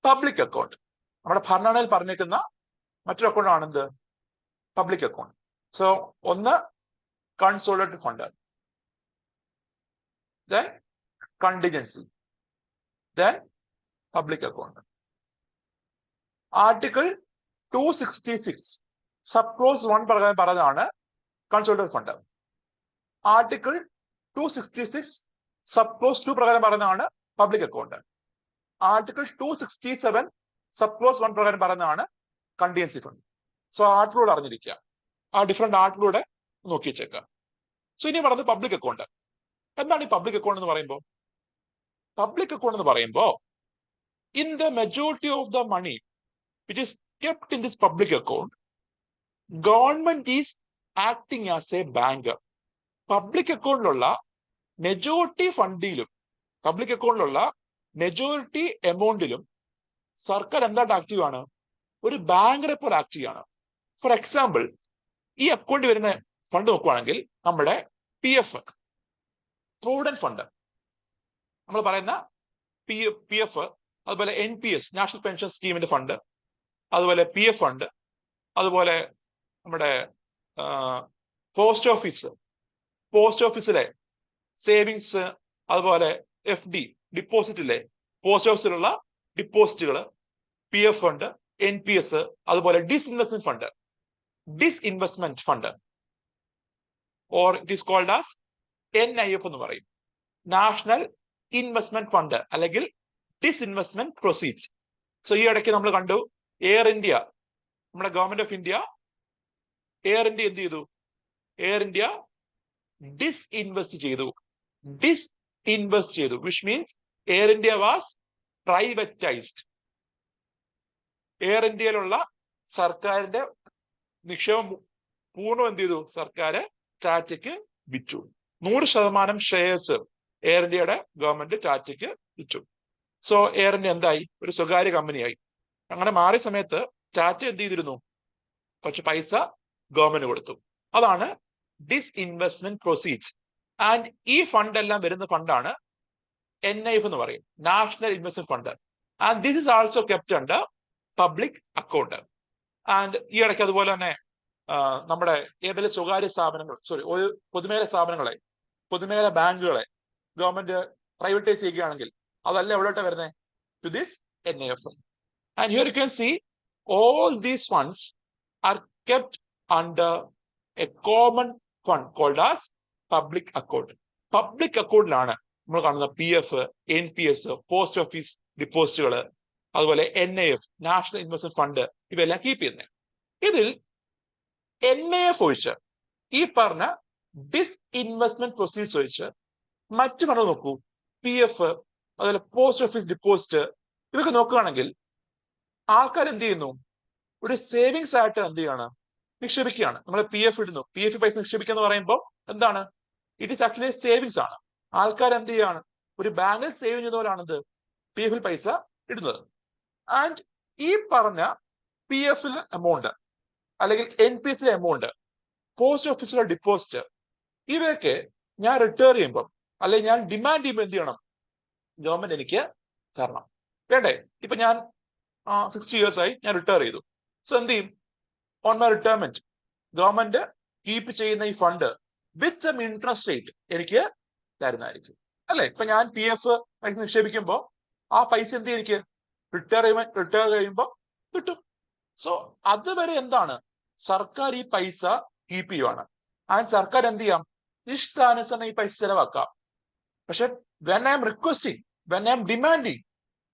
public account. നമ്മുടെ ഭരണഘടനയിൽ പറഞ്ഞിരിക്കുന്ന മറ്റൊരു account ആണെന്ത്? Public account. So ഒന്ന് consolidated fund, then contingency, then public account. Article 266 sub clause 1 പ്രകാരം പറഞ്ഞതാണ് consolidated fund. Article 266 sub clause 2 പ്രകാരം പറയുന്നതാണ് public account. Article 267 sub clause 1 പ്രകാരം പറയുന്നതാണ് കണ്ടിജൻസി ഫണ്ട്. സോ ആർട്ടിക്കിളോട് അറിഞ്ഞിരിക്കുക, ആ ഡിഫറെന്റ് ആർട്ടിക്കിളൂടെ നോക്കി വെച്ചേക്കുക. സോ ഇനി പറയുന്നത് പബ്ലിക് അക്കൗണ്ട്. എന്താണ് ഈ പബ്ലിക് അക്കൗണ്ട് എന്ന് പറയുമ്പോൾ? പബ്ലിക് അക്കൗണ്ട് എന്ന് പറയുമ്പോൾ in the majority of the money which is kept in this public account, government is acting as a banker. Public അക്കൗണ്ടിലുള്ള മെജോറിറ്റി ഫണ്ടിലും പബ്ലിക് അക്കൗണ്ടിലുള്ള മെജോറിറ്റി എമൗണ്ടിലും സർക്കാർ എന്തായിട്ട് ആക്റ്റീവ് ആണ്? ഒരു ബാങ്കറെ പോലെ ആക്റ്റീവ് ആണ്. ഫോർ എക്സാമ്പിൾ, ഈ അക്കൗണ്ട് വരുന്ന ഫണ്ട് നോക്കുവാണെങ്കിൽ നമ്മുടെ PF പ്രൊവിഡന്റ് ഫണ്ട്, നമ്മൾ പറയുന്ന PF, അതുപോലെ NPS നാഷണൽ പെൻഷൻ സ്കീമിന്റെ ഫണ്ട്, അതുപോലെ PF ഫണ്ട്, അതുപോലെ നമ്മുടെ പോസ്റ്റ് ഓഫീസിലെ സേവിങ്സ്, അതുപോലെ FD ഡിപ്പോസിറ്റിലെ പോസ്റ്റ് ഓഫീസിലുള്ള ഡിപ്പോസിറ്റുകൾ, PF ഫണ്ട്, NPS, അതുപോലെ disinvestment fund or it is called as NIF എന്ന് പറയും, നാഷണൽ ഇൻവെസ്റ്റ്മെന്റ് ഫണ്ട് അല്ലെങ്കിൽ ഡിസ്ഇൻവെസ്റ്റ്മെന്റ് പ്രൊസീഡ്സ്. സോ ഈ ഇടയ്ക്ക് നമ്മൾ കണ്ടു എയർ ഇന്ത്യ, നമ്മുടെ government of India Air India എന്ത് ചെയ്തു? എയർ ഇന്ത്യ ഡിസ്ഇൻവെസ്റ്റ് ചെയ്തു, which means Air India was privatized. Air ഇന്ത്യയിലുള്ള സർക്കാരിന്റെ നിക്ഷേപം പൂർണ്ണം എന്ത് ചെയ്തു? സർക്കാർ ടാറ്റയ്ക്ക് വിറ്റു. 100% ഷെയർസ് എയർ ഇന്ത്യയുടെ ഗവൺമെന്റ് ടാറ്റയ്ക്ക് വിറ്റു. സോ എയർ ഇന്ത്യ എന്തായി? ഒരു സ്വകാര്യ കമ്പനിയായി. അങ്ങനെ മാറിയ സമയത്ത് ടാറ്റ എന്ത് ചെയ്തിരുന്നു? കുറച്ച് പൈസ ഗവൺമെന്റ് കൊടുത്തു. അതാണ് ഡിസ്ഇൻവെസ്റ്റ്മെന്റ് പ്രൊസീഡ്സ്. ആൻഡ് ഈ ഫണ്ട് എല്ലാം വരുന്ന ഫണ്ടാണ് NIF എന്ന് പറയും, national investment fund. And this is also kept under public account. And ഈ ഇടയ്ക്ക് അതുപോലെ തന്നെ നമ്മുടെ ഏതെങ്കിലും സ്വകാര്യ സ്ഥാപനങ്ങൾ, പൊതുമേഖല ബാങ്കുകളെ ഗവൺമെന്റ് പ്രൈവറ്റൈസ് ചെയ്യുകയാണെങ്കിൽ അതല്ല എവിടോട്ട് വരുന്നത്? To this NIF. And here you can see all these funds are kept under a common fund called as public account. Public അക്കൗണ്ടിലാണ് നമ്മൾ കാണുന്ന PF, NPS, പോസ്റ്റ് ഓഫീസ് ഡിപ്പോസിറ്റുകൾ, അതുപോലെ NIF നാഷണൽ ഇൻവെസ്റ്റ്മെന്റ് ഫണ്ട്, ഇവയെല്ലാം കീപ്പ് ചെയ്യുന്നത്. ഇതിൽ NIF ഒഴിച്ച്, ഈ പറഞ്ഞ ഡിസ്ഇൻവെസ്റ്റ്മെന്റ് പ്രൊസീഡ്സ് ഒഴിച്ച് മറ്റു ഫണ്ട് നോക്കൂ, PF, അതുപോലെ പോസ്റ്റ് ഓഫീസ് ഡിപ്പോസിറ്റ്, ഇതൊക്കെ നോക്കുകയാണെങ്കിൽ ആൾക്കാർ എന്ത് ചെയ്യുന്നു? ഒരു സേവിങ്സ് ആയിട്ട് എന്ത് ചെയ്യാണ്? നിക്ഷേപിക്കുകയാണ്. നമ്മൾ PF ഇടുന്നു. PF പൈസ നിക്ഷേപിക്കുക എന്ന് പറയുമ്പോൾ എന്താണ്? ഇറ്റ് ഈസ് ആക്ച്വലി സേവിങ്സ് ആണ്. ആൾക്കാർ എന്ത് ചെയ്യാണ്? ഒരു ബാങ്കിൽ സേവ് ചെയ്യുന്ന പോലാണെന്ത്? PF പൈസ ഇടുന്നത്. ആൻഡ് ഈ പറഞ്ഞ PF എമൗണ്ട് അല്ലെങ്കിൽ NPS എമൗണ്ട്, പോസ്റ്റ് ഓഫീസിലെ ഡിപ്പോസിറ്റ്, ഇവയൊക്കെ ഞാൻ റിട്ടയർ ചെയ്യുമ്പോൾ അല്ലെങ്കിൽ ഞാൻ ഡിമാൻഡ് ചെയ്യുമ്പോൾ എന്ത് ചെയ്യണം? ഗവൺമെന്റ് എനിക്ക് തരണം, വേണ്ടേ? ഇപ്പൊ ഞാൻ 60 years ആയി, ഞാൻ റിട്ടയർ ചെയ്തു. സോ എന്ത് ചെയ്യും? On my retirement government keep ചെയ്യുന്ന ഈ fund with some interest rate എനിക്ക് തരുന്നതായിരിക്കും, അല്ലെ? ഇപ്പൊ ഞാൻ PF പൈസ നിക്ഷേപിക്കുമ്പോൾ ആ പൈസ എന്ത് എനിക്ക് റിട്ടയർ കഴിയുമ്പോൾ കിട്ടും. സോ അതുവരെ എന്താണ്? സർക്കാർ ഈ പൈസ കീപ്പ് ചെയ്യുവാണ്. ആൻഡ് സർക്കാർ എന്ത് ചെയ്യാം? ഇഷ്ടാനുസരണം ഈ പൈസ ചെലവാക്കാം. പക്ഷെ when I M requesting, when I M demanding,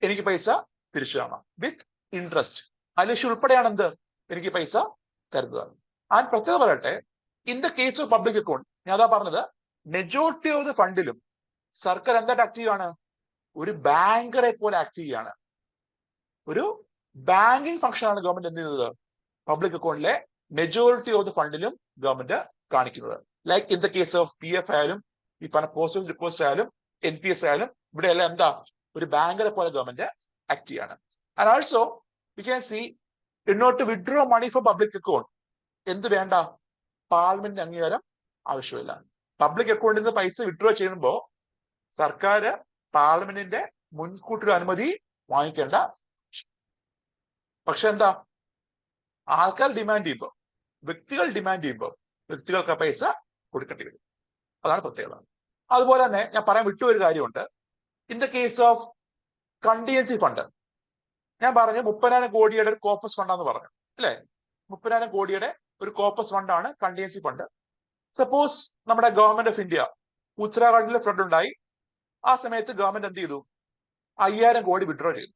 എനിക്ക് പൈസ തിരിച്ചു കാണാം വിത്ത് ഇൻട്രസ്റ്റ്. അലിഷ് ഉൾപ്പെടെയാണ് എന്ത്? എനിക്ക് പൈസ തരുന്നത്. ആൻഡ് പ്രത്യേകത പറയട്ടെ, in the case of public account ഞാൻ അതാ പറഞ്ഞത്, മെജോറിറ്റി ഓഫ് ദ ഫണ്ടിലും സർക്കാർ എന്തായിട്ട് ആക്റ്റീവ് ആണ്? ഒരു ബാങ്കറെ പോലെ ആക്ട് ചെയ്യാണ്. ഒരു ബാങ്കിങ് ഫംഗ്ഷൻ ആണ് ഗവൺമെന്റ് എന്ത് ചെയ്യുന്നത്? പബ്ലിക് അക്കൗണ്ടിലെ മെജോറിറ്റി ഓഫ് ദ ഫണ്ടിലും ഗവൺമെന്റ് കാണിക്കുന്നത്. Like in the case of PF ആയാലും ഈ പറഞ്ഞ പോസ്റ്റ് ഓഫീസ് റിപ്പോർട്ട്സ് ആയാലും NPS ആയാലും ഇവിടെ എല്ലാം എന്താ? ഒരു ബാങ്കറെ പോലെ ഗവൺമെന്റ് ആക്ട് ചെയ്യാണ്. And also you can see in order to withdraw money for public account എന്ത് വേണ്ട? പാർലമെന്റ് അംഗീകാരം ആവശ്യമില്ല. പബ്ലിക് അക്കൗണ്ടിൽ നിന്ന് പൈസ വിഡ്രോ ചെയ്യുമ്പോൾ സർക്കാർ പാർലമെന്റിന്റെ മുൻകൂട്ടി അനുമതി വാങ്ങിക്കേണ്ട. പക്ഷെ എന്താ? ആൾക്കാർ ഡിമാൻഡ് ചെയ്യുമ്പോൾ, വ്യക്തികൾ ഡിമാൻഡ് ചെയ്യുമ്പോൾ വ്യക്തികൾക്ക് ആ പൈസ കൊടുക്കേണ്ടി വരും. അതാണ് പ്രത്യേകത. അതുപോലെ തന്നെ ഞാൻ പറയാൻ വിട്ടു ഒരു കാര്യമുണ്ട്. In the case of contingency fund ഞാൻ പറഞ്ഞു 30,000 കോടിയുടെ ഒരു കോർപ്പസ് ഫണ്ടാന്ന് പറഞ്ഞു അല്ലെ? 30,000 കോടിയുടെ ഒരു കോർപ്പസ് ഫണ്ടാണ് കണ്ടിജൻസി ഫണ്ട്. സപ്പോസ് നമ്മുടെ ഗവൺമെന്റ് ഓഫ് ഇന്ത്യ ഉത്തരാഖണ്ഡിൽ ഫ്ലഡ് ഉണ്ടായി. ആ സമയത്ത് ഗവൺമെന്റ് എന്ത് ചെയ്തു? 5,000 കോടി വിഡ്രോ ചെയ്തു.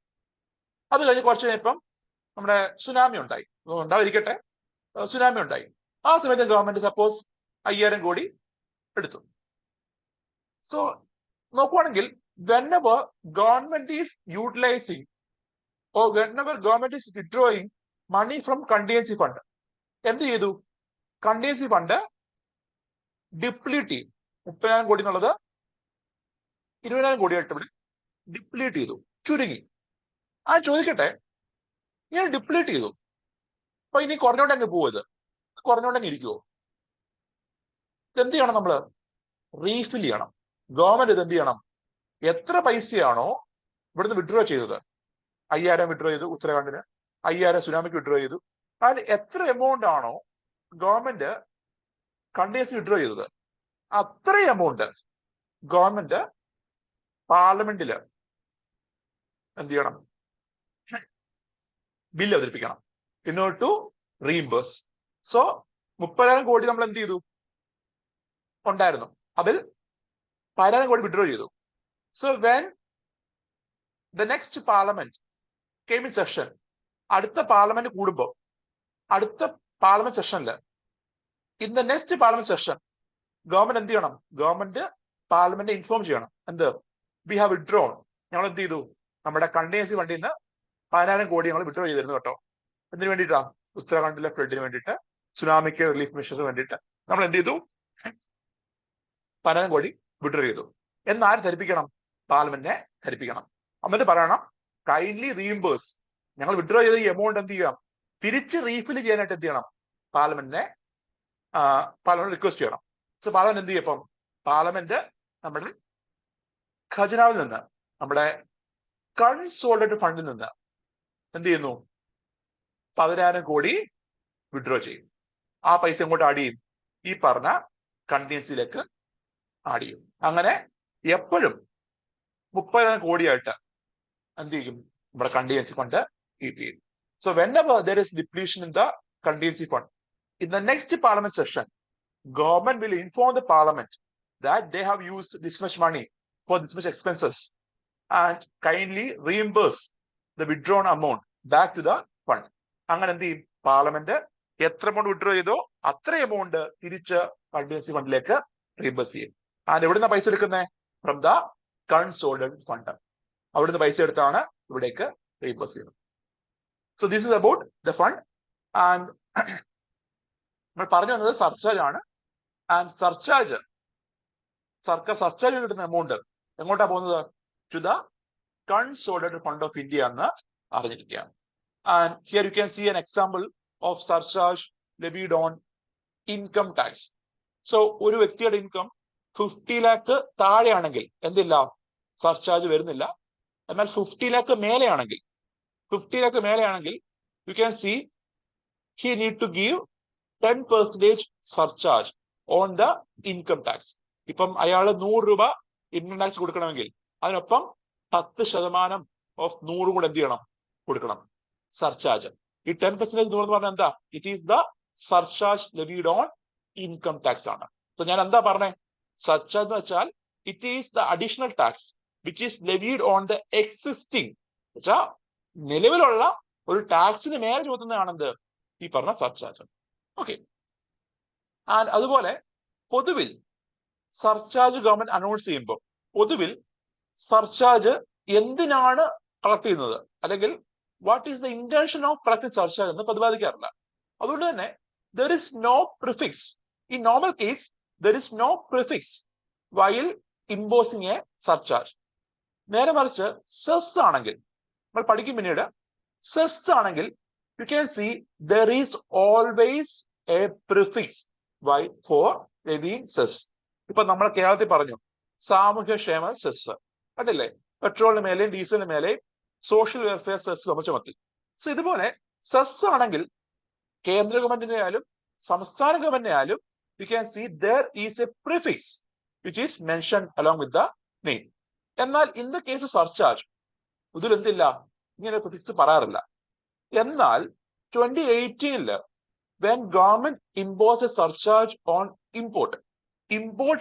അത് കഴിഞ്ഞ് കുറച്ച് കഴിഞ്ഞപ്പം നമ്മുടെ സുനാമി ഉണ്ടായി, ഉണ്ടായിരിക്കട്ടെ, സുനാമി ഉണ്ടായി. ആ സമയത്ത് ഗവൺമെന്റ് സപ്പോസ് 5,000 കോടി എടുത്തു. സോ നോക്കുവാണെങ്കിൽ whenever government is utilizing or whenever government is withdrawing money from contingency fund എന്ത് ചെയ്തു? കണ്ടിജൻസി ഫണ്ട് ഡിപ്ലീറ്റ് ചെയ്യും. 30,000 കോടി എന്നുള്ളത് 20,000 കോടിയായിട്ട് ഇവിടെ ഡിപ്ലീറ്റ് ചെയ്തു, ചുരുങ്ങി. ആ ചോദിക്കട്ടെ, ഇങ്ങനെ ഡിപ്ലീറ്റ് ചെയ്തു, അപ്പൊ ഇനി കുറഞ്ഞോണ്ടങ്ങ് പോവത്? കുറഞ്ഞോണ്ടങ്ങ് ഇരിക്കുവോ? ഇതെന്ത് ചെയ്യണം? നമ്മള് റീഫിൽ ചെയ്യണം. ഗവൺമെന്റ് ഇത് എന്ത് ചെയ്യണം? എത്ര പൈസയാണോ ഇവിടുന്ന് വിഡ്രോ ചെയ്തത്, 5,000 വിഡ്രോ ചെയ്തു ഉത്തരാഖണ്ഡിന്, 5,000 സുനാമിക്ക് വിഡ്രോ ചെയ്തു, അതിന് എത്ര എമൗണ്ട് ആണോ ഗവൺമെന്റ് കണ്ടിജൻസി വിഡ്രോ ചെയ്തത്, അത്രയും എമൗണ്ട് ഗവൺമെന്റ് പാർലമെന്റില് എന്ത് ചെയ്യണം? ബില്ല് അവതരിപ്പിക്കണം in order to reimburse. So 30,000 കോടി നമ്മൾ എന്ത് ചെയ്തു? ഉണ്ടായിരുന്നു, അതിൽ 10,000 കോടി വിഡ്രോ ചെയ്തു. So when the next parliament came in session, അടുത്ത പാർലമെന്റ് കൂടുമ്പോൾ, അടുത്ത പാർലമെന്റ് സെഷനിൽ in the next parliament session government എന്ത് ചെയ്യണം? ഗവൺമെന്റ് പാർലമെന്റ് ഇൻഫോം ചെയ്യണം. എന്ത്? വി ഹാവ് വിഡ്രോൺ, ഞങ്ങൾ എന്ത് ചെയ്തു? നമ്മുടെ കണ്ടിജൻസി ഫണ്ടിൽ നിന്ന് 10,000 കോടി ഞങ്ങൾ വിഡ്രോ ചെയ്തിരുന്നു കേട്ടോ. എന്തിനു വേണ്ടിയിട്ടാ? ഉത്തരാഖണ്ഡിലെ ഫ്ലഡിന് വേണ്ടിയിട്ട്, സുനാമിക്ക് റിലീഫ് മിഷന് വേണ്ടിയിട്ട് നമ്മൾ എന്ത് ചെയ്തു? 10,000 കോടി വിഡ്രോ ചെയ്തു. എന്നാരും ധരിപ്പിക്കണം? പാർലമെന്റിനെ ധരിപ്പിക്കണം. എന്നിട്ട് പറയണം കൈൻഡ്ലി റീഇംബേഴ്സ്, ഞങ്ങൾ വിഡ്രോ ചെയ്ത ഈ എമൗണ്ട് എന്ത് ചെയ്യാം? തിരിച്ച് റീഫിൽ ചെയ്യാനായിട്ട് എന്ത് ചെയ്യണം? പാർലമെന്റിനെ റിക്വസ്റ്റ് ചെയ്യണം. സോ പാർലമെന്റ് എന്ത് ചെയ്യും? ഇപ്പം പാർലമെന്റ് നമ്മുടെ ഖജനാവിൽ നിന്ന്, നമ്മുടെ കൺസോളിഡേറ്റഡ് ഫണ്ടിൽ നിന്ന് എന്ത് ചെയ്യുന്നു? 10,000 കോടി വിഡ്രോ ചെയ്യും. ആ പൈസ ഇങ്ങോട്ട് ആഡ് ചെയ്യും, ഈ പറഞ്ഞ കണ്ടിജൻസിയിലേക്ക് ആഡ് ചെയ്യും. അങ്ങനെ എപ്പോഴും 30,000 കോടിയായിട്ട് എന്ത് ചെയ്യും? നമ്മുടെ കണ്ടിജൻസി ഫണ്ട് കീപ്പ് ചെയ്യും. So whenever there is depletion in the contingency fund, in the next parliament session, government will inform the parliament that they have used this much money for this much expenses and kindly reimburse the withdrawn amount back to the fund. അങ്ങനെ എന്ത് ചെയ്യും? Parliament എത്ര amount withdraw ചെയ്തോ അത്ര amount തിരിച്ച് contingency ഫണ്ടിലേക്ക് reimburse ചെയ്യും. And എവിടുന്ന പൈസ എടുക്കുന്നത്? From the consolidated fund. അവിടുന്ന് പൈസ എടുത്താണ് ഇവിടേക്ക് റീഇംബേഴ്സ് ചെയ്യുന്നത്. So this is about the fund. And നമ്മൾ പറഞ്ഞു വന്നത് സർചാർജ് ആണ്. ആൻഡ് സർചാർജ്, സർക്കാർ സർചാർജ് കിട്ടുന്ന എമൗണ്ട് എങ്ങോട്ടാ പോകുന്നത്? To the consolidated fund of India എന്ന് അറിഞ്ഞിരിക്കുകയാണ്. And here you can see an example of surcharge levied on income tax. So ഒരു വ്യക്തിയുടെ ഇൻകം 50 lakh താഴെയാണെങ്കിൽ എന്തില്ല? സർചാർജ് വരുന്നില്ല. എന്നാൽ 50 lakh മേലെയാണെങ്കിൽ, 50 lakh മേലെയാണെങ്കിൽ you can see he need to give 10% surcharge on the income tax. ഇപ്പം അയാൾ 100 രൂപ ഇൻകം ടാക്സ് കൊടുക്കണമെങ്കിൽ അതിനൊപ്പം 10% ഓഫ് 100 കൂടെ എന്ത് ചെയ്യണം? കൊടുക്കണം, സർചാർജ്. ഈ 10% 100 എന്ന് പറഞ്ഞാൽ എന്താ? It is the surcharge levied on income tax ആണ്. അപ്പൊ ഞാൻ എന്താ പറഞ്ഞേ? സർചാർജ് എന്ന് വെച്ചാൽ it is the additional tax which is levied on the existing, വെച്ചാൽ നിലവിലുള്ള ഒരു ടാക്സിന് മേലെ ചുമത്തുന്നതാണെന്ത്? ഈ പറഞ്ഞ സർചാർജ്. ഓക്കെ. ആൻഡ് അതുപോലെ പൊതുവിൽ സർചാർജ് ഗവൺമെന്റ് അനൗൺസ് ചെയ്യുമ്പോൾ പൊതുവിൽ സർചാർജ് എന്തിനാണ് കളക്ട് ചെയ്യുന്നത് അല്ലെങ്കിൽ what is the intention of collecting surcharge എന്ന് പ്രതിപാദിക്കാറില്ല. അതുകൊണ്ട് തന്നെ there is no prefix. In normal case there is no prefix while imposing a surcharge. നേരെ മറിച്ച് സെസ് ആണെങ്കിൽ നമ്മൾ പഠിക്കും പിന്നീട്. സെസ് ആണെങ്കിൽ you can see there is always a prefix why for levying cess. ഇപ്പൊ നമ്മൾ കേരളത്തിൽ പറഞ്ഞു സാമൂഹ്യക്ഷേമ സെസ് കണ്ടില്ലേ, പെട്രോളിന് മേലെയും ഡീസലിന് മേലെയും സോഷ്യൽ വെൽഫെയർ സെസ് നമ്മൾ ചുമത്തി. സോ ഇതുപോലെ സെസ് ആണെങ്കിൽ കേന്ദ്ര ഗവൺമെന്റിന്റെ ആയാലും സംസ്ഥാന ഗവൺമെന്റിന്റെ ആയാലും U can see there is A prefix which is mention along with the name. എന്നാൽ ഇൻ ദ കേസ് സർചാർജ് ഇതിൽ എന്തില്ല, ഇങ്ങനെ പ്രിഫിക്സ് പറയാറില്ല. എന്നാൽ 2018 when government imposed a surcharge on import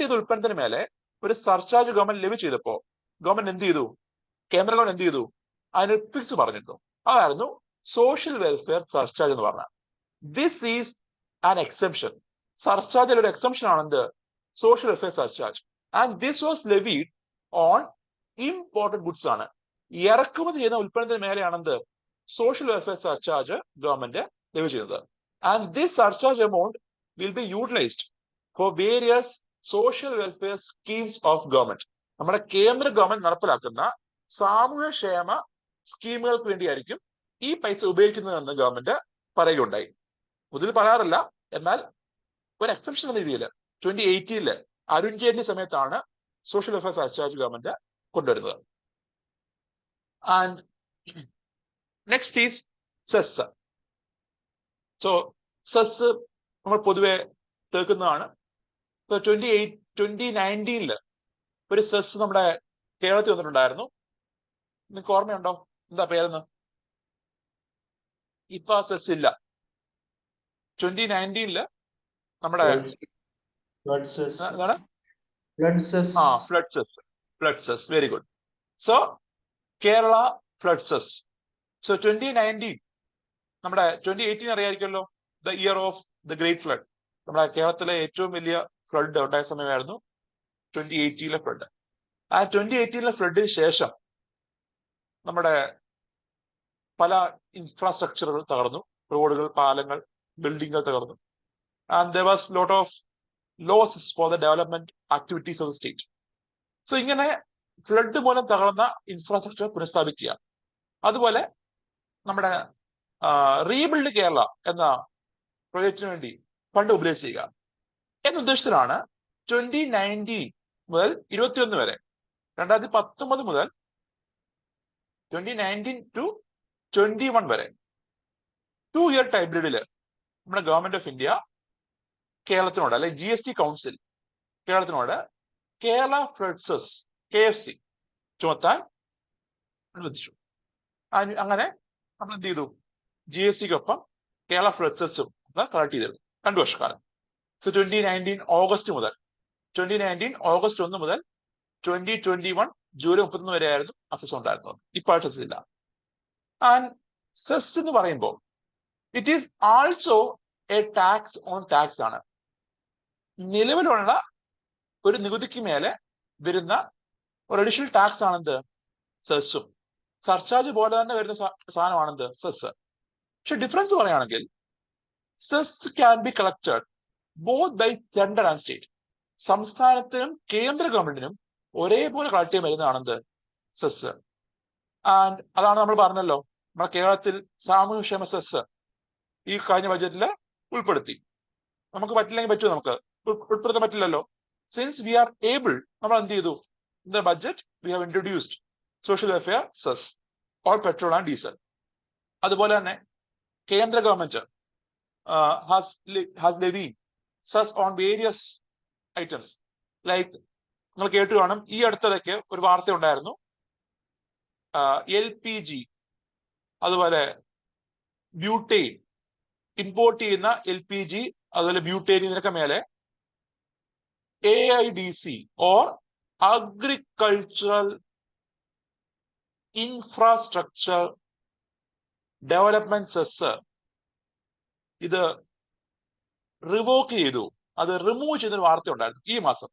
ചെയ്ത ഉൽപ്പന്നത്തിന് മേലെ ഒരു സർചാർജ് ഗവൺമെന്റ് ലെവി ചെയ്തപ്പോ ഗവൺമെന്റ് എന്ത് ചെയ്തു, കേന്ദ്ര ഗവൺമെന്റ് എന്ത് ചെയ്തു, അതിനൊരു ഫിക്സ് പറഞ്ഞിരുന്നു. അതായിരുന്നു സോഷ്യൽ വെൽഫെയർ സർചാർജ് എന്ന് പറഞ്ഞാൽ. This is an exception. സർചാർജിൽ ഒരു എക്സെപ്ഷൻ ആണെന്ത്, social welfare surcharge. And this was levied on imported goods ആണ്. ഇറക്കുമതി ചെയ്യുന്ന ഉൽപ്പന്നത്തിന് മേലെയാണെന്ത് social welfare surcharge government levy ചെയ്യുന്നത്. And this surcharge amount will be utilised for various social welfare schemes of government. നമ്മുടെ കേന്ദ്ര ഗവൺമെന്റ് നടപ്പിലാക്കുന്ന സാമൂഹ്യക്ഷേമ സ്കീമുകൾക്ക് വേണ്ടിയായിരിക്കും ഈ പൈസ ഉപയോഗിക്കുന്നതെന്ന് ഗവൺമെന്റ് പറയുകയുണ്ടായി. പൊതുവിൽ പറയാറില്ല, എന്നാൽ ഒരു എക്സെപ്ഷൻ എന്ന രീതിയിൽ 2018 അരുൺ ജെയ്റ്റ്ലി സമയത്താണ് സോഷ്യൽ വെൽഫെയർ സർചാർജ് ഗവൺമെന്റ് കൊണ്ടുവരുന്നത്. And next is cess. So cess നമ്മൾ പൊതുവെ കേൾക്കുന്നതാണ്. 2019 ഒരു സെസ് നമ്മുടെ കേരളത്തിൽ വന്നിട്ടുണ്ടായിരുന്നു. നിങ്ങൾക്ക് ഓർമ്മയുണ്ടോ എന്താ പേരെന്ന്? ഇപ്പൊ ആ സെസ് ഇല്ല. 2019 നമ്മുടെ flood cess. Very good. So Kerala flood cess. So 2019 നമ്മുടെ 2018 അറിയാമായിരിക്കുമല്ലോ, the year of the great flood. നമ്മുടെ കേരളത്തിലെ ഏറ്റവും വലിയ ഫ്ലഡ് ഉണ്ടായ സമയമായിരുന്നു 2018 ഫ്ലഡ്. ആ 2018 ഫ്ലഡിന് ശേഷം നമ്മുടെ പല ഇൻഫ്രാസ്ട്രക്ചറുകൾ തകർന്നു. റോഡുകൾ, പാലങ്ങൾ, ബിൽഡിങ്ങുകൾ തകർന്നു. And there was lot of losses for the development activities of the state. So ഇങ്ങനെ ഫ്ലഡ് മൂലം തകർന്ന ഇൻഫ്രാസ്ട്രക്ചർ പുനഃസ്ഥാപിക്കുക, അതുപോലെ നമ്മുടെ റീബിൽഡ് കേരള എന്ന പ്രോജക്റ്റിന് വേണ്ടി ഫണ്ട് മൊബിലൈസ് ചെയ്യുക എന്ന ഉദ്ദേശത്തിലാണ് 2019 മുതൽ 2021 വരെ, 2019 മുതൽ 2019 to 2021 വരെ 2 ഇയർ ടൈം പീരീഡില് നമ്മുടെ ഗവൺമെന്റ് ഓഫ് ഇന്ത്യ കേരളത്തിനോട്, അല്ലെ GST കൗൺസിൽ കേരളത്തിനോട് കേരള ഫ്ലഡ് സെസ് KFC ചുമത്താൻ അനുവദിച്ചു. അങ്ങനെ നമ്മൾ എന്ത് ചെയ്തു, GSTക്കൊപ്പം കേരള ഫ്ലഡ് സെസ്സും കളക്ട് ചെയ്തിരുന്നു 2 വർഷക്കാലം. സോ 2019 ഓഗസ്റ്റ് 1 മുതൽ 2021 ജൂലൈ 31 വരെ ആയിരുന്നു അസസ് ഉണ്ടായിരുന്നത്. ഇപ്പോൾ സെസ് ഇല്ല. ആൻഡ് സെസ് എന്ന് പറയുമ്പോൾ it is also a tax on tax ആണ്. നിലവിലുള്ള ഒരു നികുതിക്ക് മേലെ വരുന്ന ഒരു അഡീഷണൽ ടാക്സ് ആണെന്ത് സെസ്സും. സർചാർജ് പോലെ തന്നെ വരുന്ന സാധനമാണെന്ത് സെസ്. പക്ഷെ ഡിഫറൻസ് പറയുകയാണെങ്കിൽ cess can be collected both by central and state. സംസ്ഥാനത്തിനും കേന്ദ്ര ഗവൺമെന്റിനും ഒരേപോലെ കളക്ട് ചെയ്യാൻ വരുന്നതാണെന്ത് സെസ്. ആൻഡ് അതാണ് നമ്മൾ പറഞ്ഞല്ലോ, നമ്മുടെ കേരളത്തിൽ സാമൂഹ്യക്ഷേമ സെസ് ഈ കഴിഞ്ഞ ബഡ്ജറ്റില് ഉൾപ്പെടുത്തി. നമുക്ക് പറ്റില്ലെങ്കിൽ പറ്റുമോ? നമുക്ക് ഉൾപ്പെടുത്താൻ പറ്റില്ലല്ലോ. സിൻസ് വി ആർ ഏബിൾ, നമ്മൾ എന്ത് ചെയ്തു, in the budget we have introduced social welfare cess on petrol and diesel. അതുപോലെ തന്നെ കേന്ദ്ര government has levied cess on various items. Like നിങ്ങൾ കേട്ടു കാണും, ഈ അടുത്തിടയ്ക്ക് ഒരു വാർത്ത ഉണ്ടായിരുന്നു, LPG അതുപോലെ ബ്യൂട്ടെയിൻ ഇമ്പോർട്ട് ചെയ്യുന്ന LPG അതുപോലെ ബ്യൂട്ടെയിൻ ഇതിനൊക്കെ മേലെ AIDC or agricultural infrastructure development cess ഇത് റിവോക്ക് ചെയ്തു, അത് റിമൂവ് ചെയ്യുന്നൊരു വാർത്ത ഉണ്ടായിരുന്നു ഈ മാസം.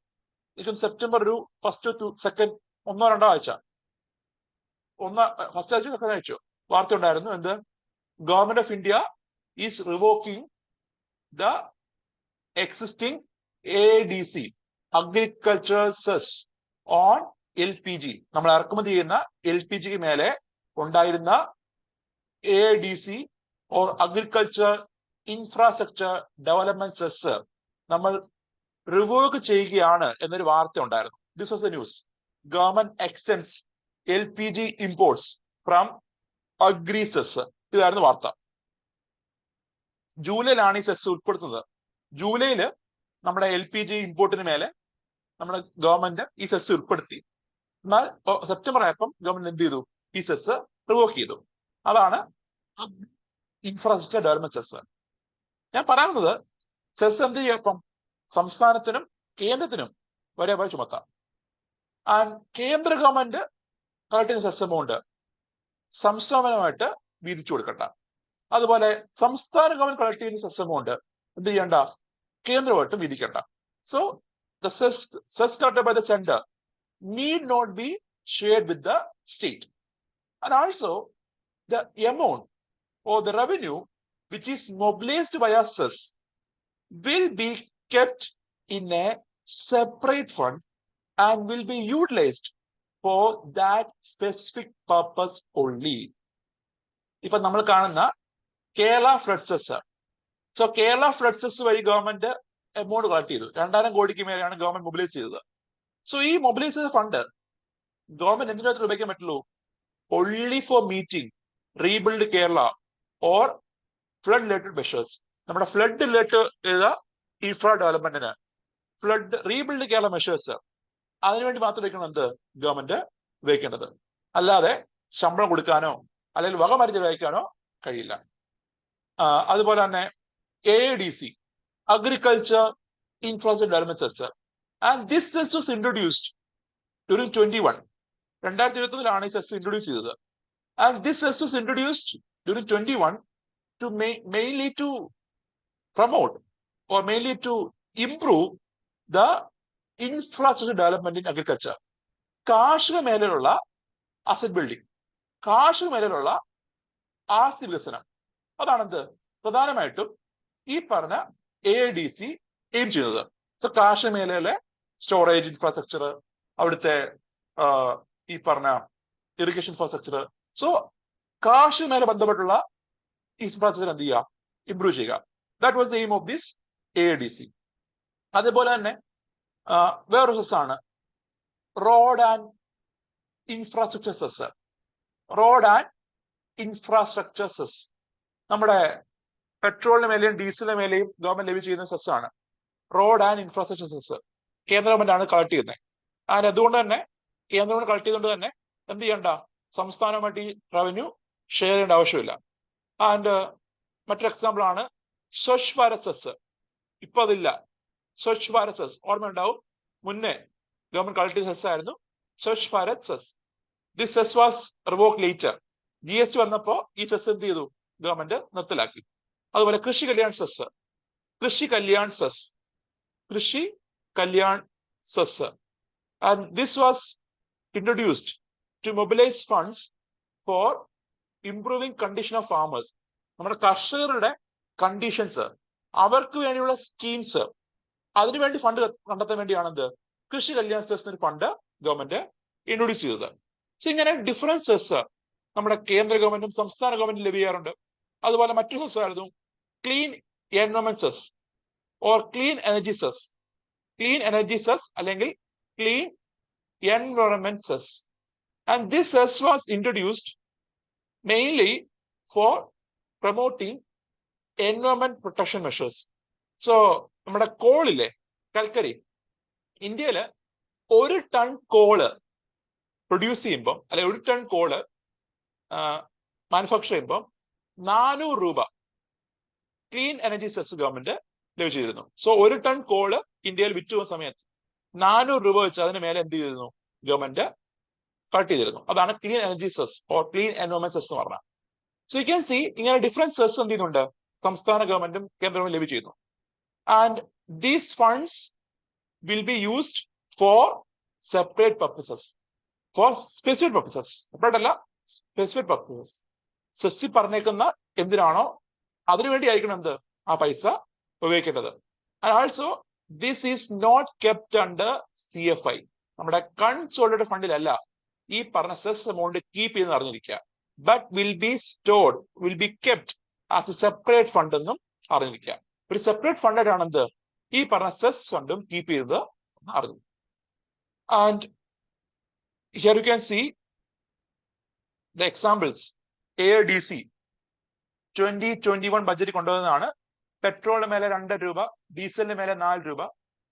എനിക്കും സെപ്റ്റംബർ ഒരു 1st to 2nd 1-2 ആഴ്ച, ഫസ്റ്റ് ആഴ്ച സെക്കൻഡ് ആഴ്ച വാർത്ത ഉണ്ടായിരുന്നു. എന്ത്? Government of India is revoking the existing ADC agricultural cess on LPG. നമ്മൾ ഇറക്കുമതി ചെയ്യുന്ന LPG മേലെ ഉണ്ടായിരുന്ന ADC or agriculture infrastructure development cess നമ്മൾ റിവോക്ക് ചെയ്യുകയാണ് എന്നൊരു വാർത്ത ഉണ്ടായിരുന്നു. This was the news. Government extends LPG imports from agri cess. ഇതായിരുന്നു വാർത്ത. ജൂലൈയിലാണ് ഈ സെസ് ഉൾപ്പെടുത്തുന്നത്. ജൂലൈയില് നമ്മുടെ LPG ഇമ്പോർട്ടിന് മേലെ നമ്മുടെ ഗവൺമെന്റ് ഈ സെസ് ഉൾപ്പെടുത്തി. എന്നാൽ സെപ്റ്റംബർ ആയപ്പം ഗവൺമെന്റ് എന്ത് ചെയ്തു? ഈ സെസ് റിവോക്ക് ചെയ്തു. അതാണ് ഇൻഫ്രാസ്ട്രക്ചർ ഡെവലപ്മെന്റ് സെസ്. ഞാൻ പറയുന്നത് സെസ് എന്ത് ചെയ്യപ്പം സംസ്ഥാനത്തിനും കേന്ദ്രത്തിനും ഒരേപോലെ ചുമത്താം. ആൻഡ് കേന്ദ്ര ഗവൺമെന്റ് കളക്ട് ചെയ്യുന്ന സെസ് എമൗണ്ട് സംസ്ഥാനപരമായിട്ട് വീതിച്ചു കൊടുക്കണ്ട. അതുപോലെ സംസ്ഥാന ഗവൺമെന്റ് കളക്ട് ചെയ്യുന്ന സെസ് എമൗണ്ട് എന്ത് ചെയ്യണ്ട? കേന്ദ്രമായിട്ടും വീതിക്കണ്ട. So the cess collected by the center need not be shared with the state. And also the amount or the revenue which is mobilized by a cess will be kept in a separate fund and will be utilized for that specific purpose only. ഇപ്പൊ നമ്മൾ കാണുന്ന Kerala flood cess. So Kerala flood cess വഴി government amount collect ചെയ്തു. 2000 കോടിക്ക് മേലെയാണ് government mobilise ചെയ്തത്. So ഈ mobilise ചെയ്ത ഫണ്ട് ഗവൺമെന്റ് എന്തിനകത്ത് ഉപയോഗിക്കാൻ പറ്റുള്ളൂ? only for meeting rebuild Kerala or flood related measures. നമ്മുടെ ഫ്ലഡ് റിലേറ്റഡ് ചെയ്ത ഇൻഫ്രാ ഡെവലപ്മെന്റിന് ഫ്ലഡ് റീബിൽഡ് കേരള മെഷേഴ്സ് അതിനുവേണ്ടി മാത്രം ഉപയോഗിക്കണം എന്ത് ഗവൺമെന്റ് ഉപയോഗിക്കേണ്ടത്. അല്ലാതെ ശമ്പളം കൊടുക്കാനോ അല്ലെങ്കിൽ വക മരുന്ന് ഉപയോഗിക്കാനോ കഴിയില്ല. അതുപോലെ തന്നെ ADC Agriculture Infrastructure Development Cess. And this cess was introduced during 2021. 2021 ഈ സെസ് ഇൻട്രൊഡ്യൂസ് ചെയ്തത്. And this cess was introduced during 2021 to mainly to promote or mainly to improve the infrastructure development in agriculture. കാർഷിക മേഖലയിലുള്ള asset building, കാർഷിക മേഖലയിലുള്ള ആസ്തി വികസനം, അതാണെന്ത് പ്രധാനമായിട്ടും ഈ പറഞ്ഞ ADC എയിം ചെയ്യുന്നത്. സോ കാർഷിക മേഖലയിലെ സ്റ്റോറേജ് ഇൻഫ്രാസ്ട്രക്ചർ, അവിടുത്തെ ഈ പറഞ്ഞ ഇറിഗേഷൻ ഇൻഫ്രാസ്ട്രക്ചർ, സോ കാർഷിക മേഖല ബന്ധപ്പെട്ടുള്ള ഇൻഫ്രാസ്ട്രക്ചർ എന്ത് ചെയ്യുക? ഇംപ്രൂവ് ചെയ്യുക. That was the aim of this ADC. അതേപോലെ തന്നെ വേറൊരു സെസ്സാണ് road and infrastructure cess. Road and infrastructure cess നമ്മുടെ പെട്രോളിന് മേലെയും ഡീസലിന് മേലെയും ഗവൺമെന്റ് ലഭ്യ ചെയ്യുന്ന സെസ്സാണ് റോഡ് ആൻഡ് ഇൻഫ്രാസ്ട്രക്ചർ സെസ്. കേന്ദ്ര ഗവൺമെന്റ് ആണ് കളക്ട് ചെയ്യുന്നത്. ആൻഡ് അതുകൊണ്ട് തന്നെ കേന്ദ്ര ഗവൺമെന്റ് കളക്ട് ചെയ്തുകൊണ്ട് തന്നെ എന്ത് ചെയ്യണ്ട? സംസ്ഥാനമായിട്ട് ഈ റവന്യൂ ഷെയർ ചെയ്യേണ്ട ആവശ്യമില്ല. ആൻഡ് മറ്റൊരു എക്സാമ്പിൾ ആണ് സ്വച്ഛ് ഭാരത് സെസ്. ഇപ്പൊ അതില്ല. സ്വച്ഛ് ഭാരത് സെസ് ഓർമ്മയുണ്ടാവും, മുന്നേ ഗവൺമെന്റ് കളക്ട് ചെയ്ത സെസ് ആയിരുന്നു Swachh Bharat cess. This cess was revoke later. GST വന്നപ്പോ ഈ സെസ് എന്ത് ചെയ്തു? ഗവൺമെന്റ് നിർത്തലാക്കി. അതുപോലെ കൃഷി Kalyan cess, Krishi Kalyan cess, Krishi Kalyan cess. And this was introduced to mobilise funds for improving condition of farmers. നമ്മുടെ കർഷകരുടെ കണ്ടീഷൻസ്, അവർക്ക് വേണ്ടിയുള്ള സ്കീംസ്, അതിനുവേണ്ടി ഫണ്ട് കണ്ടെത്താൻ വേണ്ടിയാണ് എന്ത് കൃഷി കല്യാൺ സെസ് എന്നൊരു ഫണ്ട് ഗവൺമെന്റ് ഇൻട്രൊഡ്യൂസ് ചെയ്തത്. സോ ഇങ്ങനെ ഡിഫറൻറ്റ് സെസ് നമ്മുടെ കേന്ദ്ര ഗവൺമെന്റും സംസ്ഥാന ഗവൺമെന്റും ലഭ്യമാറുണ്ട്. അതുപോലെ മറ്റൊരു സെസ് ആയിരുന്നു clean environment cess or clean energy cess. Clean energy cess അല്ലെങ്കിൽ clean environment cess. And this cess was introduced mainly for promoting environment protection measures. So നമ്മുടെ കോളില്ലേ, കൽക്കരി, ഇന്ത്യയില് 1 ടൺ കോള് പ്രൊഡ്യൂസ് ചെയ്യുമ്പം അല്ലെങ്കിൽ 1 ടൺ കോള് മാനുഫാക്ചർ ചെയ്യുമ്പം 400 രൂപ clean energy cess government ലഭിച്ചിരുന്നു. സോ 1 ടൺ കോള് ഇന്ത്യയിൽ വിറ്റുന്ന സമയത്ത് 400 രൂപ വെച്ച് അതിന് മേലെ എന്ത് ചെയ്തിരുന്നു? ഗവൺമെന്റ് കളക്ട് ചെയ്തിരുന്നു. അതാണ് clean energy cess or clean environment cess എന്ന് പറഞ്ഞാൽ. സോ യു ക്യാൻ സി ഇങ്ങനെ ഡിഫറെന്റ് സെസ് എന്ത് ചെയ്യുന്നുണ്ട്? സംസ്ഥാന ഗവൺമെന്റും കേന്ദ്ര ഗവൺമെന്റ് ലഭിച്ചിരുന്നു. And these funds will be used for separate purposes, for specific purposes. Separate അല്ല, specific purposes. സെസ്സി പറഞ്ഞേക്കുന്ന എന്തിനാണോ അതിനു വേണ്ടി ആയിരിക്കണം എന്ത് ആ പൈസ ഉപയോഗിക്കേണ്ടത്. And also this is not kept under CFI. നമ്മുടെ കൺസോളിഡേറ്റഡ് ഫണ്ടിലല്ല ഈ പറഞ്ഞ സെസ് എമൗണ്ട് കീപ്പ് ചെയ്യുന്ന അറിഞ്ഞിരിക്കുക. But will be stored, will be kept as A separate fund എന്നും അറിഞ്ഞിരിക്കുക. ഒരു സെപ്പറേറ്റ് ഫണ്ടായിട്ടാണ് എന്ത് ഈ പറഞ്ഞ സെസ് ഫണ്ടും കീപ്പ് ചെയ്തത് അറിഞ്ഞു. And here you can see the examples. AADC 2021 budget കൊണ്ടുവന്നതാണ്. പെട്രോളിന് മേലെ 2 രൂപ, ഡീസലിന് മേലെ 4 രൂപ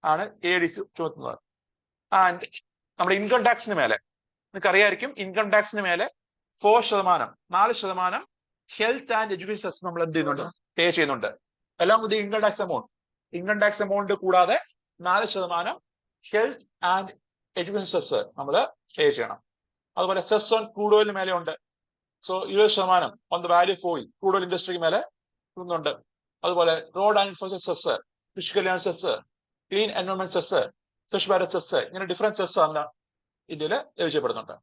ആണ് AADC ചുമത്തുന്നത്. ആൻഡ് നമ്മുടെ ഇൻകം ടാക്സിന് മേലെ നിങ്ങൾക്ക് അറിയായിരിക്കും, ഇൻകം ടാക്സിന് മേലെ 4% ഹെൽത്ത് ആൻഡ് എഡ്യൂക്കേഷൻ സെസ് നമ്മൾ എന്ത് ചെയ്യുന്നുണ്ട്, പേ ചെയ്യുന്നുണ്ട്. എല്ലാം കൂടി ഇൻകം ടാക്സ് എമൗണ്ട് കൂടാതെ 4% ഹെൽത്ത് ആൻഡ് എഡ്യൂക്കേഷൻ സെസ് നമ്മൾ പേ ചെയ്യണം. അതുപോലെ സെസ് ഓൺ ക്രൂഡ് ഓയിലിന് മേലെ ഉണ്ട്. So 20% on the value of oil, crude oil ഇൻഡസ്ട്രിക്ക് മേലെ ഉണ്ട്. അതുപോലെ road and infrastructure cess, Krishi Kalyan cess, ക്ലീൻ എൻവയോൺമെന്റ് സെസ്, സ്വച്ഛ് ഭാരത് സെസ്, ഇങ്ങനെ ഡിഫറെന്റ് സെസ് ആണ് ഇന്ത്യയിൽ ലഭിക്കപ്പെടുന്നുണ്ട്.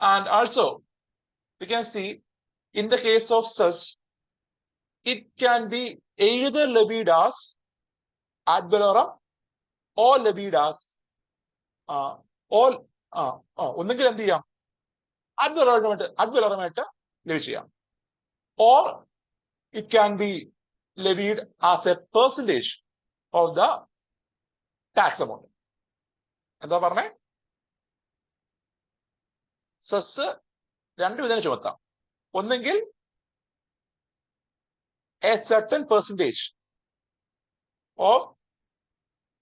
And also we can see in the case of cess, it can be either levied as ad valorem or levied as ഒന്നെങ്കിൽ എന്ത് ചെയ്യാം, ad valorem ആയിട്ട് ലഭി ചെയ്യാം, or it can be levied as a percentage of the tax amount. എന്താ പറഞ്ഞേ, cess 2 വിധേന ചുമത്താം. ഒന്നെങ്കിൽ a certain percentage of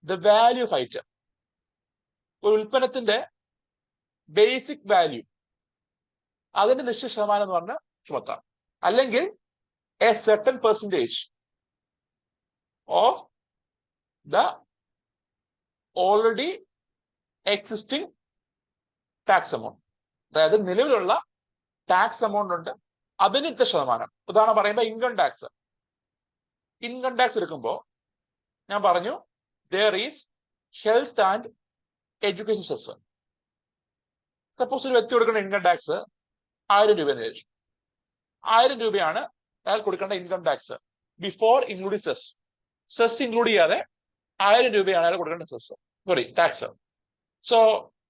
the value of item, ഒരു ഉൽപ്പന്നത്തിന്റെ ബേസിക് വാല്യൂ അതിന്റെ നിശ്ചിത ശതമാനം എന്ന് പറഞ്ഞ് ചുമത്താം. അല്ലെങ്കിൽ a certain percentage of the already existing tax amount, അതായത് നിലവിലുള്ള ടാക്സ് എമൗണ്ട് ഉണ്ട് അതിന് ഇത്ര ശതമാനം. ഉദാഹരണം പറയുമ്പോൾ ഇൻകം ടാക്സ് എടുക്കുമ്പോൾ ഞാൻ പറഞ്ഞു there is health and education cess. Suppose ഒരു വ്യക്തി കൊടുക്കേണ്ട ഇൻകം ടാക്സ് 1000 രൂപ എന്ന് വിചാരിച്ചു. 1000 രൂപയാണ് അയാൾ കൊടുക്കേണ്ട income tax before including cess include ചെയ്യാതെ 1000 രൂപയാണ് അയാൾ കൊടുക്കേണ്ട tax. So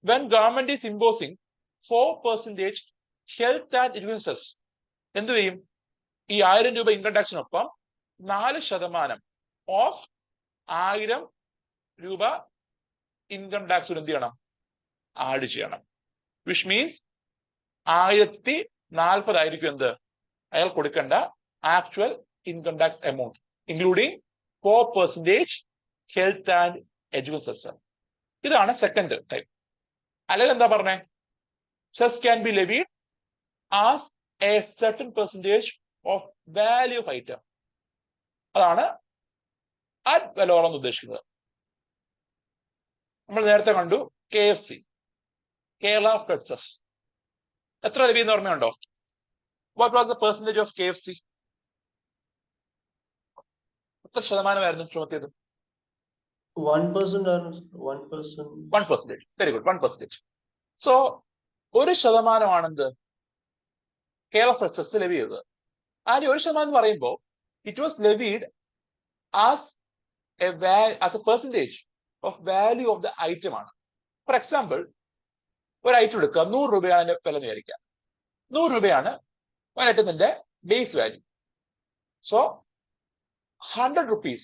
when government is imposing 4% health and education cess, എന്ത് ചെയ്യും, ഈ 1000 രൂപ ഇൻകം ടാക്സിനൊപ്പം 4% ഓഫ് 1000 രൂപ ഇൻകം ടാക്സ് എന്ത് ചെയ്യണം, ആഡ് ചെയ്യണം. വിച്ച് മീൻസ് 1040 ആയിരിക്കും എന്ത് അയാൾ കൊടുക്കേണ്ട actual income tax amount including 4% health and education cess. ഇതാണ് സെക്കൻഡ് ടൈപ്പ്. അല്ലെങ്കിൽ എന്താ പറഞ്ഞേ, cess can B levied as a certain percentage of value of item. അതാണ് ad valorem എന്ന് ഉദ്ദേശിക്കുന്നത്. നമ്മൾ നേരത്തെ കണ്ടു KFC, കേരള ഫെഡ് സെസ്. എത്ര ലെവി എന്ന് ഓർമ്മയുണ്ടോ? What was the percentage of KFC? എത്ര ശതമാനമായിരുന്നു ചുമത്തിയത്? 1%. Very good, 1%. So 1% Kerala fed cess levy ചെയ്തത്. ആൻഡ് 1% എന്ന് പറയുമ്പോൾ it was levied as a percentage of value of the item ആണ്. ഫോർ എക്സാമ്പിൾ, ഒരു ഐറ്റം എടുക്കുക, 100 രൂപയാണ് വില എന്ന് വിചാരിക്കാം. 100 രൂപയാണ് ഒരു ഐറ്റത്തിന്റെ base value. So 100 rupees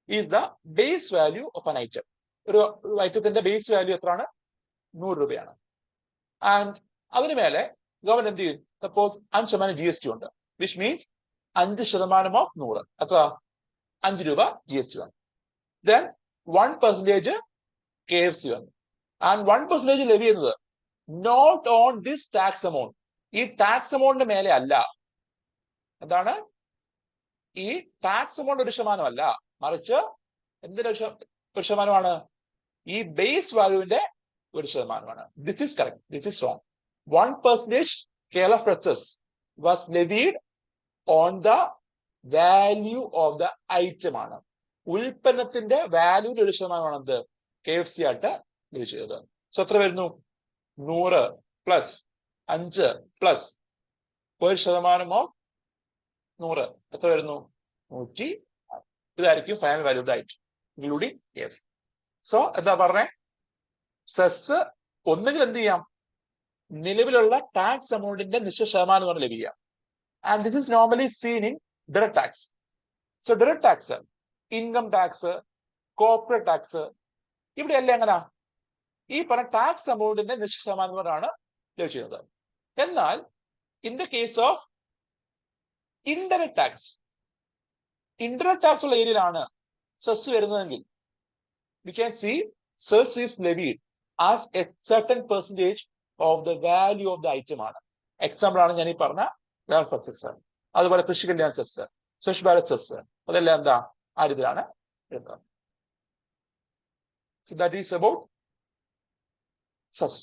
is the base value of an item. ഒരു ഐറ്റത്തിന്റെ ബേസ് വാല്യൂ എത്രയാണ്? 100 രൂപയാണ്. ആൻഡ് അതിന് മേലെ ഗവൺമെന്റ് എന്ത് ചെയ്യും? സപ്പോസ് 5% GST ഉണ്ട്, വിച്ച് മീൻസ് 5% ഓഫ് 100 എത്ര? 5 രൂപ GST വന്നു. ദെൻ 1% KFC വന്നു. ആൻഡ് 1% ലെവി ചെയ്യുന്നത് not on this tax amount, ഈ ടാക്സ് എമൗണ്ടിന്റെ മേലെ അല്ല. എന്താണ്? ഈ ടാക്സ് എമൗണ്ട് 1% അല്ല, മറിച്ച് എന്തിന്റെ 1%? ഈ ബേസ് വാല്യൂവിന്റെ 1%. This is correct, this is wrong. 1% Kerala Fed Cess was levied on the value of the item ആണ്. ഉൽപ്പന്നത്തിന്റെ വാല്യൂവിന്റെ 1% എന്ത് KFC ആയിട്ട് ലഭിച്ചത്. സോ എത്ര വരുന്നു? 100 പ്ലസ് 5 പ്ലസ് 1% ഓഫ് 100 എത്ര വരുന്നു? 100. ഇതായിരിക്കും final value of the item including KFC. So എന്താ പറഞ്ഞേ? സെസ് ഒന്നുകിൽ എന്ത് ചെയ്യാം, നിലവിലുള്ള ടാക്സ് എമൗണ്ടിന്റെ നിശ്ചിത ശതമാനം കൊണ്ട് ലഭിക്കുക. And this is normally scene in direct tax. So direct tax, income tax, corporate tax, ഇവിടെ എല്ലാം എങ്ങനെയാ ഈ പറഞ്ഞ ടാക്സ് എമൗണ്ടിന്റെ നിശ്ചിത ശതമാനം കൊണ്ടാണ് ലഭിച്ചിരുന്നത്. എന്നാൽ in the case of indirect tax, indirect tax ഉള്ള ഏരിയയിലാണ് സെസ് വരുന്നതെങ്കിൽ we can see cess is levied as a certain percentage of the value of the item ആണ്. എക്സാമ്പിൾ ആണ് ഞാൻ ഈ പറഞ്ഞ വെൽഫെയർ സെസ്, അതുപോലെ കൃഷി കല്യാൺ സെസ്, സ്വച്ഛ് ഭാരത് സെസ്, അതെല്ലാം എന്താ ആ രീതിയിലാണ് വരുന്നത്. So that is about cess.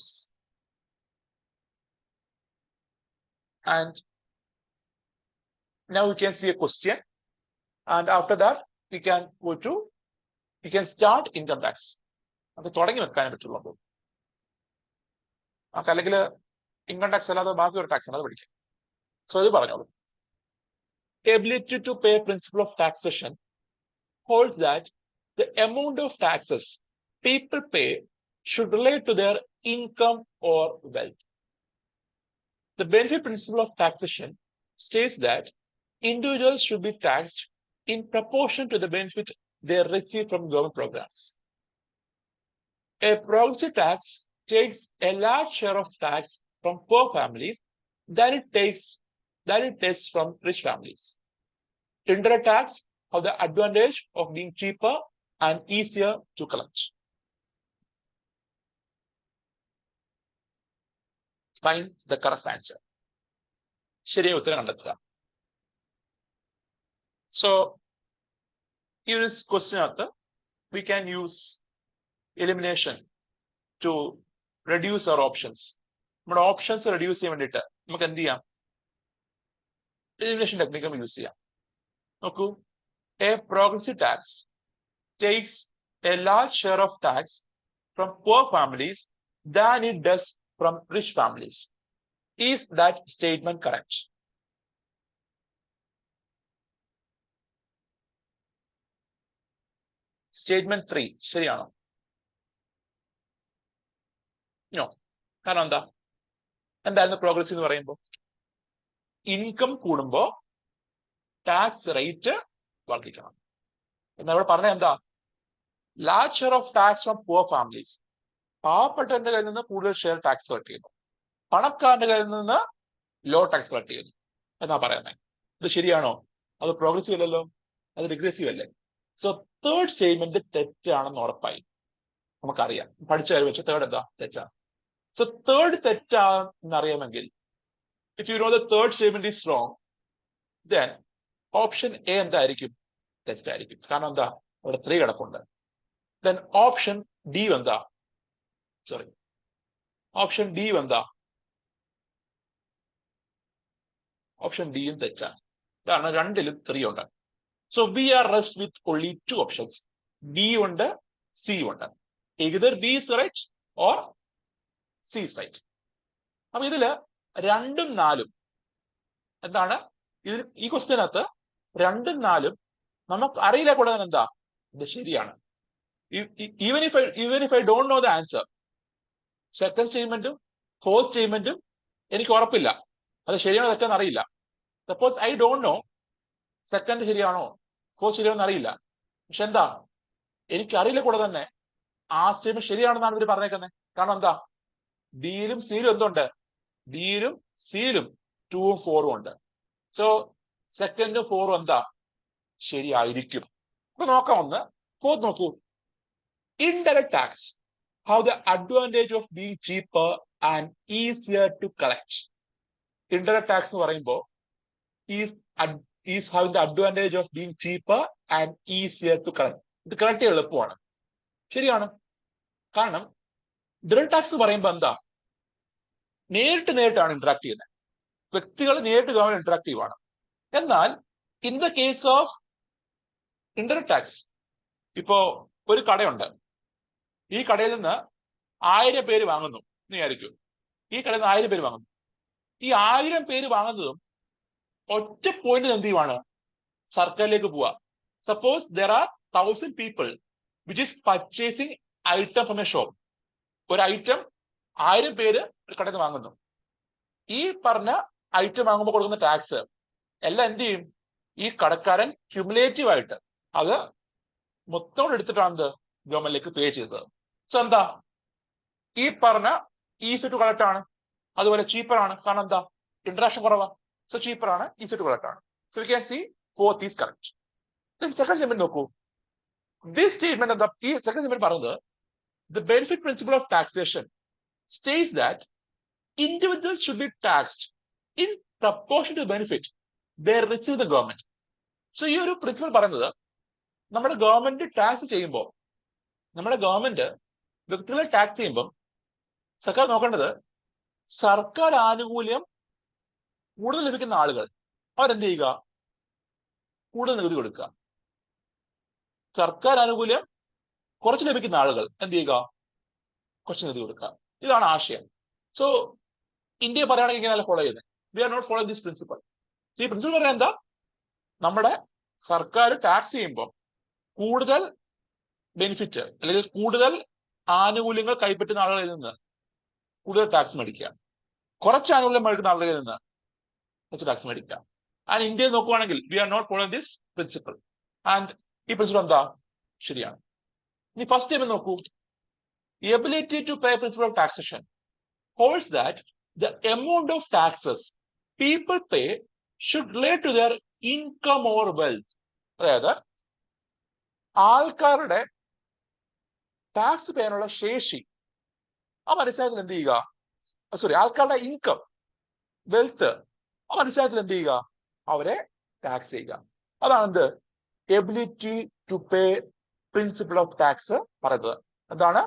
And now we can see a question, and after that we can start income tax. അത് തുടങ്ങി വെക്കാനേ പറ്റുള്ളൂ. അല്ലെങ്കിൽ ഇൻകം ടാക്സ് അല്ലാതെ ബാക്കി ഒരു ടാക്സ് ആണ്, അത് പഠിക്കാം. സോ ഇത് പറഞ്ഞോളൂ. Ability to pay principle of taxation holds that the amount of taxes people pay should relate to their income or wealth. The benefit principle of taxation states that individuals should be taxed in proportion to the benefit they receive from government programs. A progressive tax takes a large share of tax from poor families than it takes from rich families. Indirect tax have the advantage of being cheaper and easier to collect. Find the correct answer. ശരിയായ ഉത്തരം കണ്ടെത്തുക. So in this question answer, we can use elimination to reduce our options. നമ്മുടെ options reduce ചെയ്യാൻ വേണ്ടിയിട്ട് നമുക്ക് എന്ത് ചെയ്യാം? Elimination technique നമുക്ക് യൂസ് ചെയ്യാം. നോക്കൂ, a progressive tax takes a large share of tax from poor families than it does from rich families. Is that statement correct? Statement 3 ശരിയാണോ? നോ. കാരണം എന്തായിരുന്നു പ്രോഗ്രസ് എന്ന് പറയുമ്പോൾ? ഇൻകം കൂടുമ്പോ ടാക്സ് റേറ്റ് വർദ്ധിക്കണം എന്നവിടെ പറഞ്ഞ എന്താ? Large share of tax from poor families, പാവപ്പെട്ടവന്റെ കയ്യിൽ നിന്ന് കൂടുതൽ ഷെയർ ടാക്സ് കളക്ട് ചെയ്യുന്നു, പണക്കാരന്റെ കയ്യിൽ നിന്ന് ലോ ടാക്സ് കളക്ട് ചെയ്യുന്നു എന്നാ പറയുന്നത്. ഇത് ശരിയാണോ? അത് പ്രോഗ്രസീവ് അല്ലല്ലോ, അത് റിഗ്രസീവ് അല്ലേ? സോ തേർഡ് സ്റ്റേറ്റ്മെന്റ് തെറ്റാണെന്ന് ഉറപ്പായി നമുക്കറിയാം. പഠിച്ച കാര്യം വെച്ച് തേർഡ് എന്താ? തെറ്റാണ്. സോ തേർഡ് തെറ്റാണെന്ന് അറിയാമെങ്കിൽ, if you know the third statement is wrong, then option A എന്തായിരിക്കും? തെറ്റായിരിക്കും. കാരണം എന്താ? അവിടെ 3 കിടപ്പുണ്ട്. ദെൻ ഓപ്ഷൻ ഡി എന്താ? ഓപ്ഷൻ ഡി എന്താ? ഓപ്ഷൻ ഡിയും തെറ്റാണ്. കാരണം രണ്ടിലും 3 ഉണ്ട്. So we are left with only 2 options. B ഉണ്ട്, C ഉണ്ട്. Either B is right or C is right. അപ്പൊ ഇതില് 2ഉം 4ഉം എന്താണ്? ഇതിൽ ഈ ക്വസ്റ്റ്യനകത്ത് 2ഉം 4ഉം നമുക്ക് അറിയില്ല കൂടാതെ എന്താ? ഇത് ശരിയാണ്. Even if I don't know the answer, second സ്റ്റേറ്റ്മെന്റും ഫോർത്ത് സ്റ്റേറ്റ്മെന്റും എനിക്ക് ഉറപ്പില്ല, അത് ശരിയാണോ തെറ്റാന്ന് അറിയില്ല. Suppose I don't know second ശരിയാണോ ഫോർത്ത് ശരിയാണോ അറിയില്ല, പക്ഷെ എന്താ, എനിക്കറിയില്ല കൂടെ തന്നെ ആ സ്റ്റേറ്റ്മെന്റ് ശരിയാണെന്നാണ് ഇവർ പറഞ്ഞേക്കുന്നത്. കാരണം എന്താ? ബിയിലും സിയിലും എന്തുണ്ട്? ബിയിലും സിയിലും 2ഉം 4ഉം ഉണ്ട്. സോ സെക്കൻഡും 4ഉം എന്താ? ശരിയായിരിക്കും. അപ്പൊ നോക്കാം. ഒന്ന് ഫോർത്ത് നോക്കൂ. Indirect tax have the advantage of being cheaper and easier to collect. Indirect tax എന്ന് പറയുമ്പോൾ is having the advantage of being cheaper and easier to collect. ഇത് കളക്ട് ചെയ്യാൻ എളുപ്പമാണ്. ശരിയാണ്. കാരണം ഡയറക്ട് ടാക്സ് പറയുമ്പോൾ എന്താ? നേരിട്ടാണ് ഇന്ററാക്ട് ചെയ്യുന്നത്. വ്യക്തികൾ നേരിട്ട് ഗവൺമെന്റ് ഇന്ററാക്റ്റീവ് ആണ്. എന്നാൽ in the case of indirect tax ഇപ്പോ ഒരു കടയുണ്ട്. ഈ കടയിൽ നിന്ന് 1000 പേര് വാങ്ങുന്നു എന്ന് വിചാരിക്കൂ. ഈ കടയിൽ നിന്ന് 1000 പേര് വാങ്ങുന്നു. ഈ 1000 പേര് വാങ്ങുന്നതും ഒറ്റ പോയിന്റ് എന്ത് ചെയ്യുവാണ്? സർക്കാരിലേക്ക് പോവാ. Suppose there are 1000 people which is purchasing item from A shop. ഒരു ഐറ്റം 1000 പേര് ഒരു കടയിൽ നിന്ന് വാങ്ങുന്നു. ഈ പറഞ്ഞ ഐറ്റം വാങ്ങുമ്പോൾ കൊടുക്കുന്ന ടാക്സ് എല്ലാം എന്ത് ചെയ്യും? ഈ കടക്കാരൻ ക്യുമുലേറ്റീവ് ആയിട്ട് അത് മൊത്തം എടുത്തിട്ടാണ് ഗവൺമെന്റിലേക്ക് പേ ചെയ്തത്. സോ എന്താ? ഈ പറഞ്ഞ ഈസി ടു കളക്ട് ആണ്, അതുപോലെ ചീപ്പർ ആണ്. കാരണം എന്താ? ഇന്ററാക്ഷൻ കുറവാ. സോ ചീപ്പർ ആണ്, ഈസി ടു കളക്ട് ആണ്. So we can C both is correct. Second statement നോക്കൂ. ദിസ് സ്റ്റേറ്റ്മെന്റ് എന്താ? ഈ സെക്കൻഡ് സ്റ്റേറ്റ്മെന്റ് പറയുന്നത് the benefit principle of taxation states that individuals should be taxed in proportion to the benefit they receive the government. So ഈ ഒരു principal പറയുന്നത് നമ്മുടെ government tax ചെയ്യുമ്പോൾ, നമ്മുടെ ഗവൺമെന്റ് വ്യക്തികളെ ടാക്സ് ചെയ്യുമ്പോൾ സർക്കാർ നോക്കേണ്ടത് സർക്കാർ ആനുകൂല്യം കൂടുതൽ ലഭിക്കുന്ന ആളുകൾ അവരെന്ത് ചെയ്യുക? കൂടുതൽ നികുതി കൊടുക്കുക. സർക്കാർ ആനുകൂല്യം കുറച്ച് ലഭിക്കുന്ന ആളുകൾ എന്ത് ചെയ്യുക? കുറച്ച് നികുതി കൊടുക്കുക. ഇതാണ് ആശയം. സോ ഇന്ത്യ പറയുകയാണെങ്കിൽ ഇങ്ങനെയല്ല ഫോളോ ചെയ്യുന്നത്. We are not follow this principle. ഈ പ്രിൻസിപ്പൽ പറയാൻ എന്താ? നമ്മുടെ സർക്കാർ ടാക്സ് ചെയ്യുമ്പോൾ കൂടുതൽ ബെനിഫിറ്റ് അല്ലെങ്കിൽ കൂടുതൽ ആനുകൂല്യങ്ങൾ കൈപ്പറ്റുന്ന ആളുകളിൽ നിന്ന് കൂടുതൽ ടാക്സ് മേടിക്കുക, കുറച്ച് ആനുകൂല്യം മേടിക്കുന്ന ആളുകളിൽ നിന്ന് കുറച്ച് ടാക്സ് മേടിക്കുക. ആൻഡ് ഇന്ത്യയിൽ നോക്കുവാണെങ്കിൽ we are not following this principle. And ഈ പ്രിൻസിപ്പൽ എന്താ? ശരിയാണ്. ഇനി ഫസ്റ്റ് സ്റ്റേറ്റ്മെന്റ് നോക്കൂ. Ability to pay principle of taxation holds that the amount of taxes people pay should relate to their income or wealth. അതായത് ആൾക്കാരുടെ tax പേയാനുള്ള ശേഷി ആ അടിസ്ഥാനത്തിൽ എന്ത് ചെയ്യുക? ആൾക്കാരുടെ ഇൻകം, വെൽത്ത് ആ അടിസ്ഥാനത്തിൽ എന്ത് ചെയ്യുക? അവരെ ടാക്സ് ചെയ്യുക. അതാണ് എന്ത്? Ability to pay principle of tax പറയുന്നത്. എന്താണ്?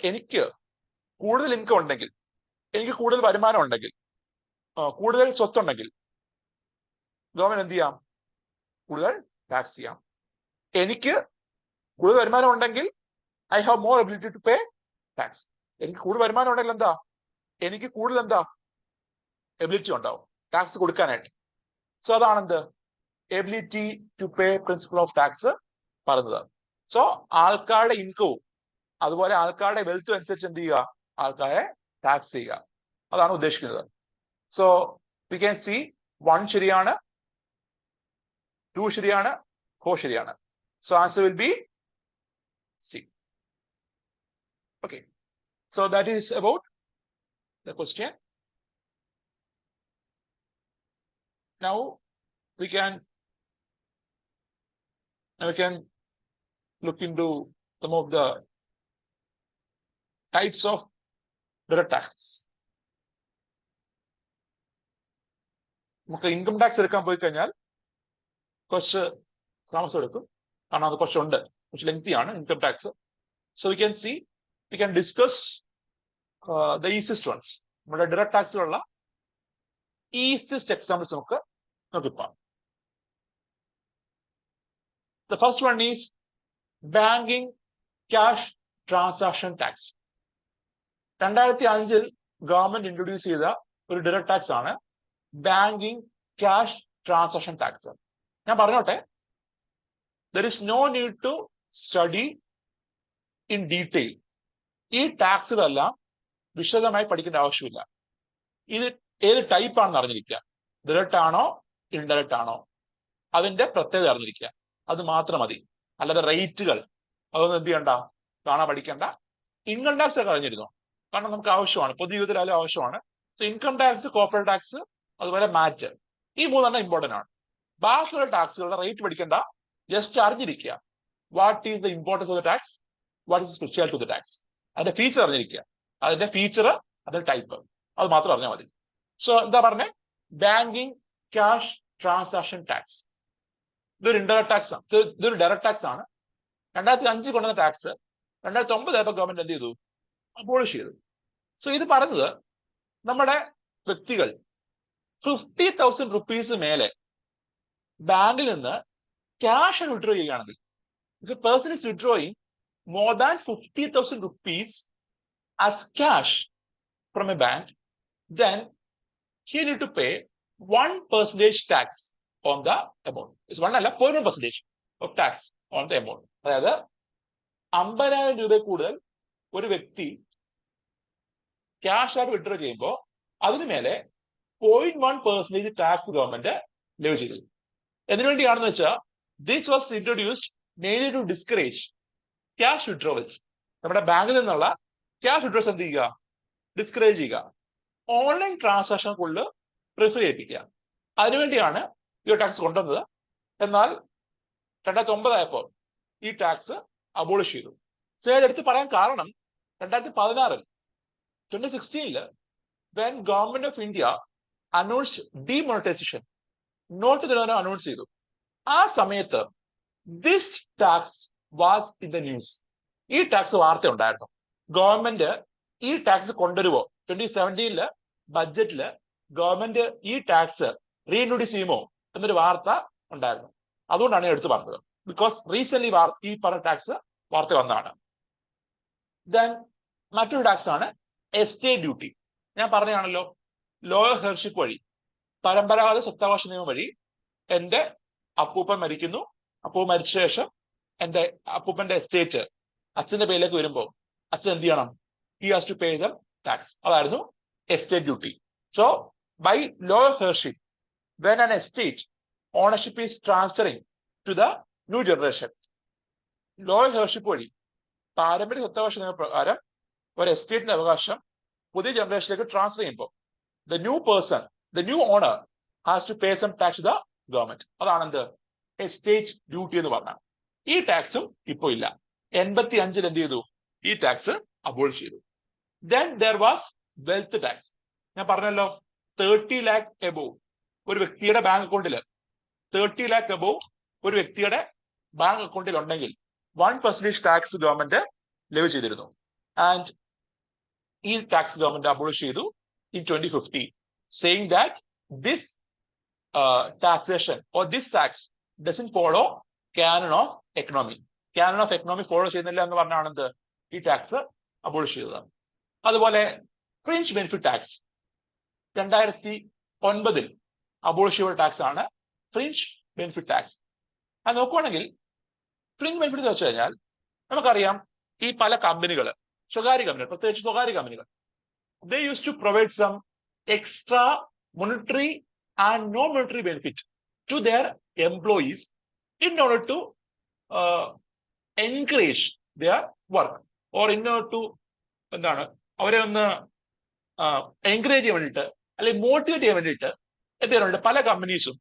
എനിക്ക് കൂടുതൽ ഇൻകം ഉണ്ടെങ്കിൽ, എനിക്ക് കൂടുതൽ വരുമാനം ഉണ്ടെങ്കിൽ, കൂടുതൽ സ്വത്തുണ്ടെങ്കിൽ ഗവൺമെന്റ് എന്ത് ചെയ്യാം? കൂടുതൽ ടാക്സ് ചെയ്യാം. എനിക്ക് കൂടുതൽ വരുമാനം ഉണ്ടെങ്കിൽ I have more ability to pay tax. എനിക്ക് കൂടുതൽ വരുമാനം ഉണ്ടെങ്കിൽ എന്താ? എനിക്ക് കൂടുതൽ എന്താ? എബിലിറ്റി ഉണ്ടാവും ടാക്സ് കൊടുക്കാനായിട്ട്. സോ അതാണ് എന്ത്? Ability to pay principle of tax പറയുന്നത്. സോ ആൾക്കാരുടെ ഇൻകവും അതുപോലെ ആൾക്കാരുടെ വെൽത്തും അനുസരിച്ച് എന്ത് ചെയ്യുക? ആൾക്കാരെ ടാക്സ് ചെയ്യുക. അതാണ് ഉദ്ദേശിക്കുന്നത്. സോ വി ക്യാൻ സി 1 ശരിയാണ്, 2 ശരിയാണ്, 4 ശരിയാണ്. So answer will be C. Okay. So that is about the question. Now we can look into some of the types of direct taxes. നമുക്ക് ഇൻകം ടാക്സ് എടുക്കാൻ പോയി കഴിഞ്ഞാൽ കുറച്ച് താമസം എടുക്കും. കാരണം അത് കുറച്ചുണ്ട്, കുറച്ച് ലെങ്തിയാണ് income tax. So we can discuss the easiest ones. നമ്മുടെ ഡയറക്ട് ടാക്സിലുള്ള ഈസിയസ്റ്റ് എക്സാമ്പിൾസ് നമുക്ക് നോക്കിപ്പോവാം. The first one is banking cash transaction tax. 2005 government introduce ചെയ്ത ഒരു ഡയറക്ട് ടാക്സ് ആണ് ബാങ്കിങ് ക്യാഷ് ട്രാൻസാക്ഷൻ ടാക്സ്. ഞാൻ പറഞ്ഞോട്ടെ, there is no need to study in detail. ഈ ടാക്സുകളെല്ലാം വിശദമായി പഠിക്കേണ്ട ആവശ്യമില്ല. ഇത് ഏത് ടൈപ്പ് ആണെന്ന് അറിഞ്ഞിരിക്കുക. ഡയറക്റ്റ് ആണോ ഇൻഡയറക്റ്റ് ആണോ അതിന്റെ പ്രത്യേകത അറിഞ്ഞിരിക്കുക. അത് മാത്രം മതി. അല്ലാതെ റേറ്റുകൾ അതൊന്നും എന്ത് ചെയ്യണ്ട, കാണാൻ പഠിക്കേണ്ട. ഇൻകം ടാക്സ് ഒക്കെ അറിഞ്ഞിരുന്നു, കാരണം നമുക്ക് ആവശ്യമാണ്, പൊതുജീവിതത്തിലായാലും ആവശ്യമാണ്. So income tax, corporate tax, അതുപോലെ മാറ്റ്, ഈ 3 ഇമ്പോർട്ടന്റ് ആണ്. ബാക്കിയുള്ള ടാക്സുകളുടെ റേറ്റ് പഠിക്കേണ്ട, ജസ്റ്റ് അറിഞ്ഞിരിക്കുക. What is the importance of the tax, what is speciality of the tax, അതിന്റെ ഫീച്ചർ അറിഞ്ഞിരിക്കുക. അതിന്റെ ഫീച്ചർ, അതിന്റെ ടൈപ്പ്, അത് മാത്രം അറിഞ്ഞാൽ മതി. സോ എന്താ പറഞ്ഞേ? Banking cash transaction tax. ഇതൊരു ഇൻഡയറക്ട് ടാക്സ് ആണ്. ഇതൊരു ഡയറക്ട് ടാക്സ് ആണ്. 2005 കൊണ്ടുവന്ന ടാക്സ് 2009 ആയപ്പോൾ ഗവൺമെന്റ് എന്ത് ചെയ്തു? അബോളിഷ് ചെയ്തു. സോ ഇത് പറഞ്ഞത് നമ്മുടെ വ്യക്തികൾ 50,000 റുപ്പീസ് മേലെ ബാങ്കിൽ നിന്ന് ക്യാഷ് വിഡ്രോ ചെയ്യുകയാണെങ്കിൽ, If a person is withdrawing more than 50,000 rupees as cash from a bank, then he need to pay 1% tax on the amount. It's 1% of tax on the amount. അതായത് 50,000 രൂപ കൂടുതൽ ഒരു വ്യക്തി cash ആയിട്ട് withdraw ചെയ്യുമ്പോൾ അതിന് മേലെ 0.1% ടാക്സ് ഗവൺമെന്റ് ലെവി ചെയ്തു. എന്തിനു വേണ്ടിയാണെന്ന് വെച്ചാൽ this was introduced mainly to discourage cash withdrawals. നമ്മുടെ ബാങ്കിൽ നിന്നുള്ള ക്യാഷ് വിഡ്രോസ് എന്ത് ചെയ്യുക? ഡിസ്കറേജ് ചെയ്യുക. ഓൺലൈൻ ട്രാൻസാക്ഷൻ കൂടുതൽ പ്രിഫർ ചെയ്യിപ്പിക്കുക. അതിനുവേണ്ടിയാണ് ഈ ടാക്സ് കൊണ്ടുവന്നത്. എന്നാൽ 2009 ആയപ്പോൾ ഈ ടാക്സ് അബോളിഷ് ചെയ്തു. എടുത്ത് പറയാൻ കാരണം 2016 2016 when Government of India announced demonetization, note നിരോധനം അനൗൺസ് ചെയ്തു. ആ സമയത്ത് this tax was in the news. ഈ ടാക്സ് വാർത്ത ഉണ്ടായിരുന്നു. ഗവൺമെന്റ് ഈ ടാക്സ് കൊണ്ടുവരുമോ, 2017 ബഡ്ജറ്റില് ഗവൺമെന്റ് ഈ ടാക്സ് റീഇൻട്രൊഡ്യൂസ് ചെയ്യുമോ എന്നൊരു വാർത്ത ഉണ്ടായിരുന്നു. അതുകൊണ്ടാണ് ഞാൻ എടുത്തു പറഞ്ഞത്. ബിക്കോസ് റീസെന്റ് ഈ പറഞ്ഞ ടാക്സ് വാർത്ത വന്നതാണ്. ദെൻ മറ്റൊരു ടാക്സ് ആണ് എസ്റ്റേറ്റ് ഡ്യൂട്ടി. ഞാൻ പറഞ്ഞാണല്ലോ, ലോയർ ഹെയർഷിപ്പ് വഴി, പരമ്പരാഗത സ്വത്തവകാശ നിയമം വഴി എന്റെ അപ്പൂപ്പൻ മരിക്കുന്നു. അപ്പൂപ്പൻ മരിച്ച ശേഷം എന്റെ അപ്പൂപ്പന്റെ എസ്റ്റേറ്റ് അച്ഛന്റെ പേരിലേക്ക് വരുമ്പോൾ അച്ഛൻ എന്ത് ചെയ്യണം? He has to pay the tax. അതായിരുന്നു estate duty. So by lawyer heirship, when an estate ownership is transferring to the new generation, lawyer heirship വഴി പാരമ്പര്യ സ്വത്തവകാശ നിയമപ്രകാരം ഒരു എസ്റ്റേറ്റിന്റെ അവകാശം പുതിയ ജനറേഷനിലേക്ക് ട്രാൻസ്ഫർ ചെയ്യുമ്പോൾ the new person, the new owner has to pay some tax to the government. അതാണ് എന്ത്? Estate duty എന്ന് പറഞ്ഞാൽ. ഈ ടാക്സും ഇപ്പോ ഇല്ല. 85 എന്ത് ചെയ്തു? ഈ ടാക്സ് അബോളിഷ് ചെയ്തു. Then there was wealth tax. ഞാൻ പറഞ്ഞല്ലോ, 30 lakh above ഒരു വ്യക്തിയുടെ ബാങ്ക് അക്കൗണ്ടിൽ 30 lakh above ഒരു വ്യക്തിയുടെ ബാങ്ക് അക്കൗണ്ടിൽ ഉണ്ടെങ്കിൽ 1% ടാക്സ് ഗവൺമെന്റ് ലെവി ചെയ്തിരുന്നു. ആൻഡ് ഈ ടാക്സ് ഗവൺമെന്റ് അബോളിഷ് ചെയ്തു in 2050, saying that this taxation or this tax doesn't follow canon of economy. Canon of economy follow ചെയ്യുന്നില്ല എന്ന് പറഞ്ഞാണ് എന്ത്? ഈ ടാക്സ് അബോളിഷ് ചെയ്തത്. അതുപോലെ ഫ്രിഞ്ച് ബെനിഫിറ്റ് ടാക്സ് 2009 അബോളിഷ് ചെയ്ത ടാക്സ് ആണ് ഫ്രിഞ്ച് ബെനിഫിറ്റ് ടാക്സ്. അത് നോക്കുവാണെങ്കിൽ ഫ്രിഞ്ച് ബെനിഫിറ്റ് എന്ന് വെച്ച് കഴിഞ്ഞാൽ നമുക്കറിയാം, ഈ പല കമ്പനികൾ, സ്വകാര്യ കമ്പനികൾ, പ്രത്യേകിച്ച് സ്വകാര്യ കമ്പനികൾ, they used to provide some extra monetary and non-monetary benefit to their employees in order to encourage their work or in order to എന്താണ് അവരെ ഒന്ന് എൻകറേജ് ചെയ്യാൻ വേണ്ടിയിട്ട് അല്ലെങ്കിൽ മോട്ടിവേറ്റ് ചെയ്യാൻ വേണ്ടിയിട്ട് എന്ത് ചെയ്യാറുണ്ട്? പല കമ്പനീസും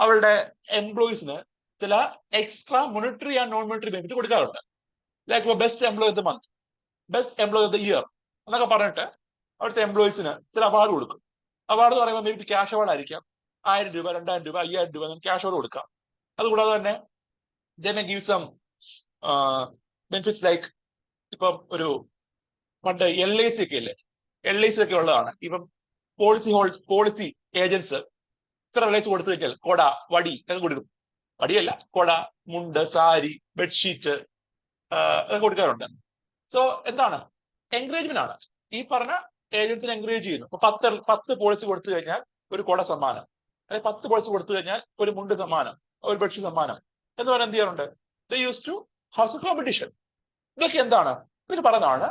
അവരുടെ എംപ്ലോയീസിന് ചില എക്സ്ട്രാ മൊണിറ്ററി ആൻഡ് നോൺ മൊണിറ്ററി ബെനിഫിറ്റ് കൊടുക്കാറുണ്ട്. Like best employee of the month, best employee of the year എന്നൊക്കെ പറഞ്ഞിട്ട് അവിടുത്തെ എംപ്ലോയീസിന് ചില അവാർഡ് കൊടുക്കും. അവാർഡ് എന്ന് പറയുമ്പോൾ മേ ബി ക്യാഷ് അവാർഡ് ആയിരിക്കാം. 1000 രൂപ, 2000 രൂപ, 5000 രൂപ ക്യാഷ് അവാർഡ് കൊടുക്കാം. അതുകൂടാതെ തന്നെ they may give some benefits like ഇപ്പം ഒരു പണ്ട് LIC ഒക്കെ ഇല്ലേ, LIC ഒക്കെ ഉള്ളതാണ്. ഇപ്പം പോളിസി ഏജൻസ് ഇത്ര LIC കൊടുത്തു കഴിഞ്ഞാൽ കൊട, വടി ഒക്കെ കൊടുക്കും. വടിയല്ല, കൊട, മുണ്ട്, സാരി, ബെഡ്ഷീറ്റ് ഒക്കെ കൊടുക്കാറുണ്ട്. സോ എന്താണ്? എൻകറേജ്മെന്റ് ആണ്. ഈ പറഞ്ഞ ഏജൻസിനെ എൻകറേജ് ചെയ്യുന്നു. 10 പോളിസി കൊടുത്തു കഴിഞ്ഞാൽ ഒരു കൊട സമ്മാനം, അല്ലെങ്കിൽ 10 പോളിസി കൊടുത്തു കഴിഞ്ഞാൽ ഒരു മുണ്ട് സമ്മാനം, ഒരു ബെഡ്ഷീറ്റ് സമ്മാനം എന്ന് പറഞ്ഞാൽ എന്ത് ചെയ്യാറുണ്ട്? They use to has a competition. ഇതൊക്കെ എന്താണ്? ഇതിന് പറയുന്നതാണ്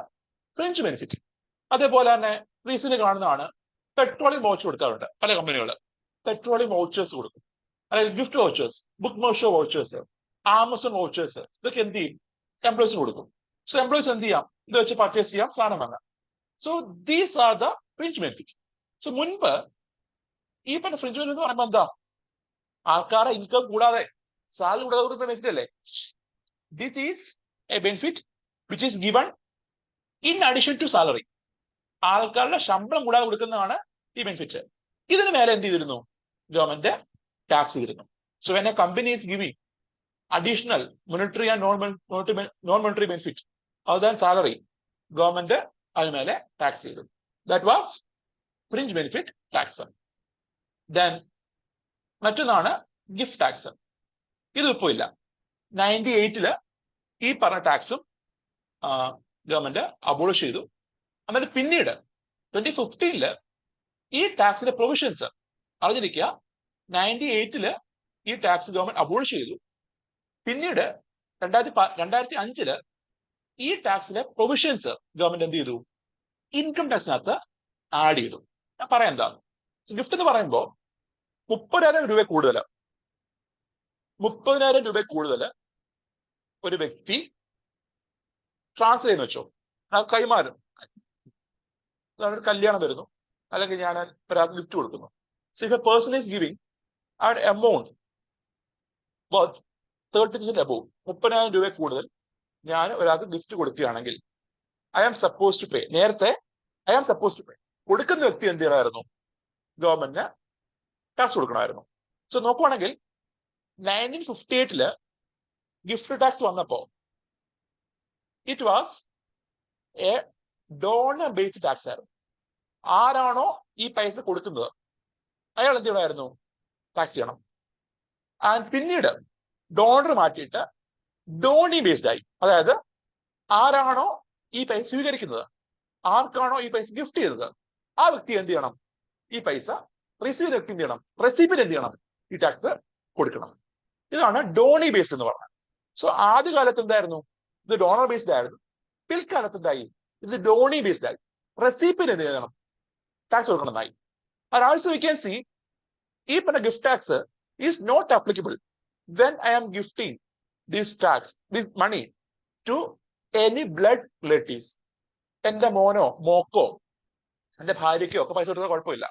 ഫ്രിഞ്ച് ബെനിഫിറ്റ്. അതേപോലെ തന്നെ റീസെന്റ് കാണുന്നതാണ് പെട്രോളിയം വൗച്ചർ കൊടുക്കാറുണ്ട്. പല കമ്പനികൾ പെട്രോളിയം വൗച്ചേഴ്സ് കൊടുക്കും, അതായത് gift vouchers, book my show vouchers, Amazon vouchers, ഇതൊക്കെ എന്ത് ചെയ്യും? എംപ്ലോയീസിന് കൊടുക്കും. സോ എംപ്ലോയീസ് എന്ത് ചെയ്യാം? ഇത് വെച്ച് പർച്ചേസ് ചെയ്യാം, സാധനം വാങ്ങാം. So these are the fringe benefit. So മുൻപ് ഈ പറഞ്ഞ ഫ്രിഞ്ച് ബെനിഫിറ്റ് എന്ന് പറയുമ്പോൾ എന്താ? ആൾക്കാരെ ഇൻകം കൂടാതെ, സാലറി കൂടാതെ കൊടുക്കുന്ന ബെനിഫിറ്റ് അല്ലേ? This is a benefit which is given in addition to salary. ആൾക്കാരുടെ ശമ്പളം കൂടാതെ കൊടുക്കുന്നതാണ് ഈ ബെനിഫിറ്റ്. ഇതിന് മേലെ എന്ത് ചെയ്തിരുന്നു? ഗവൺമെന്റ് ടാക്സ് ചെയ്തിരുന്നു. So when A company is giving additional monetary and non-monetary benefit other than salary, government അതിന് മേലെ ടാക്സ് ചെയ്തു. That was fringe benefit tax. Then മറ്റൊന്നാണ് ഗിഫ്റ്റ് ടാക്സ്. ഇത് ഇപ്പോൾ ഇല്ല. 98 ഈ പറഞ്ഞ ടാക്സും ഗവൺമെന്റ് അബോളിഷ് ചെയ്തു. എന്നിട്ട് പിന്നീട് 2015 ഈ ടാക്സിന്റെ പ്രൊവിഷൻസ് അറിഞ്ഞിരിക്കുക, 98 ഈ ടാക്സ് ഗവൺമെന്റ് അബോളിഷ് ചെയ്തു. പിന്നീട് 2005 ഈ ടാക്സിലെ പ്രൊവിഷൻസ് ഗവൺമെന്റ് എന്ത് ചെയ്തു, ഇൻകം ടാക്സിനകത്ത് ആഡ് ചെയ്തു. ഞാൻ പറയാം എന്താണ്. ഗിഫ്റ്റ് എന്ന് പറയുമ്പോൾ 30,000 രൂപ കൂടുതൽ, 30,000 രൂപ കൂടുതൽ ഒരു വ്യക്തി ട്രാൻസ്ഫർ ചെയ്യുന്ന വെച്ചോ, കൈമാറും. ഒരു കല്യാണം വരുന്നു, അല്ലെങ്കിൽ ഞാൻ ഒരാൾക്ക് ഗിഫ്റ്റ് കൊടുക്കുന്നു. So if a person is giving an amount worth 30,000 above, 30,000 രൂപ കൂടുതൽ ഞാൻ ഒരാൾക്ക് ഗിഫ്റ്റ് കൊടുക്കുകയാണെങ്കിൽ I am suppose to pay. നേരത്തെ I am suppose to pay. കൊടുക്കുന്ന വ്യക്തി എന്ത് ചെയ്യണമായിരുന്നു, ഗവൺമെന്റിന് ടാക്സ് കൊടുക്കണമായിരുന്നു. സോ നോക്കുവാണെങ്കിൽ 1958 ഗിഫ്റ്റ് ടാക്സ് വന്നപ്പോ it was A donor based tax ആയിരുന്നു. ആരാണോ ഈ പൈസ കൊടുക്കുന്നത് അയാൾ എന്ത് ചെയ്യണമായിരുന്നു, ടാക്സ് ചെയ്യണം. ആൻഡ് പിന്നീട് ഡോണർ മാറ്റിയിട്ട് ഡോണി ബേസ്ഡ് ആയി. അതായത് ആരാണോ ഈ പൈസ സ്വീകരിക്കുന്നത്, ആർക്കാണോ ഈ പൈസ ഗിഫ്റ്റ് ചെയ്തത്, ആ വ്യക്തി എന്ത് ചെയ്യണം, ഈ പൈസ റിസീവ് ചെയ്ത വ്യക്തി എന്ത് ചെയ്യണം, റെസിപ്പിയന്റ് എന്ത് ചെയ്യണം, ഈ ടാക്സ് കൊടുക്കണം. ഇതാണ് ഡോണി ബേസ്ഡ് എന്ന് പറഞ്ഞത്. സോ ആദ്യകാലത്ത് എന്തായിരുന്നു, ഇത് ഡോണർ ബേസ്ഡ് ആയിരുന്നു. പിൽക്കാലത്ത് എന്തായി, ഇത് ഡോണി ബേസ്ഡ് ആയി. റെസിപ്പിയന്റ് എന്ത് ചെയ്യണം, ടാക്സ് കൊടുക്കണമെന്നായി. And also we can see ഈ പറഞ്ഞ gift tax is not applicable when I am gifting this tax, this money to any blood relatives. എന്റെ മോനോ മോക്കോ എന്റെ ഭാര്യയ്ക്കോ ഒക്കെ പൈസ കൊടുത്താൽ കുഴപ്പമില്ല.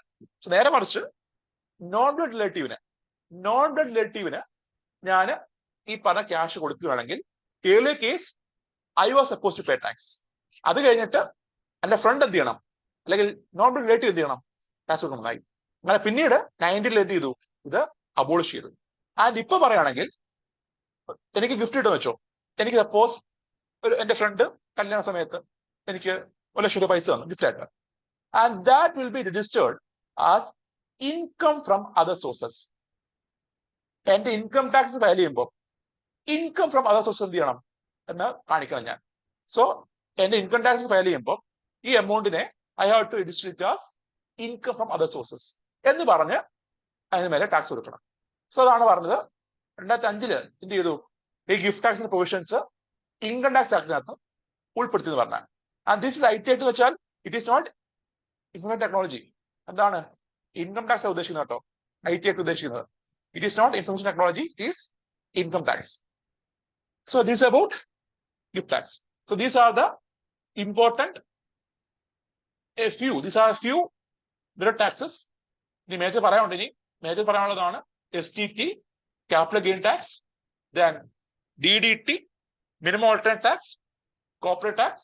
നേരെ മറിച്ച് നോൺ ബ്ലഡ് റിലേറ്റീവിന് ഞാൻ ഈ പറഞ്ഞ ക്യാഷ് കൊടുക്കുകയാണെങ്കിൽ early case I was suppose to pay tax. അത് കഴിഞ്ഞിട്ട് എന്റെ ഫ്രണ്ട് എന്ത് ചെയ്യണം, അല്ലെങ്കിൽ നോൺ ബ്ലഡ് റിലേറ്റീവ് എന്ത് ചെയ്യണം, ടാക്സ് കൊടുക്കണമെന്നായി. അങ്ങനെ പിന്നീട് 90 എന്ത് ചെയ്തു, ഇത് അബോളിഷ് ചെയ്തു. ആൻഡ് ഇപ്പൊ പറയുകയാണെങ്കിൽ എനിക്ക് ഗിഫ്റ്റ് കിട്ടുമെന്ന് വെച്ചോ, എനിക്ക് സപ്പോസ് എന്റെ ഫ്രണ്ട് കല്യാണ സമയത്ത് എനിക്ക് 1,00,000 രൂപ പൈസ തന്നു ഗിഫ്റ്റ് ആയിട്ട്. And that will be registered as income from other sources. എന്റെ ഇൻകം ടാക്സ് ഫയൽ ചെയ്യുമ്പോൾ ഇൻകം ഫ്രം അതർ സോഴ്സസ് എന്ത് ചെയ്യണം എന്ന് കാണിക്കണം ഞാൻ. സോ എന്റെ ഇൻകം ടാക്സ് ഫയൽ ചെയ്യുമ്പോൾ ഈ എമൗണ്ടിനെ I have to register it as income from other sources എന്ന് പറഞ്ഞ് അതിന് മേലെ ടാക്സ് കൊടുക്കണം. സോ അതാണ് പറഞ്ഞത്. 2005 എന്ത് ചെയ്തു, ഈ ഗിഫ്റ്റ് ടാക്സിന്റെ പ്രൊവിഷൻസ് ഇൻകം ടാക്സ് ആക്ടിനകത്ത് ഉൾപ്പെടുത്തി എന്ന് പറഞ്ഞാൽ. ആൻഡ് ദിസ് ഇസ് IT എന്ന് വെച്ചാൽ it is not information technology. എന്താണ് ഇൻകം ടാക്സ് ഉദ്ദേശിക്കുന്നത് കേട്ടോ, IT ആയിട്ട് ഉദ്ദേശിക്കുന്നത്. It is not information technology, it is income tax. So this about gift tax. So these are the important these are few direct taxes. ഇനി major പറയാനുണ്ട്. ഇനി major പറയാനുള്ളതാണ് STT, capital gain tax, then DDT, minimum alternate tax, corporate tax,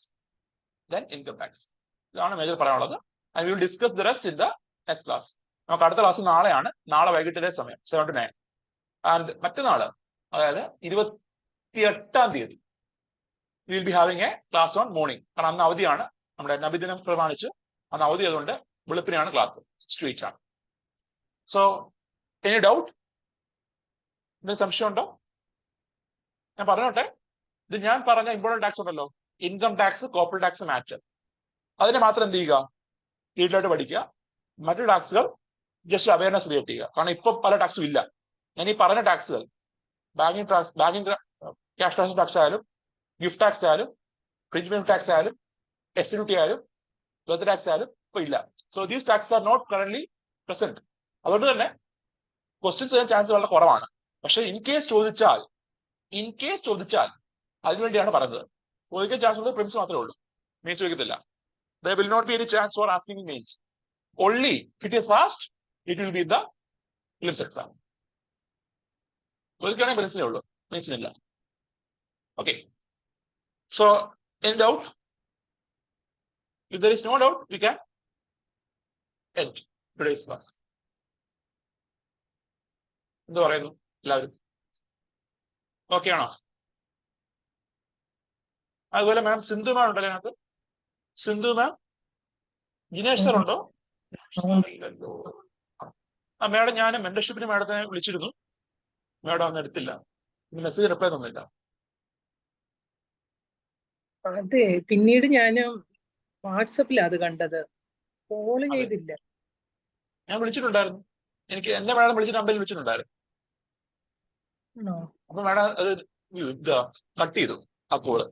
then income tax. ഇതാണ് major പറയാനുള്ളത്. And we will discuss the rest in the next class. നമുക്ക് അടുത്ത class നാളെയാണ്. നാളെ വൈകിട്ടിലെ സമയം 7 to 9. ആൻഡ് മറ്റന്നാള് അതായത് 28-ാം തീയതി we will be having a class on morning. കാരണം അന്ന് അവധിയാണ്, നമ്മുടെ നബിദിനം പ്രമാണിച്ച് അന്ന് അവധി ആയതുകൊണ്ട് വെളുപ്പിനെയാണ് ക്ലാസ്, 6 to 8 ആണ്. സോ എനി ഡൗട്ട്, എന്തെങ്കിലും സംശയം ഉണ്ടോ? ഞാൻ പറഞ്ഞോട്ടെ. ഇത് ഞാൻ പറഞ്ഞ ഇമ്പോർട്ടന്റ് ടാക്സ് ഉണ്ടല്ലോ, income tax, corporate tax, matter, അതിനെ മാത്രം എന്ത് ചെയ്യുക, ഡീറ്റെയിലായിട്ട് പഠിക്കുക. മറ്റു ടാക്സുകൾ ജസ്റ്റ് അവയർനെസ് ക്രിയേറ്റ് ചെയ്യുക. കാരണം ഇപ്പൊ പല ടാക്സും ഇല്ല. ഞാൻ ഈ പറഞ്ഞ ടാക്സുകൾ banking tax, cash transaction tax ആയാലും, ഗിഫ്റ്റ് ടാക്സ് ആയാലും, പ്രിൻസിപ്പൽ ടാക്സ് ആയാലും, SUT ആയാലും, വെൽത്ത് ടാക്സ് ആയാലും ഇപ്പൊ ഇല്ല. So these tax are not currently present. അതുകൊണ്ട് തന്നെ ക്വസ്റ്റ്യൻസ് ചെയ്യാൻ ചാൻസ് വളരെ കുറവാണ്. പക്ഷെ ഇൻ കേസ് ചോദിച്ചാൽ അതിനുവേണ്ടിയാണ് പറഞ്ഞത്. ചോദിക്കാൻ ചാൻസ് ഉള്ളത് പ്രിൻസ് മാത്രമേ ഉള്ളൂ, mains ചോദിക്കത്തില്ല. There will not be any chance for asking in mains. Only if it is fast, it will be the prelims exam. ചോദിക്കുകയാണെങ്കിൽ പ്രിൻസിനേ ഉള്ളൂ, മെയിൻസിനില്ല. Okay. So, any doubt? If there is no doubt, we can end today's class. എന്ത് പറയുന്നു എല്ലാവരും? Okay ആണോ? അതുപോലെ മാം സിന്ധു മാം ഉണ്ടല്ലോ അതിനകത്ത്. സിന്ധു മാം, Jinesh sir ഉണ്ടോ? ആ മാഡം, ഞാൻ മെന്റർഷിപ്പിന് മാഡത്തിനെ വിളിച്ചിരുന്നു, മാഡം ഒന്നും എടുത്തില്ല, മെസ്സേജ് റിപ്ലൈ തന്നില്ല.
അതെ, പിന്നീട് ഞാൻ വാട്സപ്പിൽ അത് കണ്ടത്, കോള്
അതെ.
ചെയ്തില്ല.
ഞാൻ വിളിച്ചിട്ടുണ്ടായിരുന്നു. എനിക്ക് എന്നെ മാഡം വിളിച്ചിട്ട് നമ്പറിൽ വിളിച്ചിട്ടുണ്ടായിരുന്നു.
ആണോ?
അപ്പൊ മാഡം അത് ഇതാ കട്ട് ചെയ്തു ആ കോള്.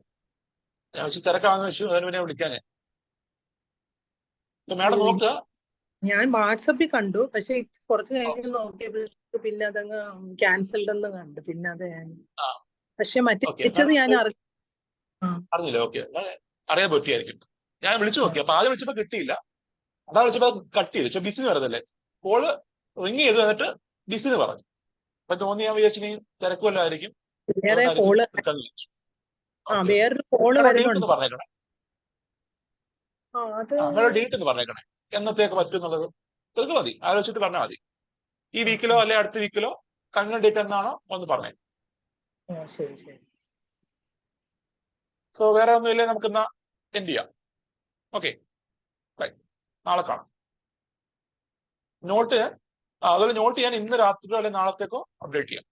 ഞാൻ വെച്ച് തിരക്കാണെന്ന് വെച്ചു, അതിന് പിന്നെ വിളിക്കാൻ. മാഡം നോക്കുക.
ഞാൻ വാട്സപ്പിൽ കണ്ടു, പക്ഷെ കുറച്ച് കഴിഞ്ഞ് നോക്കിയപ്പോഴേക്ക് പിന്നെ അതങ്ങ് ക്യാൻസൽഡ് എന്ന് കണ്ടു. പിന്നെ അത്
ആ.
പക്ഷെ മറ്റേ
ഓക്കെ,
വിളിച്ചത് ഞാൻ
അറിഞ്ഞില്ല. ഓക്കെ, അറിയാൻ പറ്റിയായിരിക്കും. ഞാൻ വിളിച്ചു നോക്കി. അപ്പൊ ആദ്യം വിളിച്ചപ്പോ കിട്ടിയില്ല. അതാ വിളിച്ചപ്പോ കട്ട് ചെയ്തു. ബിസി എന്ന് പറയുന്നല്ലേ. കോള് റിങ് ചെയ്ത് എന്നിട്ട് ബിസി എന്ന് പറഞ്ഞു. അപ്പൊ തോന്നി, ഞാൻ വിചാരിച്ചു തിരക്കുമല്ലോ ആയിരിക്കും,
വേറെ കോള് വേറൊരു കോള്
ഡേറ്റ്
വരുന്നുണ്ട്.
ഒന്ന് പറഞ്ഞേക്കണേ.
അത്
ഡേറ്റ് ഒന്ന് പറഞ്ഞേക്കണേ, എന്നത്തേക്ക് പറ്റും എന്നുള്ളത്. ഇതൊക്കെ മതി, ആലോചിച്ചിട്ട് പറഞ്ഞാൽ മതി. ഈ വീക്കിലോ അല്ലെ അടുത്ത വീക്കിലോ കണ്ണ ഡേറ്റ് എന്നാണോ ഒന്ന് പറഞ്ഞേ.
ശരി ശരി.
സോ വേറെ ഒന്നുമില്ലേ, നമുക്ക് എന്നാ എൻഡ് ചെയ്യാം. Okay, bye. നാളെ കാണാം. അതുപോലെ നോട്ട് ചെയ്യാൻ ഇന്ന് രാത്രിയോ അല്ലെങ്കിൽ നാളത്തേക്കോ അപ്ഡേറ്റ് ചെയ്യാം.